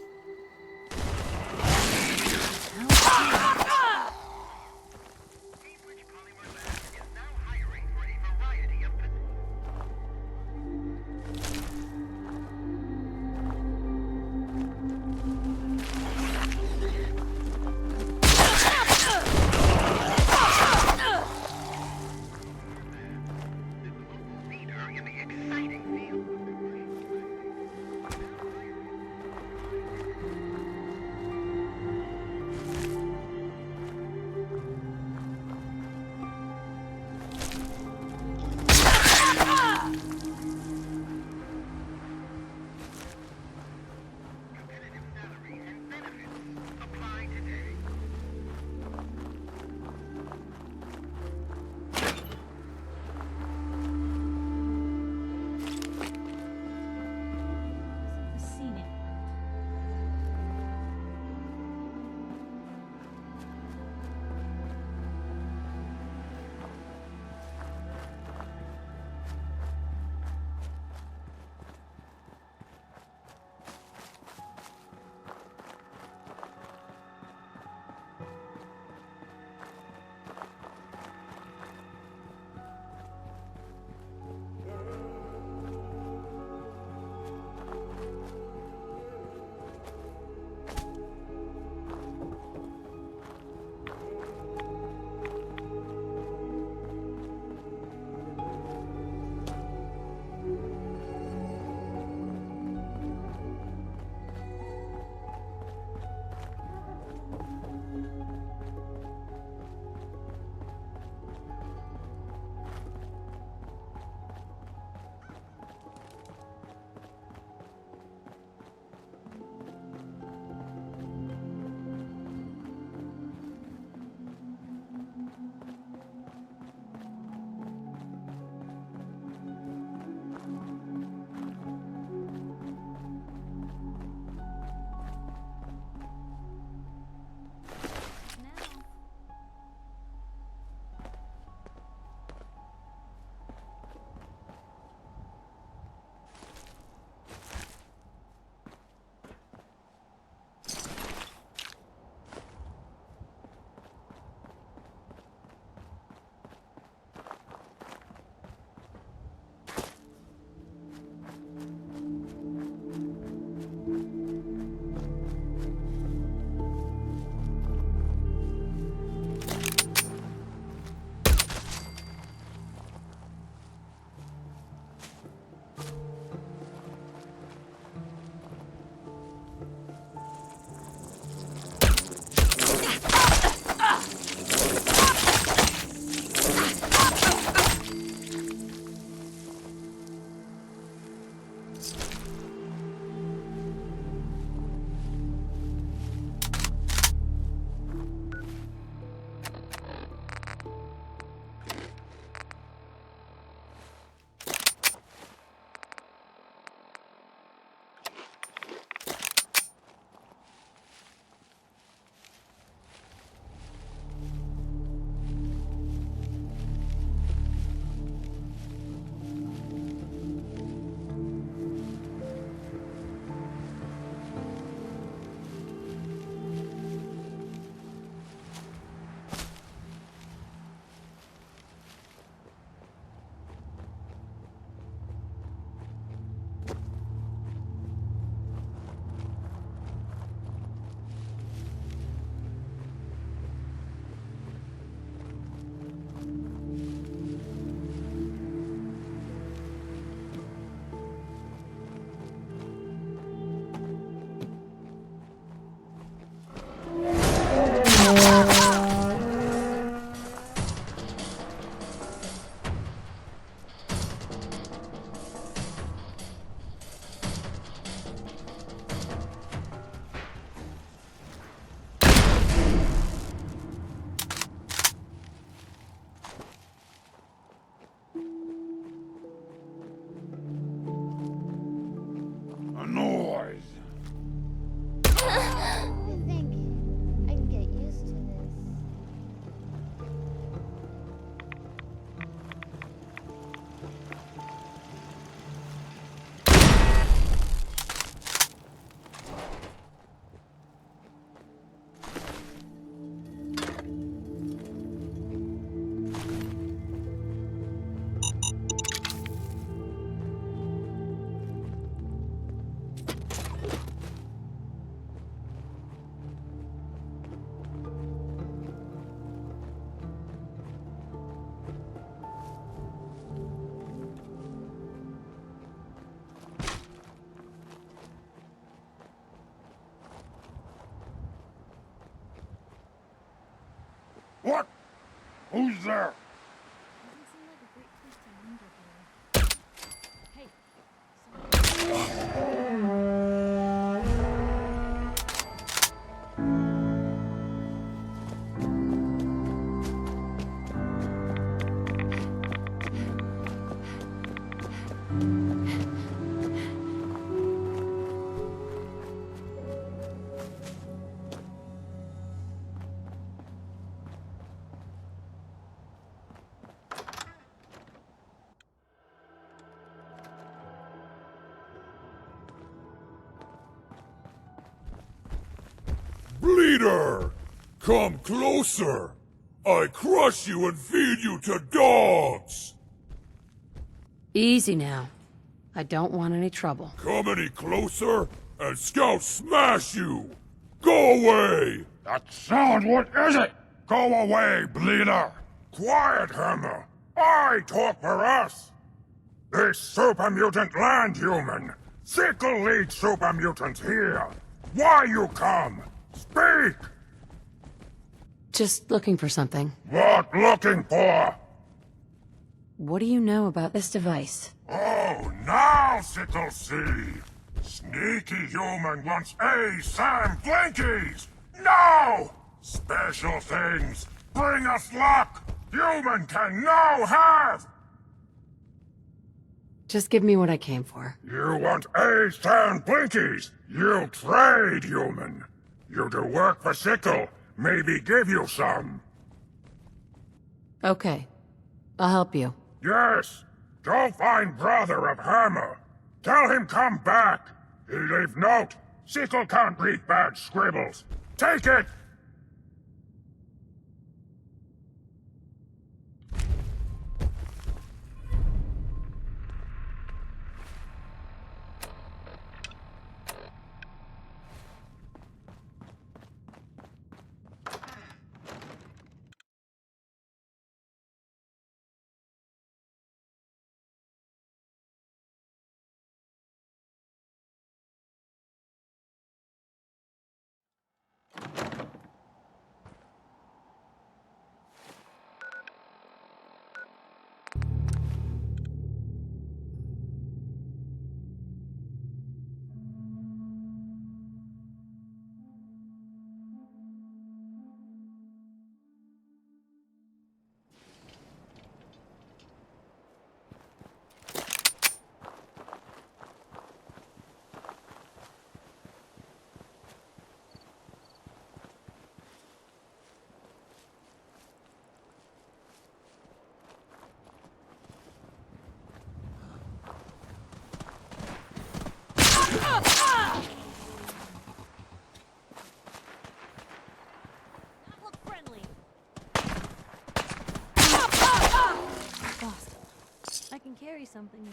Speaker 16: Bleeder! Come closer! I crush you and feed you to dogs!
Speaker 2: Easy now. I don't want any trouble.
Speaker 16: Come any closer, and Scout smash you! Go away! That sound, what is it? Go away, Bleeder! Quiet, Hammer! I talk for us! This super mutant land human! Sickle lead super mutants here! Why you come? Speak!
Speaker 2: Just looking for something.
Speaker 16: What looking for?
Speaker 2: What do you know about this device?
Speaker 16: Oh, now Sickle see! Sneaky human wants a Sam Blinkies! No! Special things! Bring us luck! Human can no have!
Speaker 2: Just give me what I came for.
Speaker 16: You want a Sam Blinkies! You trade, human! You do work for Sickle, maybe give you some.
Speaker 2: Okay. I'll help you.
Speaker 16: Yes! Go find brother of Hammer! Tell him come back! He leave note! Sickle can't read bad scribbles! Take it!
Speaker 9: I can carry something.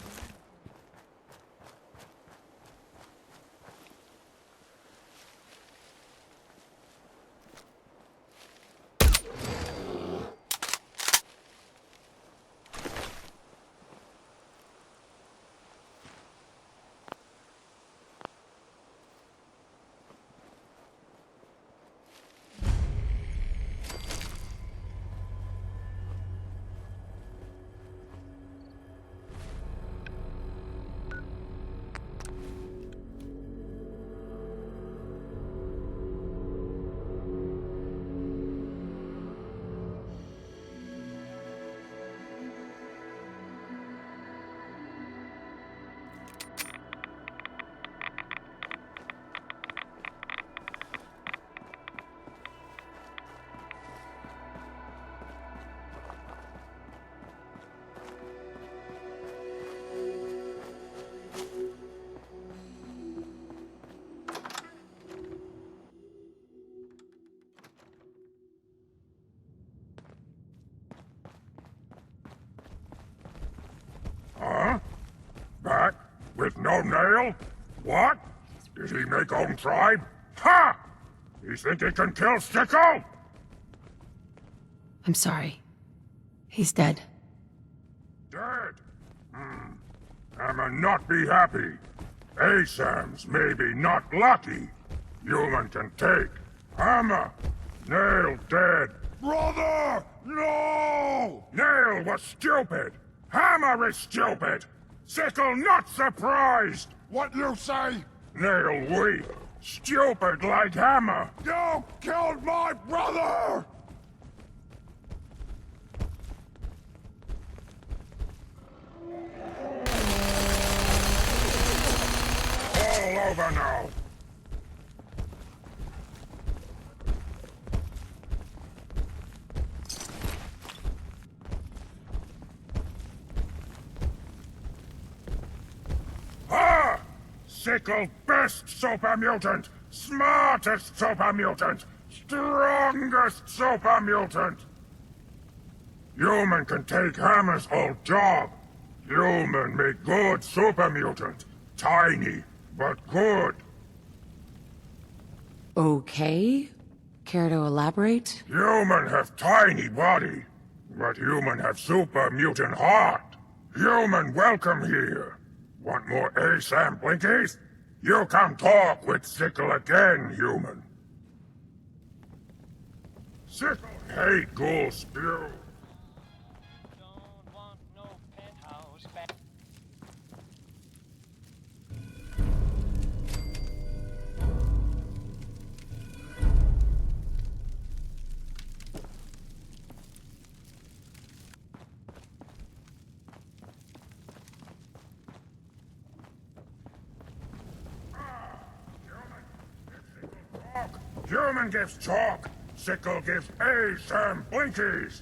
Speaker 16: Huh? Back? With no nail? What? Did he make own tribe? Ha! He think he can kill Sickle?
Speaker 2: I'm sorry. He's dead.
Speaker 16: Dead? I'ma not be happy. Asams maybe not lucky. Human can take. Hammer! Nail dead. Brother! No! Nail was stupid! Hammer is stupid! Sickle not surprised! What you say? Nail weak. Stupid like Hammer. You killed my brother! over now. Ha! Sickle, best super mutant, smartest super mutant, strongest super mutant. Human can take Hammer's old job. Human make good super mutant. Tiny, but good.
Speaker 2: Okay. Care to elaborate?
Speaker 16: Human have tiny body, but human have super mutant heart. Human welcome here. Want more ASAM Blinkies? You come talk with Sickle again, human. Sickle hate ghoul spew. Human gives chalk, Sickle gives ASAM Blinkies.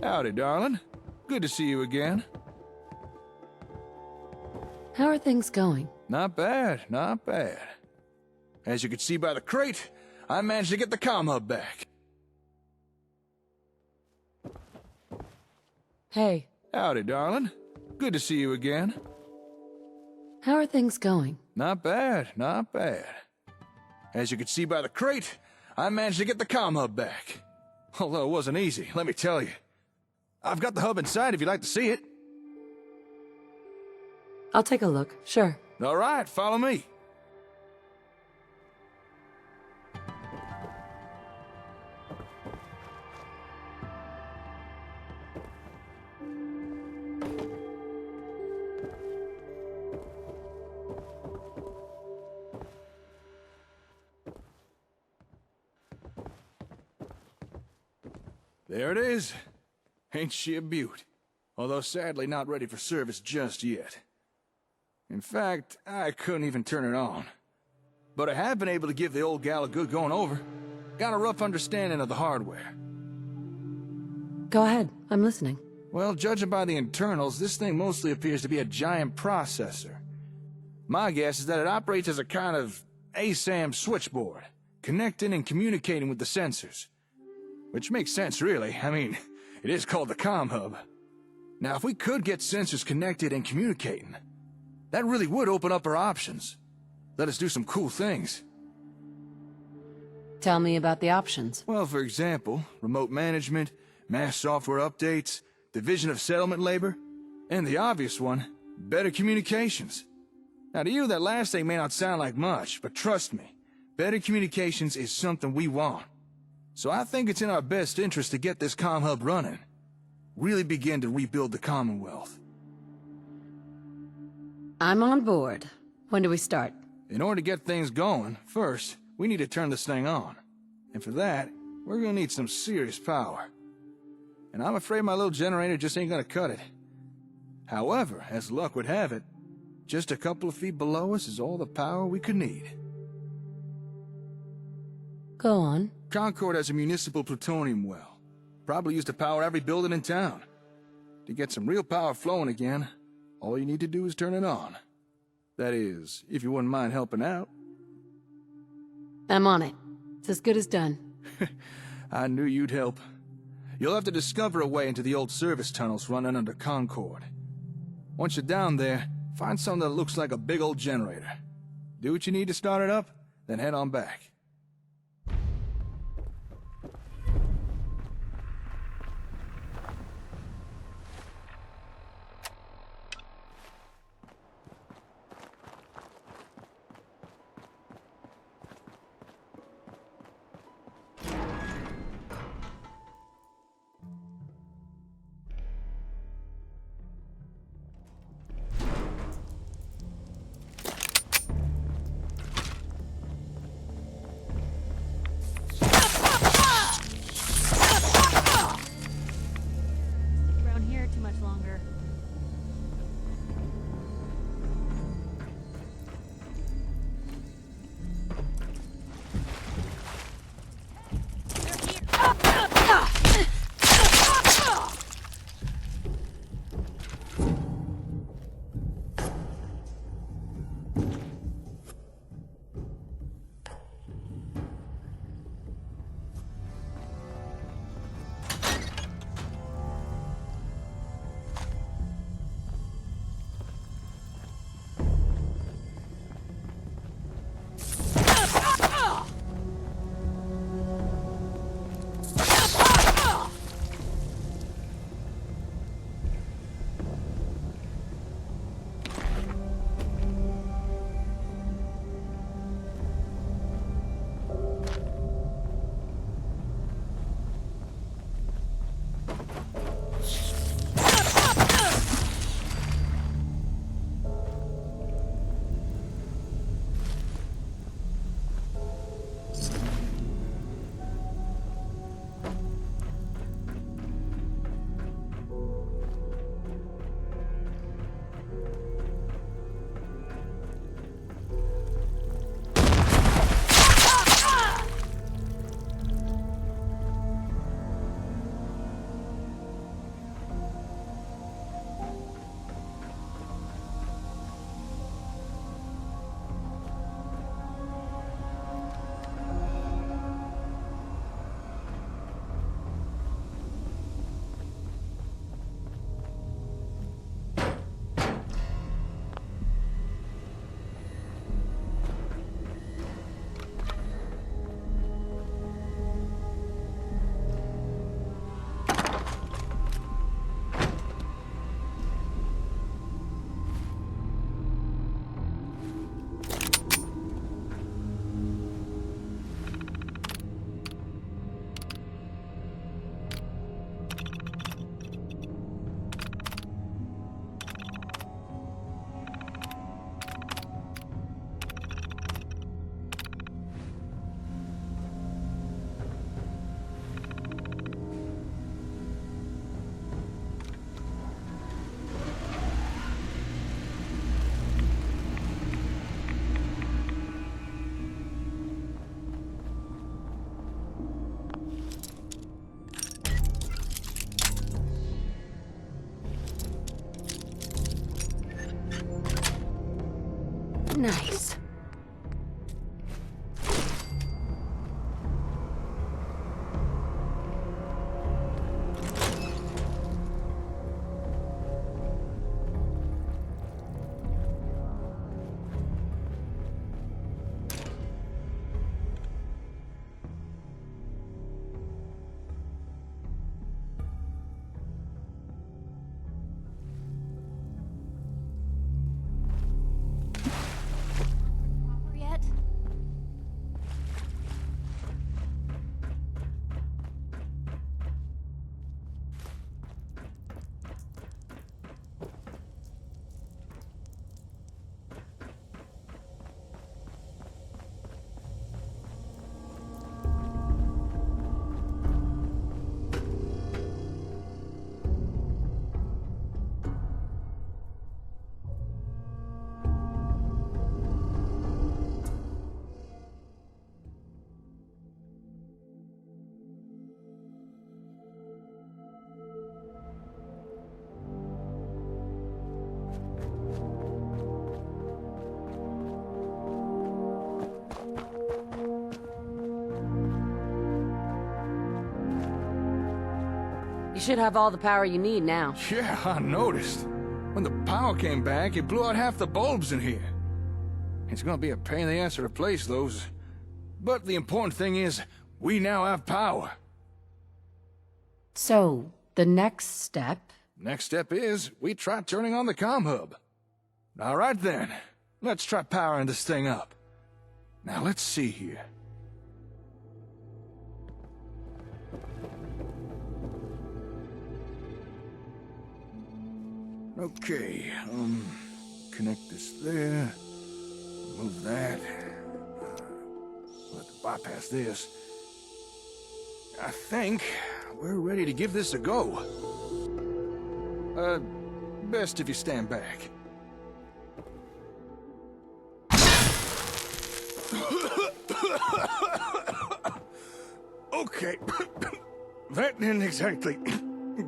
Speaker 15: Howdy, darling. Good to see you again.
Speaker 2: How are things going?
Speaker 15: Not bad, not bad. As you can see by the crate, I managed to get the comm hub back.
Speaker 2: Hey.
Speaker 15: Howdy, darling. Good to see you again.
Speaker 2: How are things going?
Speaker 15: Not bad, not bad. As you can see by the crate, I managed to get the comm hub back. Although it wasn't easy, let me tell you. I've got the hub inside if you'd like to see it.
Speaker 2: I'll take a look, sure.
Speaker 15: All right, follow me. There it is. Ain't she a beaut? Although sadly not ready for service just yet. In fact, I couldn't even turn it on. But I have been able to give the old gal a good going over. Got a rough understanding of the hardware.
Speaker 2: Go ahead, I'm listening.
Speaker 15: Well, judging by the internals, this thing mostly appears to be a giant processor. My guess is that it operates as a kind of ASAM switchboard, connecting and communicating with the sensors. Which makes sense, really. I mean, it is called the comm hub. Now, if we could get sensors connected and communicating, that really would open up our options. Let us do some cool things.
Speaker 2: Tell me about the options.
Speaker 15: Well, for example, remote management, mass software updates, division of settlement labor, and the obvious one, better communications. Now, to you, that last thing may not sound like much, but trust me, better communications is something we want. So I think it's in our best interest to get this comm hub running. Really begin to rebuild the Commonwealth.
Speaker 2: I'm on board. When do we start?
Speaker 15: In order to get things going, first, we need to turn this thing on. And for that, we're gonna need some serious power. And I'm afraid my little generator just ain't gonna cut it. However, as luck would have it, just a couple of feet below us is all the power we could need.
Speaker 2: Go on.
Speaker 15: Concord has a municipal plutonium well. Probably used to power every building in town. To get some real power flowing again, all you need to do is turn it on. That is, if you wouldn't mind helping out.
Speaker 2: I'm on it. It's as good as done.
Speaker 15: I knew you'd help. You'll have to discover a way into the old service tunnels running under Concord. Once you're down there, find something that looks like a big old generator. Do what you need to start it up, then head on back.
Speaker 9: Around here too much longer.
Speaker 2: Nice. You should have all the power you need now.
Speaker 15: Yeah, I noticed. When the power came back, it blew out half the bulbs in here. It's gonna be a pain in the ass to replace those. But the important thing is, we now have power.
Speaker 2: So, the next step?
Speaker 15: Next step is, we try turning on the comm hub. Alright then, let's try powering this thing up. Now let's see here. Okay, connect this there. Move that. Let the bypass this. I think we're ready to give this a go. Best if you stand back. Okay. That didn't exactly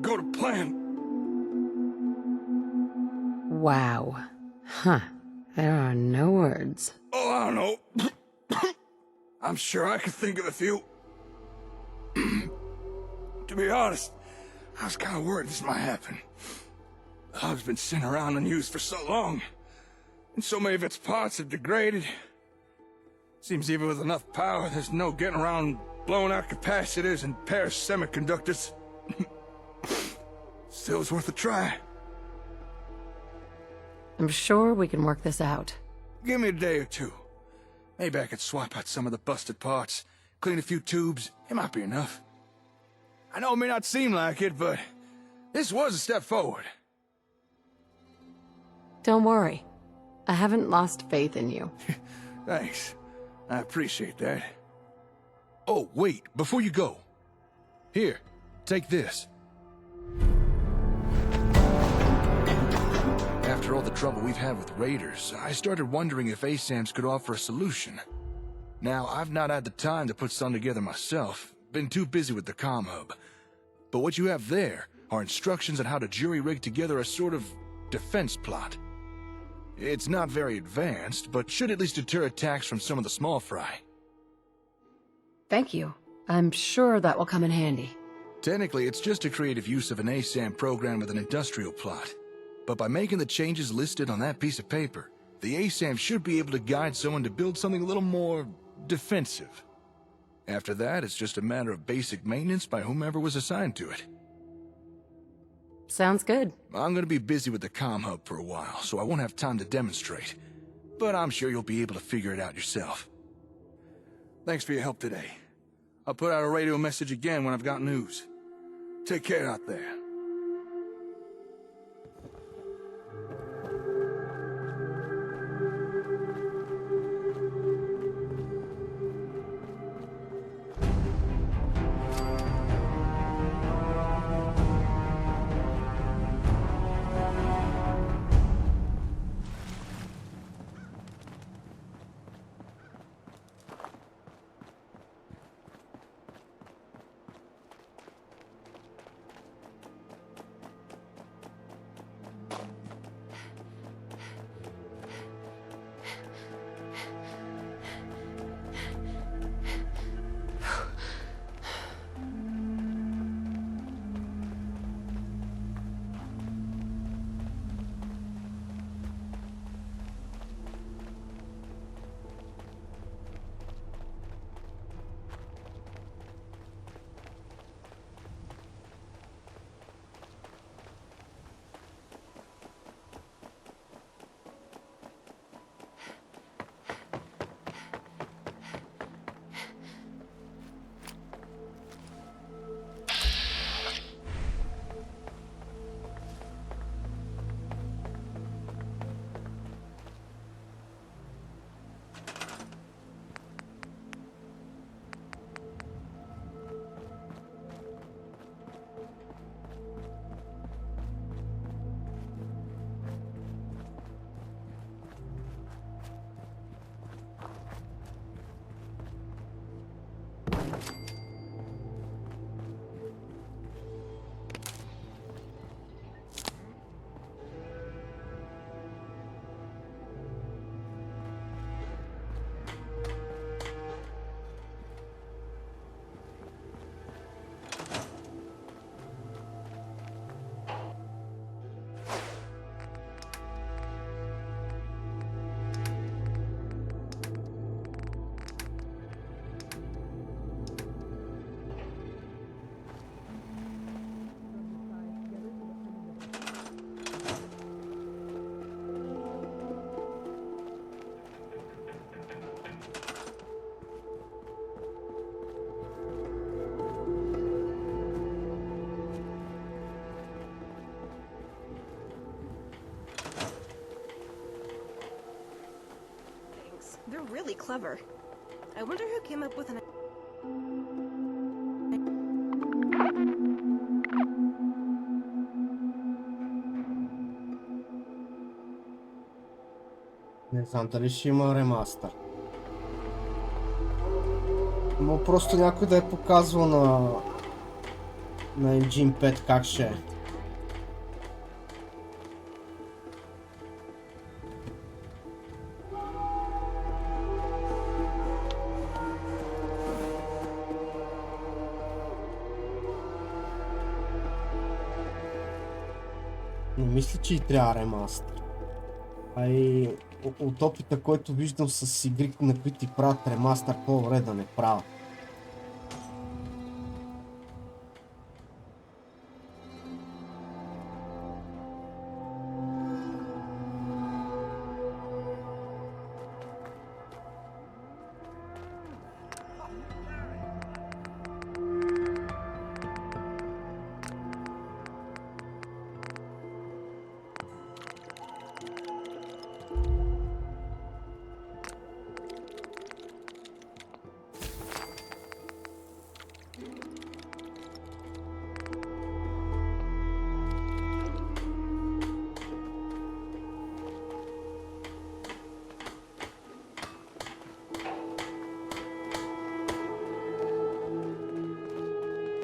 Speaker 15: go to plan.
Speaker 2: Wow. Huh. There are no words.
Speaker 15: Oh, I don't know. I'm sure I could think of a few. To be honest, I was kind of worried this might happen. The hub's been sitting around unused for so long, and so many of its parts have degraded. Seems even with enough power, there's no getting around blowing out capacitors and pairs semiconductors. Still, it's worth a try.
Speaker 2: I'm sure we can work this out.
Speaker 15: Give me a day or two. Maybe I could swap out some of the busted parts, clean a few tubes. It might be enough. I know it may not seem like it, but this was a step forward.
Speaker 2: Don't worry. I haven't lost faith in you.
Speaker 15: Thanks. I appreciate that. Oh, wait, before you go. Here, take this. After all the trouble we've had with raiders, I started wondering if ASAMs could offer a solution. Now, I've not had the time to put some together myself. Been too busy with the comm hub. But what you have there are instructions on how to jury-rig together a sort of defense plot. It's not very advanced, but should at least deter attacks from some of the small fry.
Speaker 2: Thank you. I'm sure that will come in handy.
Speaker 15: Technically, it's just a creative use of an ASAM program with an industrial plot. But by making the changes listed on that piece of paper, the ASAM should be able to guide someone to build something a little more defensive. After that, it's just a matter of basic maintenance by whomever was assigned to it.
Speaker 2: Sounds good.
Speaker 15: I'm gonna be busy with the comm hub for a while, so I won't have time to demonstrate. But I'm sure you'll be able to figure it out yourself. Thanks for your help today. I'll put out a radio message again when I've got news. Take care out there.
Speaker 5: You're really clever. I wonder who came up with an...
Speaker 8: Не знам дали ще има ремастър. Но просто някой да е показвал на Engine 5 как ще е. Не мисля, че и трябва ремастър. А и от опита, който виждам с игри, на които ти правят ремастър, по-добре да не правят.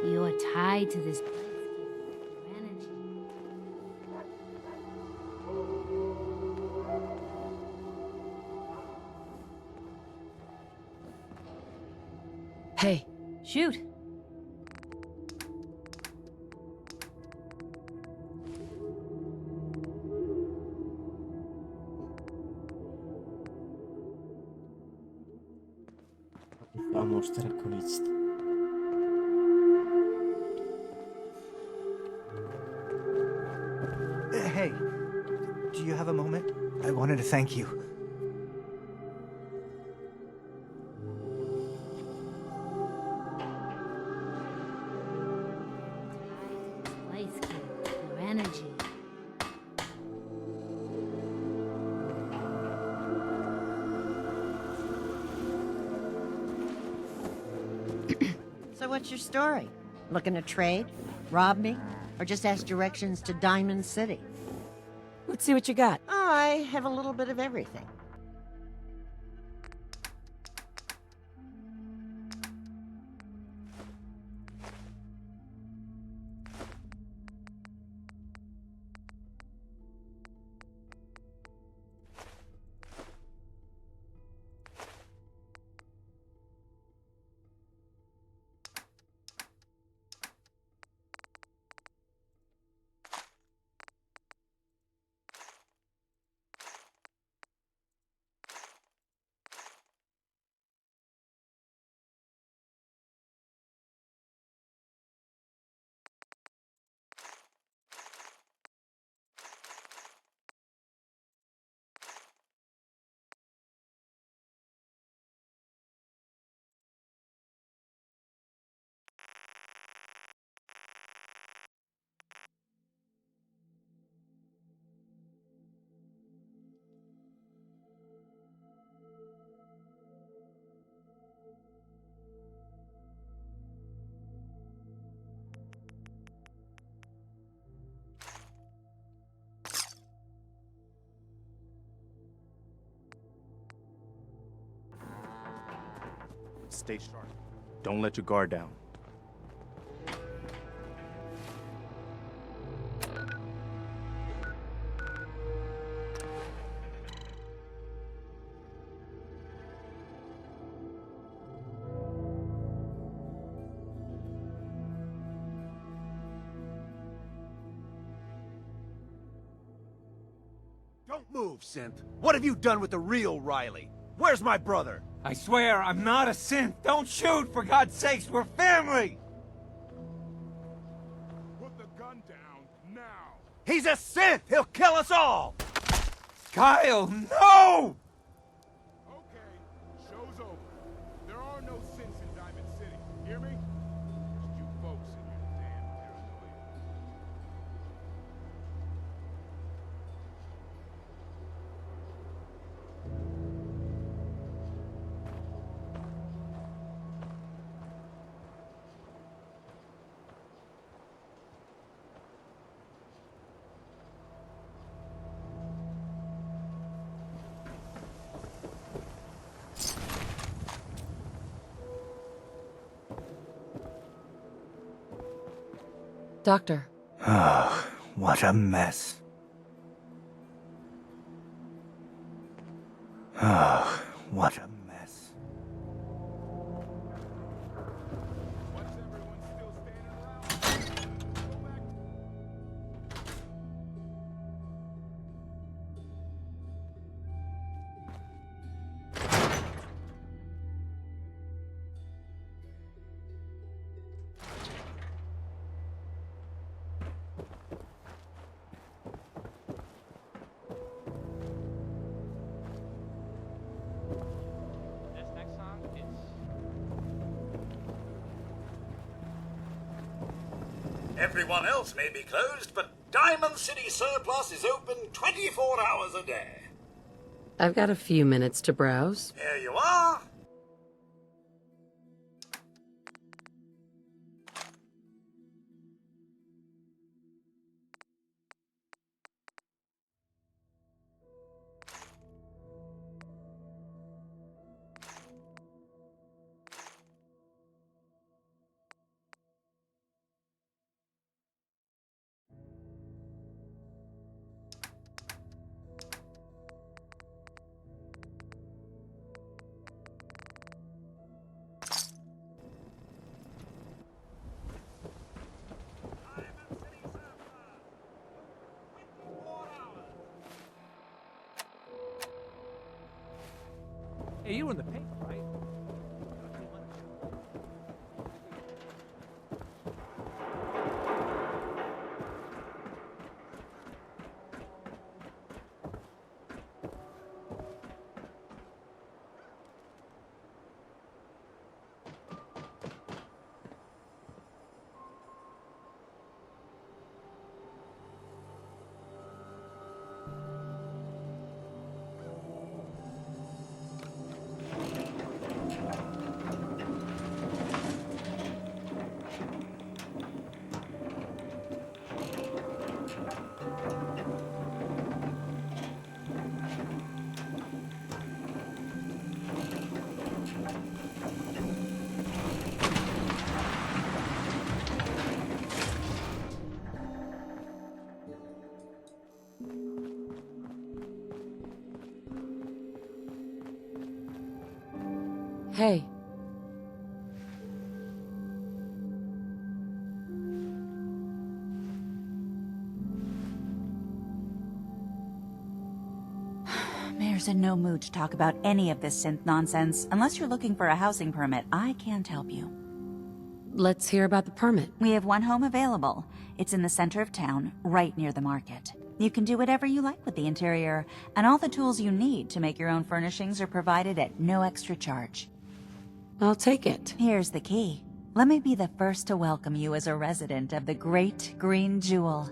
Speaker 14: You're tied to this place. Energy.
Speaker 2: Hey.
Speaker 14: Shoot.
Speaker 8: Там още ръкавиците.
Speaker 1: Hey, do you have a moment? I wanted to thank you.
Speaker 14: Place, kid. Your energy.
Speaker 17: So what's your story? Looking to trade? Rob me? Or just ask directions to Diamond City?
Speaker 2: Let's see what you got.
Speaker 17: I have a little bit of everything.
Speaker 23: Stay sharp. Don't let your guard down.
Speaker 24: Don't move, Synth. What have you done with the real Riley? Where's my brother?
Speaker 25: I swear, I'm not a synth. Don't shoot, for God's sakes, we're family!
Speaker 16: Put the gun down now.
Speaker 24: He's a synth! He'll kill us all!
Speaker 25: Kyle, no!
Speaker 16: Okay, show's over. There are no synths in Diamond City. Hear me? Just you folks and your damn paranoia.
Speaker 2: Doctor.
Speaker 1: Oh, what a mess. Oh, what a mess.
Speaker 3: Everyone else may be closed, but Diamond City Surplus is open 24 hours a day.
Speaker 2: I've got a few minutes to browse.
Speaker 3: Here you are.
Speaker 25: Hey, you were in the paper, right?
Speaker 2: Hey.
Speaker 6: Mayor's in no mood to talk about any of this synth nonsense. Unless you're looking for a housing permit, I can't help you.
Speaker 2: Let's hear about the permit.
Speaker 6: We have one home available. It's in the center of town, right near the market. You can do whatever you like with the interior, and all the tools you need to make your own furnishings are provided at no extra charge.
Speaker 2: I'll take it.
Speaker 6: Here's the key. Let me be the first to welcome you as a resident of the Great Green Jewel.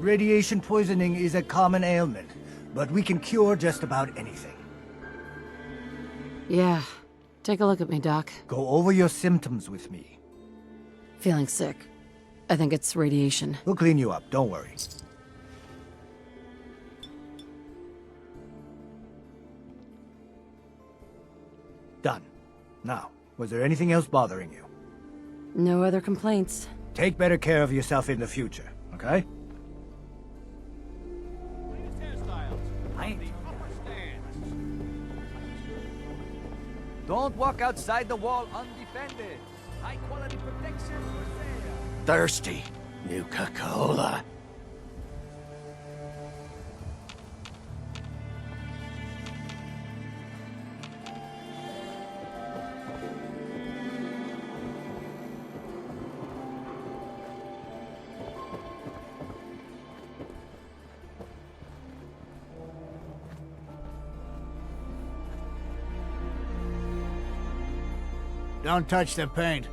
Speaker 1: Radiation poisoning is a common ailment, but we can cure just about anything.
Speaker 2: Yeah. Take a look at me, Doc.
Speaker 1: Go over your symptoms with me.
Speaker 2: Feeling sick. I think it's radiation.
Speaker 1: We'll clean you up, don't worry. Done. Now, was there anything else bothering you?
Speaker 2: No other complaints.
Speaker 1: Take better care of yourself in the future, okay?
Speaker 7: Don't walk outside the wall undefended. High quality protection for sale.
Speaker 21: Thirsty. Nuka-Cola.
Speaker 10: Don't touch the paint.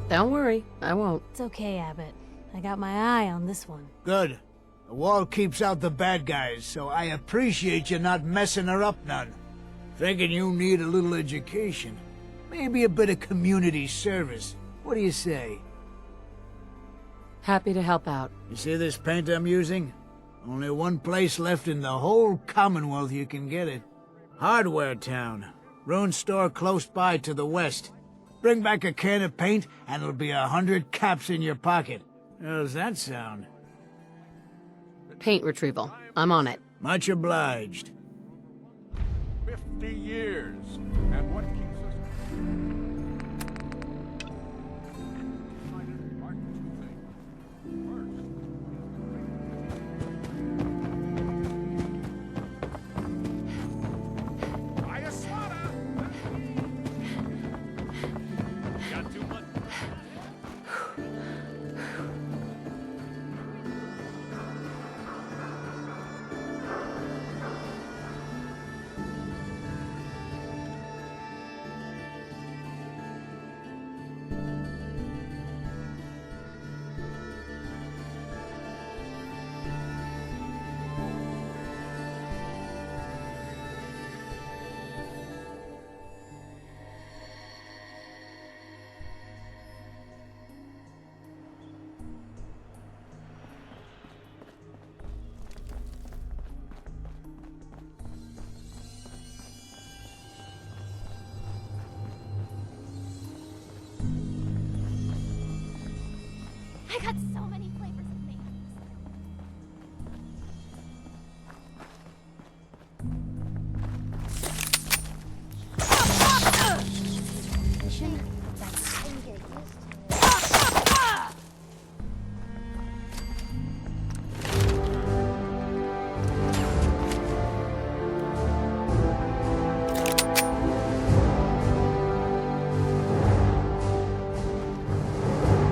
Speaker 2: Don't worry, I won't.
Speaker 9: It's okay, Abbott. I got my eye on this one.
Speaker 10: Good. The wall keeps out the bad guys, so I appreciate you not messing her up none. Thinking you need a little education. Maybe a bit of community service. What do you say?
Speaker 2: Happy to help out.
Speaker 10: You see this paint I'm using? Only one place left in the whole Commonwealth you can get it. Hardware Town. Rune store close by to the west. Bring back a can of paint, and it'll be 100 caps in your pocket. How's that sound?
Speaker 2: Paint retrieval. I'm on it.
Speaker 10: Much obliged.
Speaker 15: 50 years. And what keeps us...
Speaker 4: I got so many flavors of things. Mission? That's how you get used to it.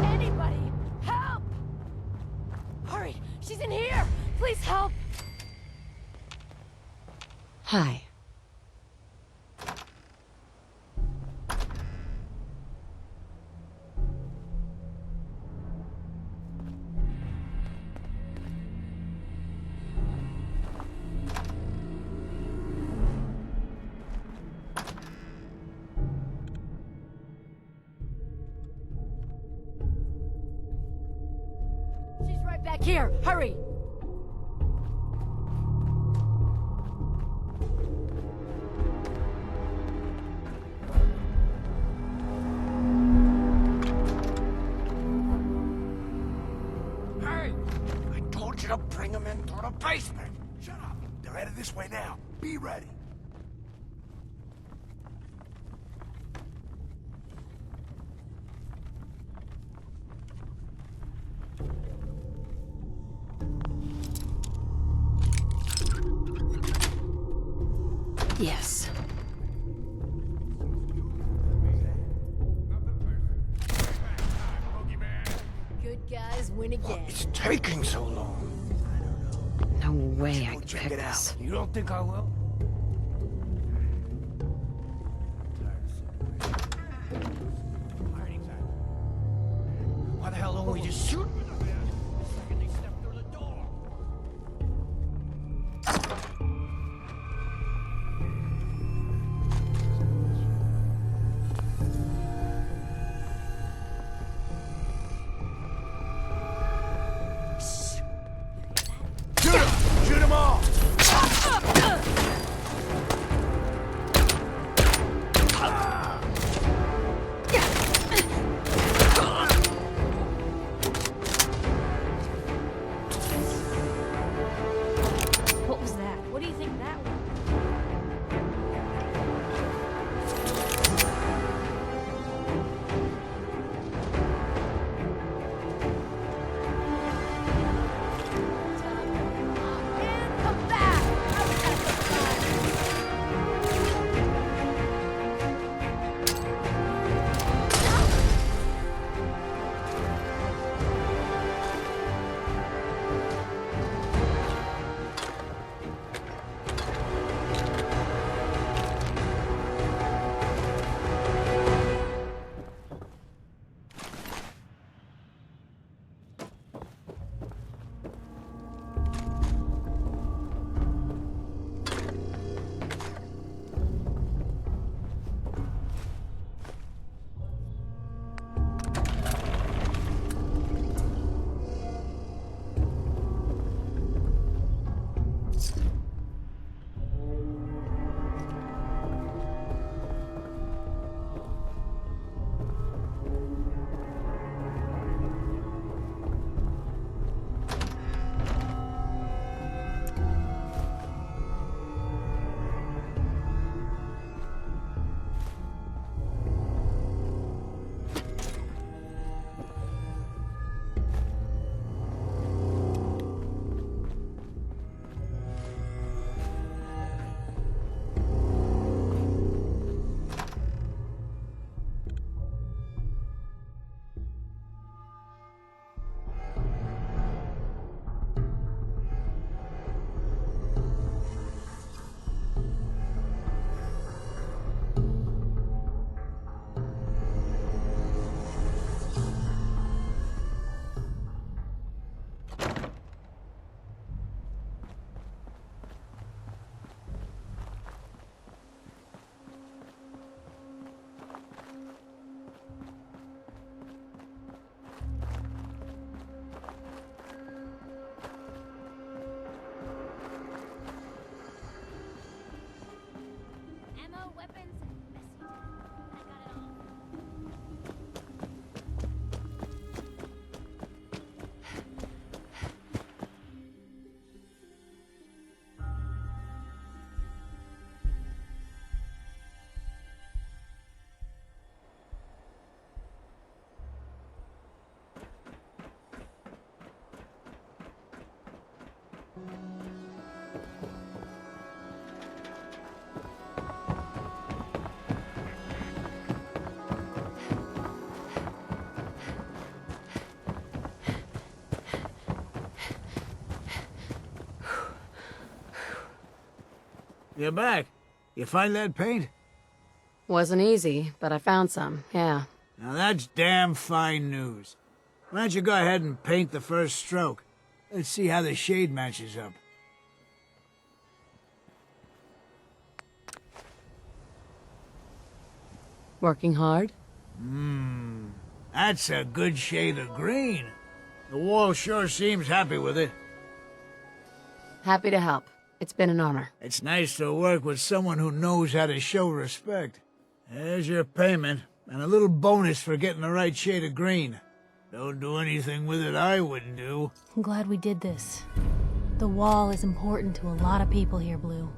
Speaker 4: Anybody, help! Hurry, she's in here! Please help!
Speaker 2: Hi.
Speaker 4: She's right back here! Hurry!
Speaker 19: Hey! I told you to bring him into the basement! Shut up! They're headed this way now. Be ready.
Speaker 2: Yes.
Speaker 4: Good guys win again.
Speaker 19: It's taking so long.
Speaker 2: No way I
Speaker 19: Go
Speaker 2: could
Speaker 19: check
Speaker 2: pick
Speaker 19: it out.
Speaker 2: this.
Speaker 19: You don't think I will? Why the hell don't we just shoot?
Speaker 10: You're back. You find that paint?
Speaker 2: Wasn't easy, but I found some, yeah.
Speaker 10: Now that's damn fine news. Why don't you go ahead and paint the first stroke? Let's see how the shade matches up.
Speaker 2: Working hard?
Speaker 10: That's a good shade of green. The wall sure seems happy with it.
Speaker 2: Happy to help. It's been an honor.
Speaker 10: It's nice to work with someone who knows how to show respect. There's your payment, and a little bonus for getting the right shade of green. Don't do anything with it I wouldn't do.
Speaker 9: I'm glad we did this. The wall is important to a lot of people here, Blue.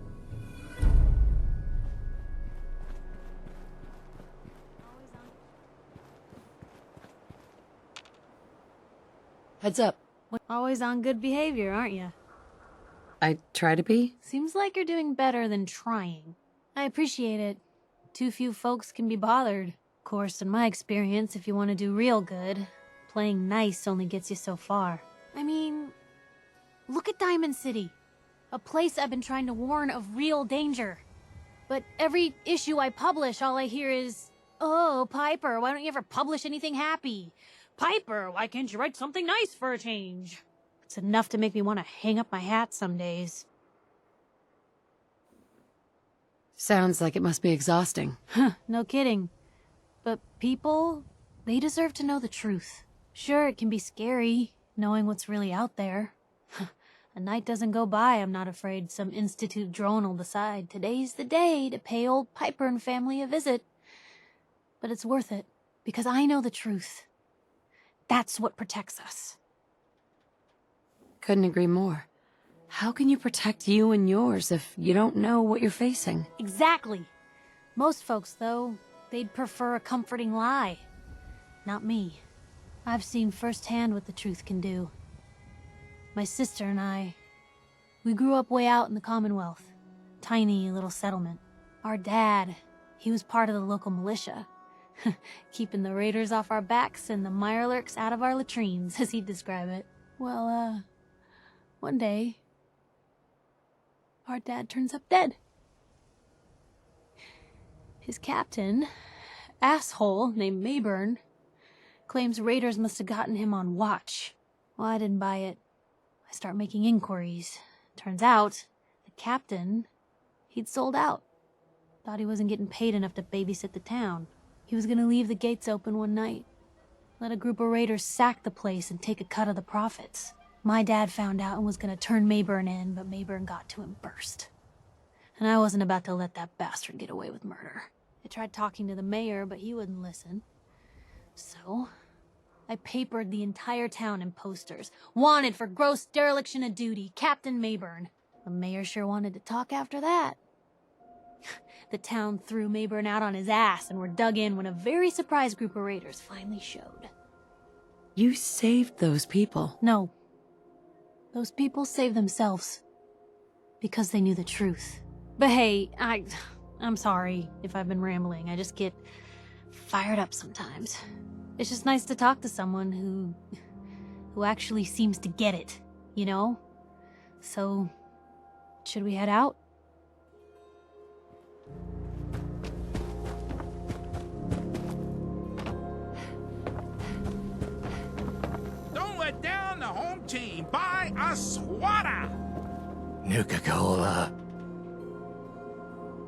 Speaker 2: Heads up.
Speaker 9: Always on good behavior, aren't you?
Speaker 2: I try to be.
Speaker 9: Seems like you're doing better than trying. I appreciate it. Too few folks can be bothered. Of course, in my experience, if you want to do real good, playing nice only gets you so far. I mean, look at Diamond City. A place I've been trying to warn of real danger. But every issue I publish, all I hear is, "Oh, Piper, why don't you ever publish anything happy? Piper, why can't you write something nice for a change?" It's enough to make me want to hang up my hat some days.
Speaker 2: Sounds like it must be exhausting.
Speaker 9: Huh, no kidding. But people, they deserve to know the truth. Sure, it can be scary, knowing what's really out there. A night doesn't go by I'm not afraid some Institute drone will decide today's the day to pay old Piper and family a visit. But it's worth it, because I know the truth. That's what protects us.
Speaker 2: Couldn't agree more. How can you protect you and yours if you don't know what you're facing?
Speaker 9: Exactly. Most folks, though, they'd prefer a comforting lie. Not me. I've seen firsthand what the truth can do. My sister and I, we grew up way out in the Commonwealth. Tiny little settlement. Our dad, he was part of the local militia. Keeping the raiders off our backs and the mirelurks out of our latrines, as he'd describe it. Well, one day, our dad turns up dead. His captain, asshole named Mayburn, claims raiders must have gotten him on watch. Well, I didn't buy it. I start making inquiries. Turns out, the captain, he'd sold out. Thought he wasn't getting paid enough to babysit the town. He was gonna leave the gates open one night. Let a group of raiders sack the place and take a cut of the profits. My dad found out and was gonna turn Mayburn in, but Mayburn got to him first. And I wasn't about to let that bastard get away with murder. I tried talking to the mayor, but he wouldn't listen. So, I papered the entire town in posters. Wanted for gross dereliction of duty, Captain Mayburn. The mayor sure wanted to talk after that. The town threw Mayburn out on his ass and were dug in when a very surprised group of raiders finally showed.
Speaker 2: You saved those people.
Speaker 9: No. Those people saved themselves. Because they knew the truth. But hey, I'm sorry if I've been rambling. I just get fired up sometimes. It's just nice to talk to someone who actually seems to get it, you know? So, should we head out?
Speaker 11: Don't let down the home team. Buy a swatter.
Speaker 7: Nuka-Cola.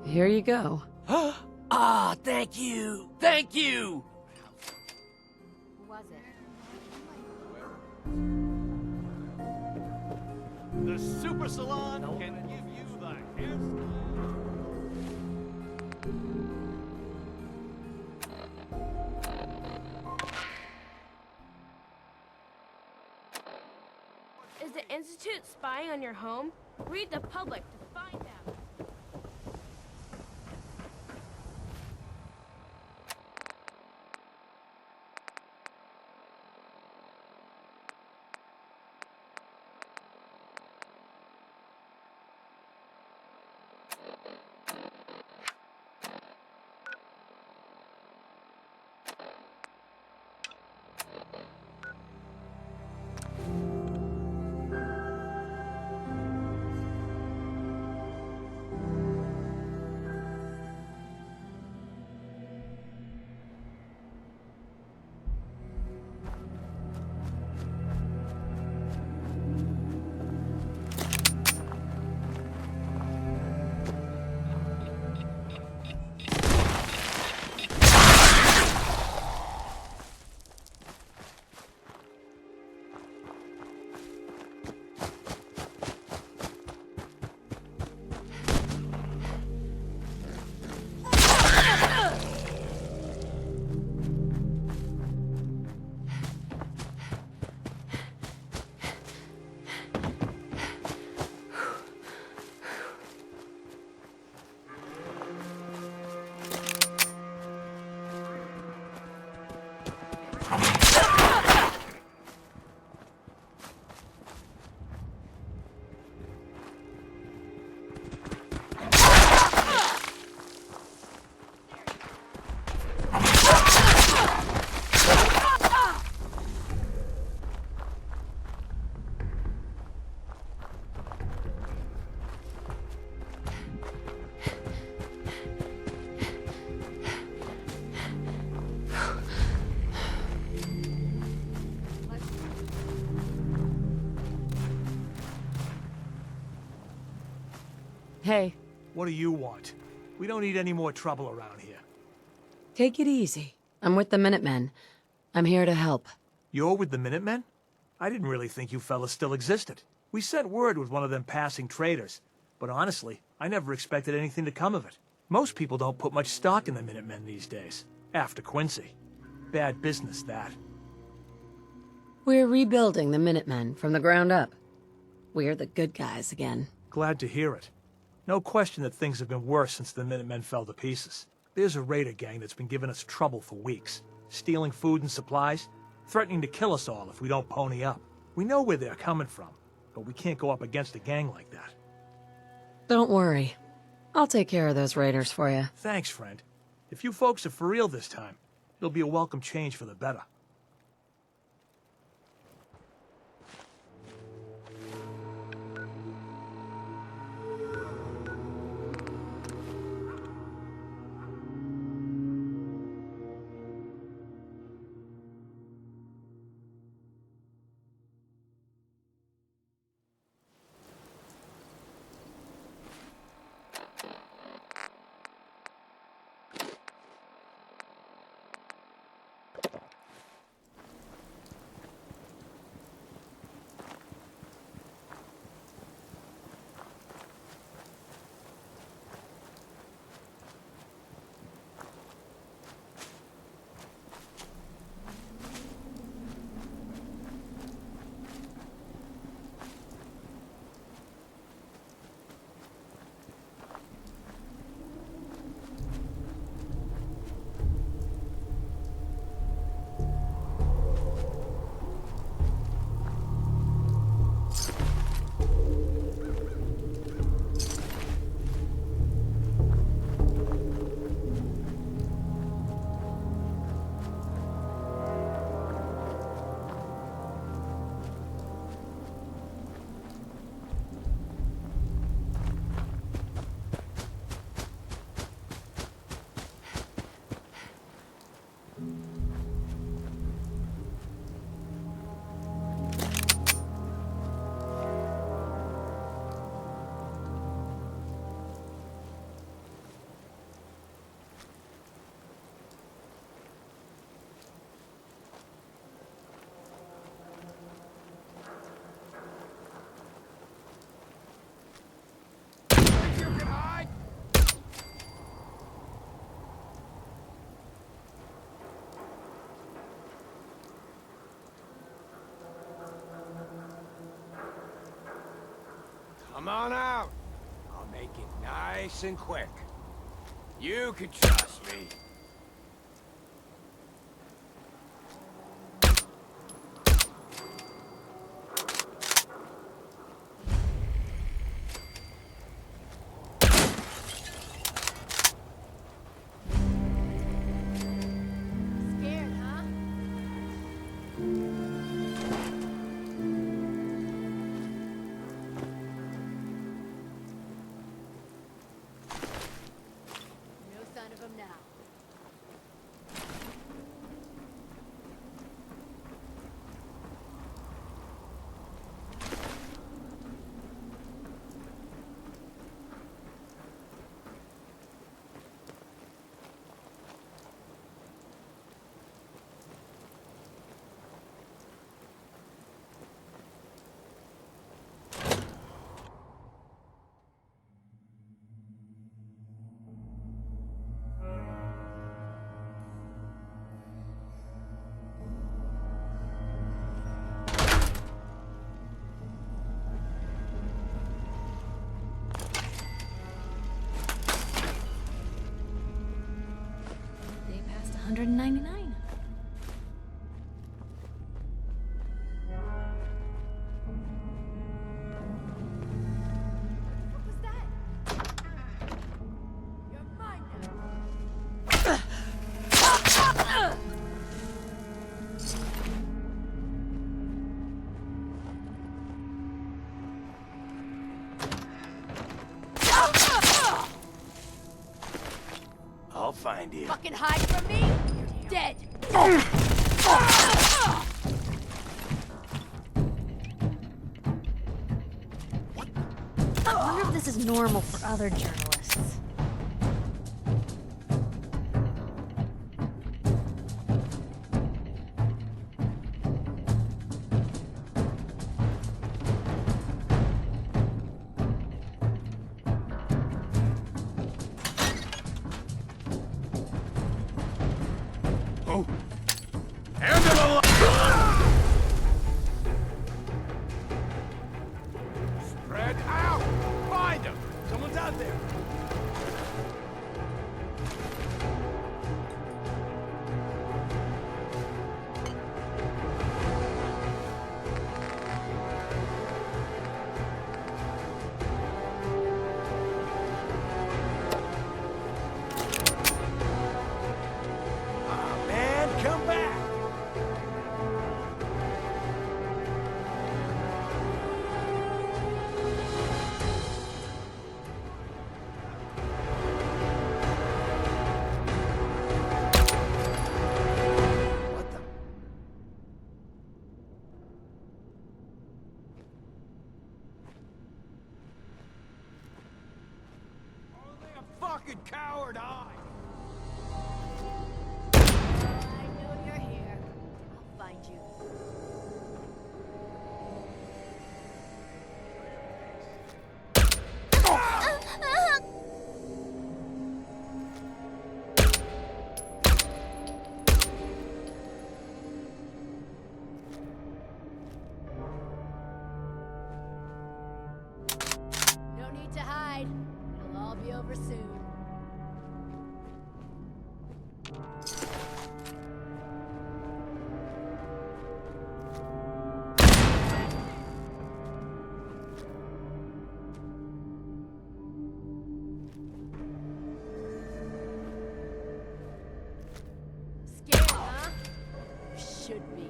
Speaker 2: Here you go.
Speaker 7: Ah, thank you. Thank you.
Speaker 2: Who was it?
Speaker 25: The Super Salon can give you the hairstyle.
Speaker 4: Is the Institute spying on your home? Read the public to find out.
Speaker 2: Hey,
Speaker 12: What do you want? We don't need any more trouble around here.
Speaker 2: take it easy. I'm with the Minutemen. I'm here to help.
Speaker 12: You're with the Minutemen? I didn't really think you fellas still existed. We sent word with one of them passing traders, but honestly, I never expected anything to come of it. Most people don't put much stock in the Minutemen these days, after Quincy. Bad business, that.
Speaker 2: We're rebuilding the Minutemen from the ground up. We're the good guys again.
Speaker 12: Glad to hear it. No question that things have been worse since the Minutemen fell to pieces. There's a raider gang that's been giving us trouble for weeks, stealing food and supplies, threatening to kill us all if we don't pony up. We know where they're coming from, but we can't go up against a gang like that.
Speaker 2: Don't worry. I'll take care of those raiders for you.
Speaker 12: Thanks, friend. If you folks are for real this time, it'll be a welcome change for the better.
Speaker 19: Come on out. I'll make it nice and quick. You can trust me.
Speaker 4: Scared, huh? No sign of him now.
Speaker 9: Day past 199.
Speaker 24: find you.
Speaker 5: Fucking hide from me? You're dead.
Speaker 9: I wonder if this is normal for other journalists.
Speaker 19: Oh. End of the line! Spread out! Find him! Someone's out there!
Speaker 24: Man, come back!
Speaker 25: Fucking coward, I!
Speaker 5: I know you're here. I'll find you. No need to hide. It'll all be over soon. Scared, huh? You should be.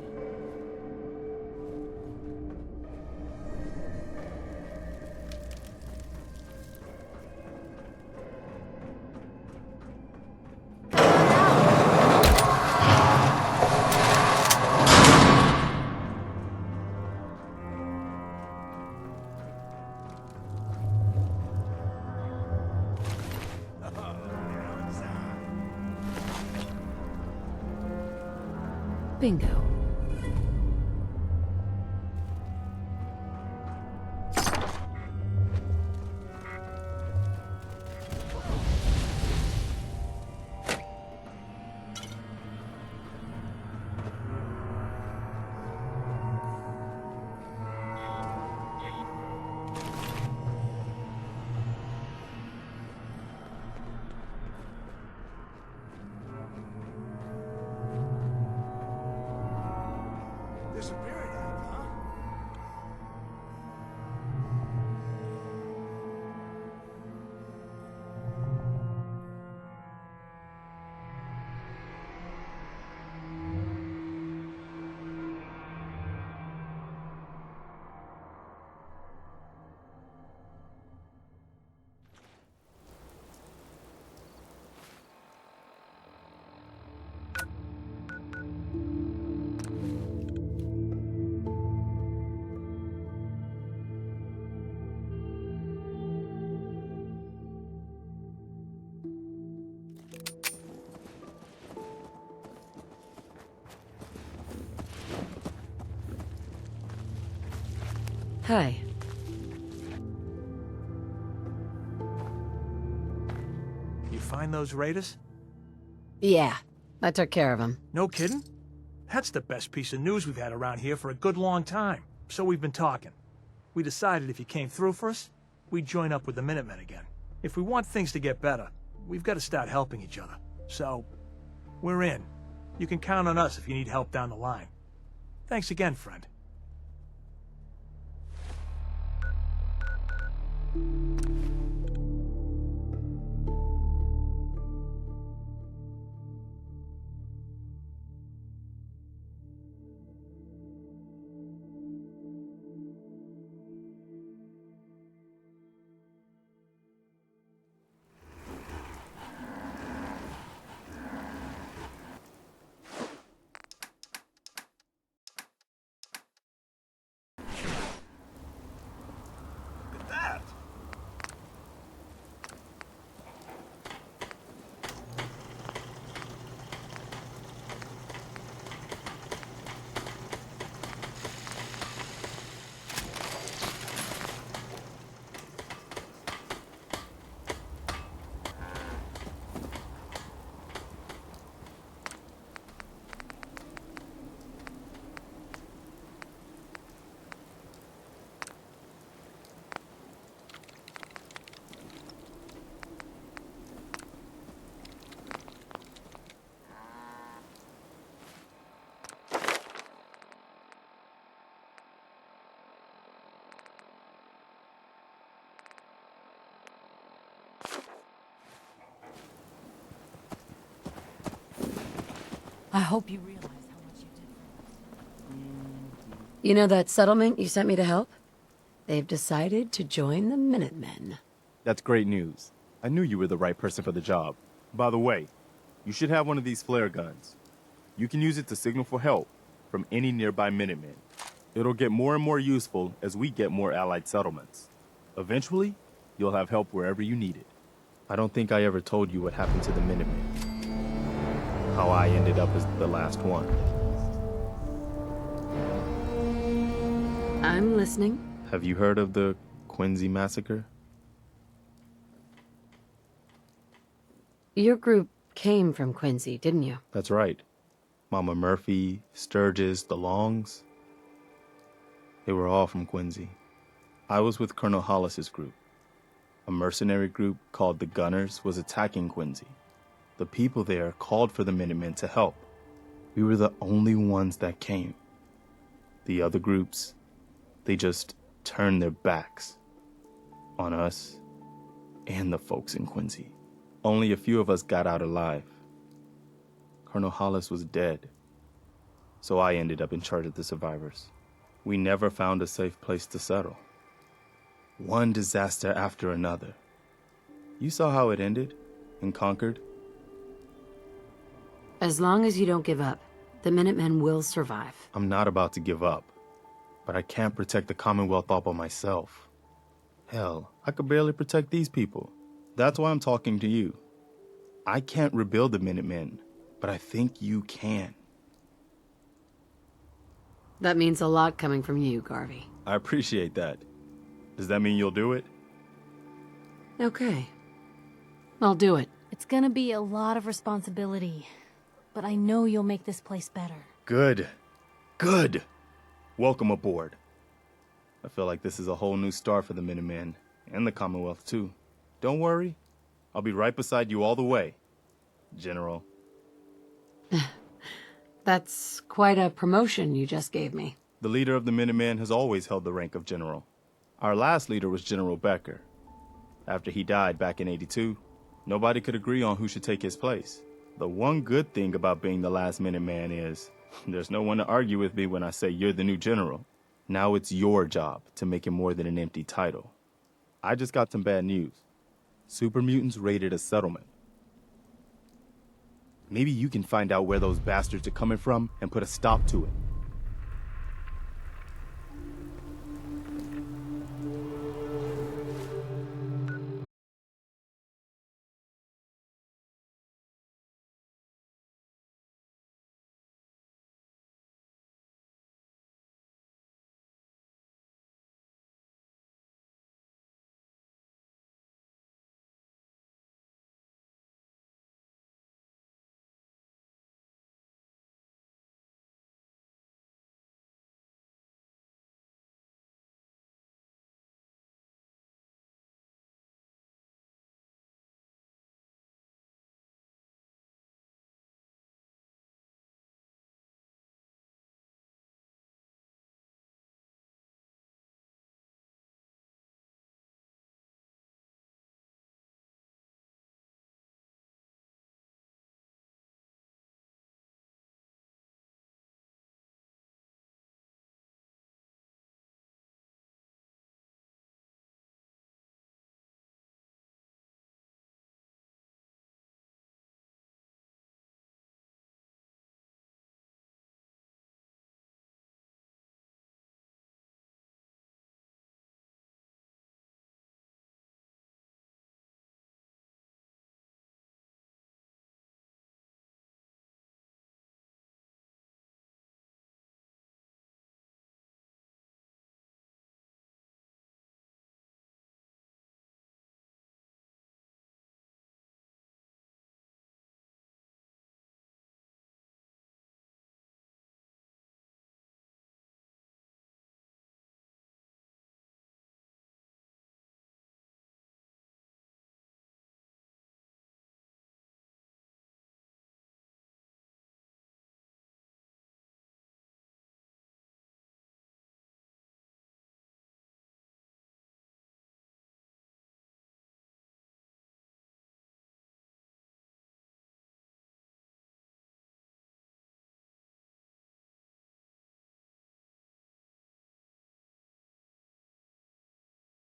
Speaker 2: Bingo.
Speaker 24: Disappeared, huh?
Speaker 2: Hi.
Speaker 12: You find those raiders?
Speaker 2: Yeah, I took care of him.
Speaker 12: No kidding? That's the best piece of news we've had around here for a good long time. So we've been talking. We decided if you came through for us, we'd join up with the Minutemen again. If we want things to get better, we've got to start helping each other. So, we're in. You can count on us if you need help down the line. Thanks again, friend.
Speaker 14: I hope you realize how much you did.
Speaker 2: You know that settlement you sent me to help? They've decided to join the Minutemen.
Speaker 23: That's great news. I knew you were the right person for the job. By the way, you should have one of these flare guns. You can use it to signal for help from any nearby Minutemen. It'll get more and more useful as we get more allied settlements. Eventually, you'll have help wherever you need it. I don't think I ever told you what happened to the Minutemen. How I ended up as the last one.
Speaker 2: I'm listening.
Speaker 23: Have you heard of the Quincy Massacre?
Speaker 2: Your group came from Quincy, didn't you?
Speaker 23: That's right. Mama Murphy, Sturgis, the Longs. They were all from Quincy. I was with Colonel Hollis's group. A mercenary group called the Gunners was attacking Quincy. The people there called for the Minutemen to help. We were the only ones that came. The other groups, they just turned their backs on us and the folks in Quincy. Only a few of us got out alive. Colonel Hollis was dead, so I ended up in charge of the survivors. We never found a safe place to settle. One disaster after another. You saw how it ended in Concord?
Speaker 2: As long as you don't give up, the Minutemen will survive.
Speaker 23: I'm not about to give up, but I can't protect the Commonwealth all by myself. Hell, I could barely protect these people. That's why I'm talking to you. I can't rebuild the Minutemen, but I think you can.
Speaker 2: That means a lot coming from you, Garvey.
Speaker 23: I appreciate that. Does that mean you'll do it?
Speaker 2: Okay. I'll do it.
Speaker 9: It's gonna be a lot of responsibility, but I know you'll make this place better.
Speaker 23: Good. Good. Welcome aboard. I feel like this is a whole new start for the Minutemen, and the Commonwealth too. Don't worry. I'll be right beside you all the way, General.
Speaker 2: That's quite a promotion you just gave me.
Speaker 23: The leader of the Minutemen has always held the rank of general. Our last leader was General Becker. After he died back in '82, nobody could agree on who should take his place. The one good thing about being the last Minuteman is there's no one to argue with me when I say you're the new general. Now it's your job to make it more than an empty title. I just got some bad news. Super mutants raided a settlement. Maybe you can find out where those bastards are coming from and put a stop to it.